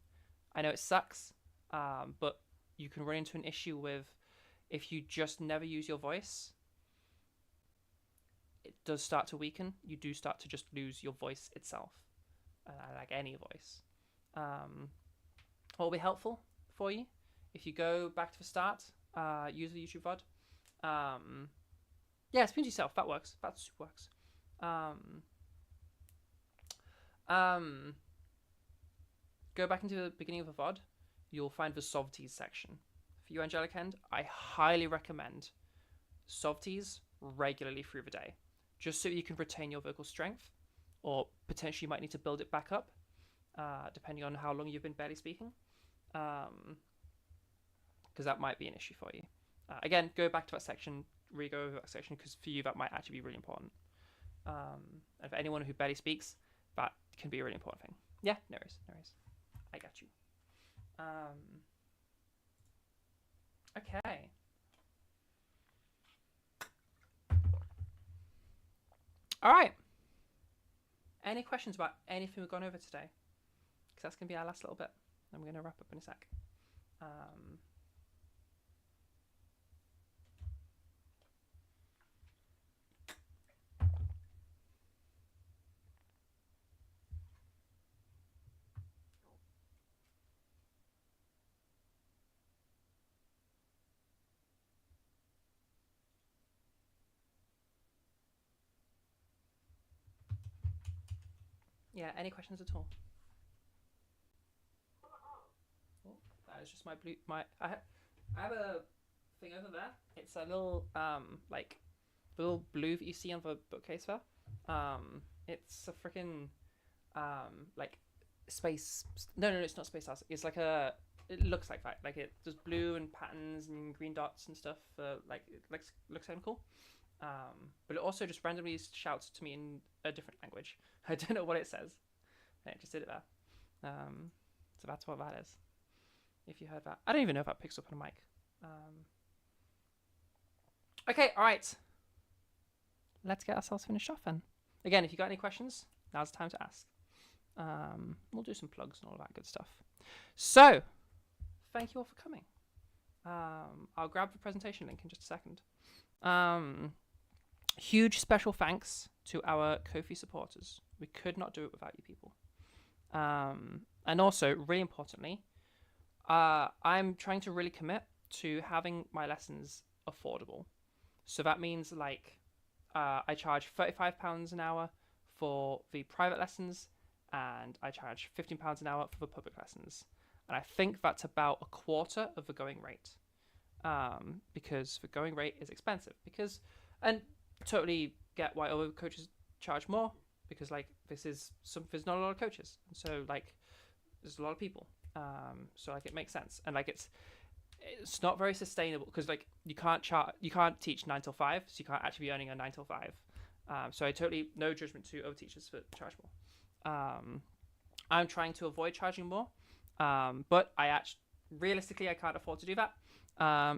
I know it sucks, but you can run into an issue with, if you just never use your voice, it does start to weaken. You do start to just lose your voice itself, like any voice. What will be helpful for you, if you go back to the start, use the YouTube VOD. Yeah, speak to yourself. That works. That super works. Go back into the beginning of the VOD. You'll find the Sovties section. For you, Angelic End, I highly recommend Sovties regularly through the day, just so you can retain your vocal strength, or potentially you might need to build it back up, depending on how long you've been barely speaking, because that might be an issue for you. Again, go back to that section, re-go over that section, because for you that might actually be really important. And for anyone who barely speaks, that can be a really important thing. Yeah, no worries. I got you. Okay. All right. Any questions about anything we've gone over today? Because that's going to be our last little bit. I'm going to wrap up in a sec. Yeah, any questions at all? Oh, that is just my blue. I have a thing over there. It's a little like little blue that you see on the bookcase there. It's a freaking like space. No, it's not space house. It's like a. It looks like that. Like, it does blue and patterns and green dots and stuff. Like, it looks kind of cool. But it also just randomly shouts to me in a different language. I don't know what it says. And it just did it there. So that's what that is. If you heard that. I don't even know if that picks up on a mic. Okay, alright. Let's get ourselves finished off then. Again, if you got any questions, now's the time to ask. We'll do some plugs and all that good stuff. So, thank you all for coming. I'll grab the presentation link in just a second. Huge special thanks to our Ko-fi supporters. We could not do it without you people. And also, really importantly, I'm trying to really commit to having my lessons affordable. So that means, like, I charge £35 an hour for the private lessons, and I charge £15 an hour for the public lessons. And I think that's about a quarter of the going rate. Because the going rate is expensive. And totally get why other coaches charge more, because, like, there's not a lot of coaches, and so, like, there's a lot of people, so, like, it makes sense, and, like, it's not very sustainable, because, like, you can't teach 9 till 5, so you can't actually be earning a 9 till 5. So I totally, no judgment to other teachers for charge more. I'm trying to avoid charging more, but realistically I can't afford to do that.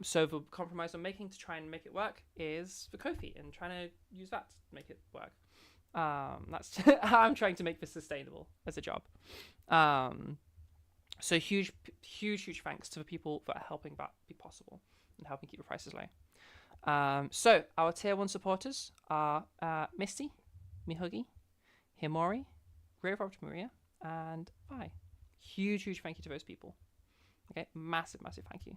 So the compromise I'm making to try and make it work is the Ko-fi, and trying to use that to make it work. That's how I'm trying to make this sustainable as a job. So huge thanks to the people that are helping that be possible and helping keep the prices low. So our tier 1 supporters are Misty, Mihugi, Himori, Grave Robert Maria, and Vi. Huge thank you to those people. Okay, massive thank you.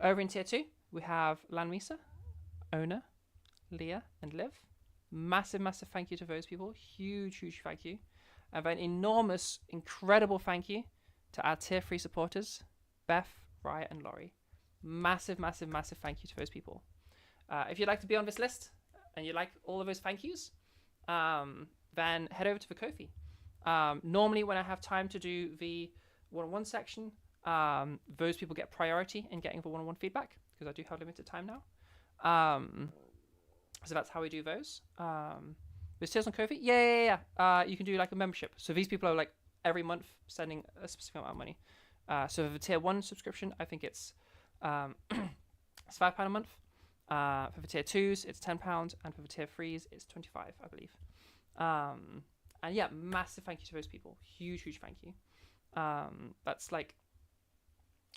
Over in tier 2, we have Lanmisa, Ona, Leah, and Liv. Massive thank you to those people. Huge thank you. And then enormous, incredible thank you to our tier 3 supporters, Beth, Raya, and Laurie. Massive thank you to those people. If you'd like to be on this list and you like all of those thank yous, then head over to the Ko-fi. Normally when I have time to do the one-on-one section, those people get priority in getting the one-on-one feedback because I do have limited time now. So that's how we do those. There's tiers on Ko-fi? Yeah. You can do like a membership. So these people are like every month sending a specific amount of money. So for the tier 1 subscription, I think it's it's £5 a month. For the tier 2s, it's £10, and for the tier 3s, it's £25, I believe. And yeah, massive thank you to those people. Huge thank you. That's like,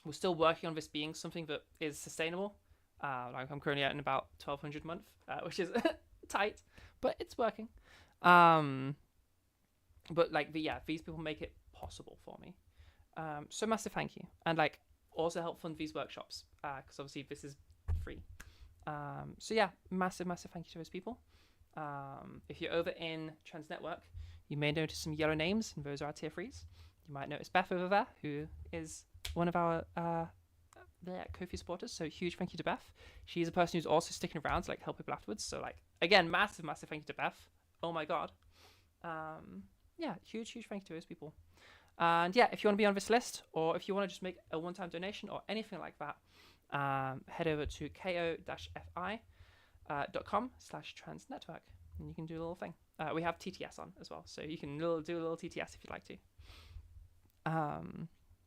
we're still working on this being something that is sustainable. Like I'm currently at about 1,200 a month, which is tight, but it's working. But like these people make it possible for me. So massive thank you, and like also help fund these workshops because obviously this is free. So yeah, massive thank you to those people. If you're over in Trans Network, you may notice some yellow names, and those are our tier 3s. You might notice Beth over there, who is one of our Ko-fi supporters. So huge thank you to Beth. She's a person who's also sticking around to like help people afterwards. So like again, massive thank you to Beth. Oh my god. Yeah, huge thank you to those people. And yeah, if you want to be on this list, or if you want to just make a one-time donation or anything like that, head over to ko-fi.com/transnetwork, and you can do a little thing. We have TTS on as well, so you can do a little TTS if you'd like to.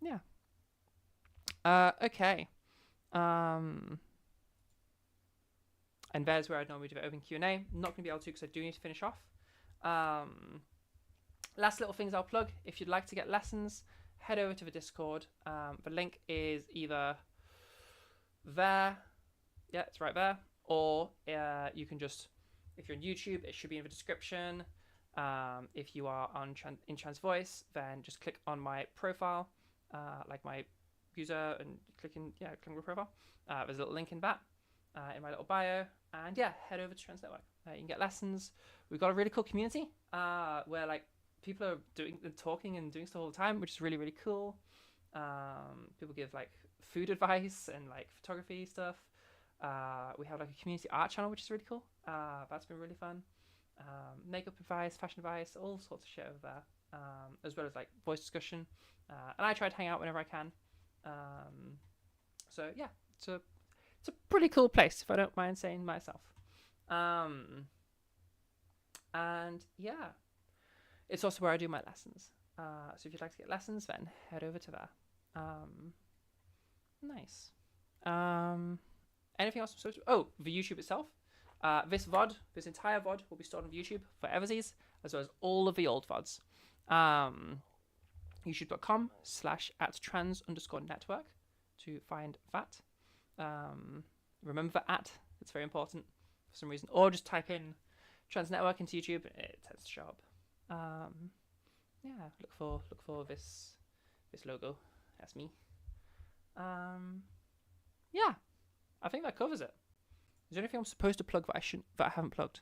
Yeah. Okay. And there's where I'd normally do the open Q&A. I'm not going to be able to because I do need to finish off. Last little things I'll plug. If you'd like to get lessons, head over to the Discord. The link is either there. Yeah, it's right there. Or you can just, if you're on YouTube, it should be in the description. If you are on in Trans Voice, then just click on my profile, like my user, and click on my profile. There's a little link in that, in my little bio, and yeah, head over to Trans Network. You can get lessons. We've got a really cool community where like people are doing and talking and doing stuff all the time, which is really cool. People give like food advice and like photography stuff. We have like a community art channel, which is really cool. That's been really fun. Makeup advice, fashion advice, all sorts of shit over there, as well as like voice discussion. And I try to hang out whenever I can. So yeah, it's a pretty cool place, if I don't mind saying myself. And yeah, it's also where I do my lessons. So if you'd like to get lessons, then head over to there. Nice. Anything else? Oh, the YouTube itself. This entire VOD will be stored on YouTube for Eversies, as well as all of the old VODs. YouTube.com/@trans_network to find that. Remember the @ it's very important for some reason. Or just type in Trans Network into YouTube, it tends to show up. Yeah, look for this logo. That's me. Yeah, I think that covers it. Is there anything I'm supposed to plug that I haven't plugged?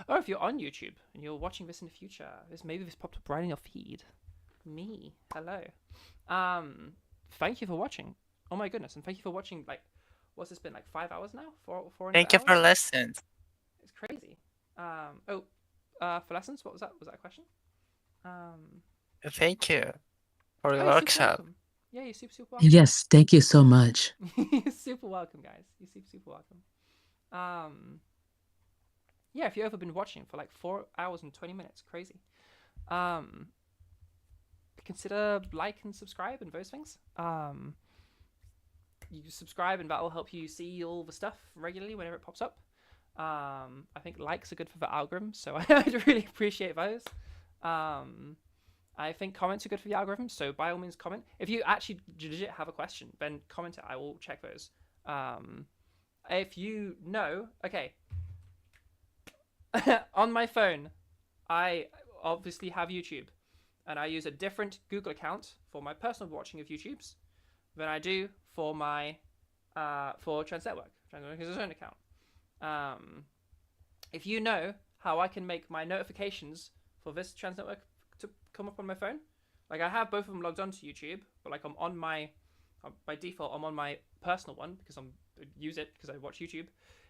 Oh, if you're on YouTube and you're watching this in the future, maybe this popped up right in your feed. Me, hello. Thank you for watching. Oh my goodness, and thank you for watching. Like, what's this been, like 5 hours now? 4
Thank you
hours?
for lessons.
It's crazy. For lessons, what was that? Was that a question?
Thank you for your
you're super
workshop.
welcome. Yeah, you're super welcome.
Yes, thank you so much.
You're super welcome, guys. You're super welcome. Yeah, if you've ever been watching for like 4 hours and 20 minutes, crazy. Consider like and subscribe and those things. You subscribe and that will help you see all the stuff regularly whenever it pops up. I think likes are good for the algorithm, so I'd really appreciate those. I think comments are good for the algorithm, so by all means comment. If you actually legit have a question, then comment it. I will check those. If you know, okay, on my phone, I obviously have YouTube, and I use a different Google account for my personal watching of YouTubes than I do for my for Trans Network. Trans Network is its own account. If you know how I can make my notifications for this Trans Network to come up on my phone, like I have both of them logged onto YouTube, but like I'm on my by default I'm on my personal one because I use it because I watch YouTube.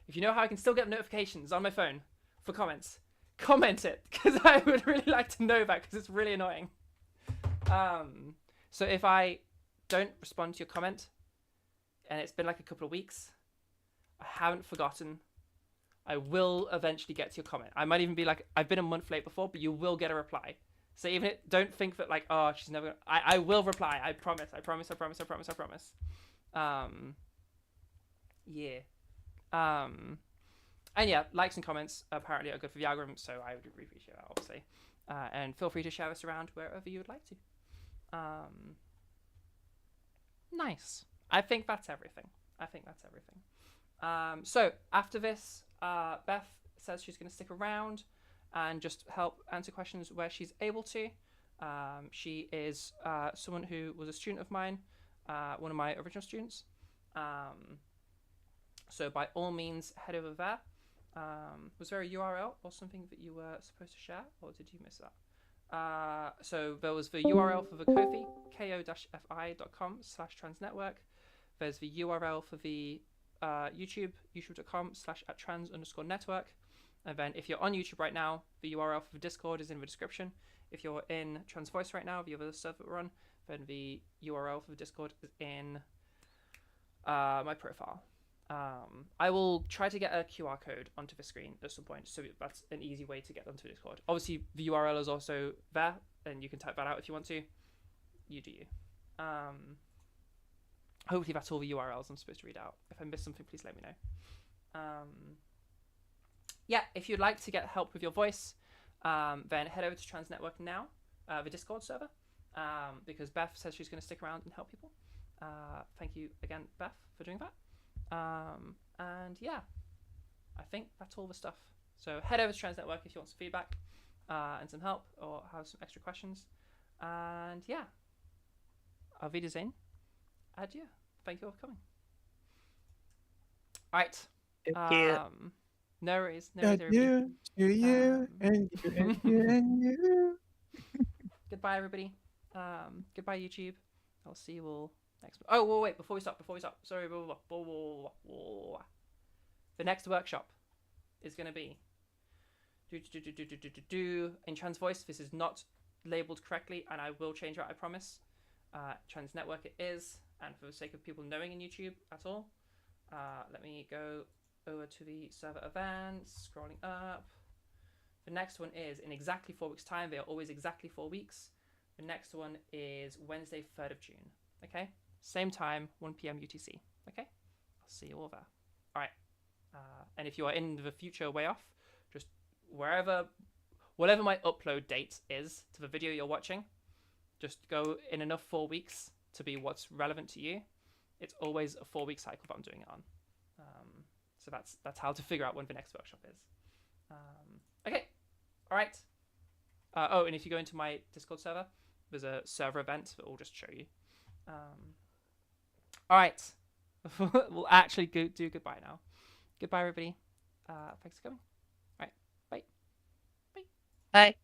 If you know how I can still get notifications on my phone for comments, comment it because I would really like to know that because it's really annoying. So if I don't respond to your comment and it's been like a couple of weeks, I haven't forgotten. I will eventually get to your comment. I might even be like, I've been a month late before, but you will get a reply. So even don't think that like, oh, she's never gonna, I will reply. I promise. Yeah. And yeah, likes and comments apparently are good for the algorithm, so I would really appreciate that, obviously. And feel free to share this around wherever you would like to. Nice. I think that's everything. So after this, Beth says she's going to stick around and just help answer questions where she's able to. She is someone who was a student of mine, one of my original students. So by all means, head over there. Was there a URL or something that you were supposed to share, or did you miss that? So there was the URL for the Ko-fi, ko-fi.com/transnetwork. There's the URL for the YouTube, youtube.com/@trans_network. And then if you're on YouTube right now, the URL for the Discord is in the description. If you're in Trans Voice right now, the other stuff that we're on, then the URL for the Discord is in my profile. I will try to get a QR code onto the screen at some point, so that's an easy way to get onto Discord. Obviously, the URL is also there, and you can type that out if you want to. You do you. Hopefully that's all the URLs I'm supposed to read out. If I missed something, please let me know. Yeah, if you'd like to get help with your voice, then head over to Trans Network now, the Discord server, because Beth says she's going to stick around and help people. Thank you again, Beth, for doing that. And yeah, I think that's all the stuff. So head over to Trans Network if you want some feedback and some help or have some extra questions. And yeah, auf Wiedersehen. Adieu. Thank you all for coming. All right.
Thank you.
No worries. No worries, everybody.
Adieu to you and you and you and you.
Goodbye, everybody. Goodbye, YouTube. I'll see you all next. Oh, wait. Before we stop. Sorry. The next workshop is going to be in Trans Voice. This is not labeled correctly, and I will change that. I promise. Trans Network it is, and for the sake of people knowing in YouTube at all, let me go over to the server events, scrolling up. The next one is in exactly 4 weeks' time. They are always exactly 4 weeks. The next one is Wednesday, 3rd of June. Okay? Same time, 1 p.m. UTC. Okay? I'll see you all there. All right. And if you are in the future way off, just whatever my upload date is to the video you're watching, just go in enough 4 weeks to be what's relevant to you. It's always a 4-week cycle that I'm doing it on. So that's how to figure out when the next workshop is. Okay. All right. Oh, and if you go into my Discord server, there's a server event that will just show you. All right. We'll actually do goodbye now. Goodbye, everybody. Thanks for coming. All right. Bye. Bye.
Bye.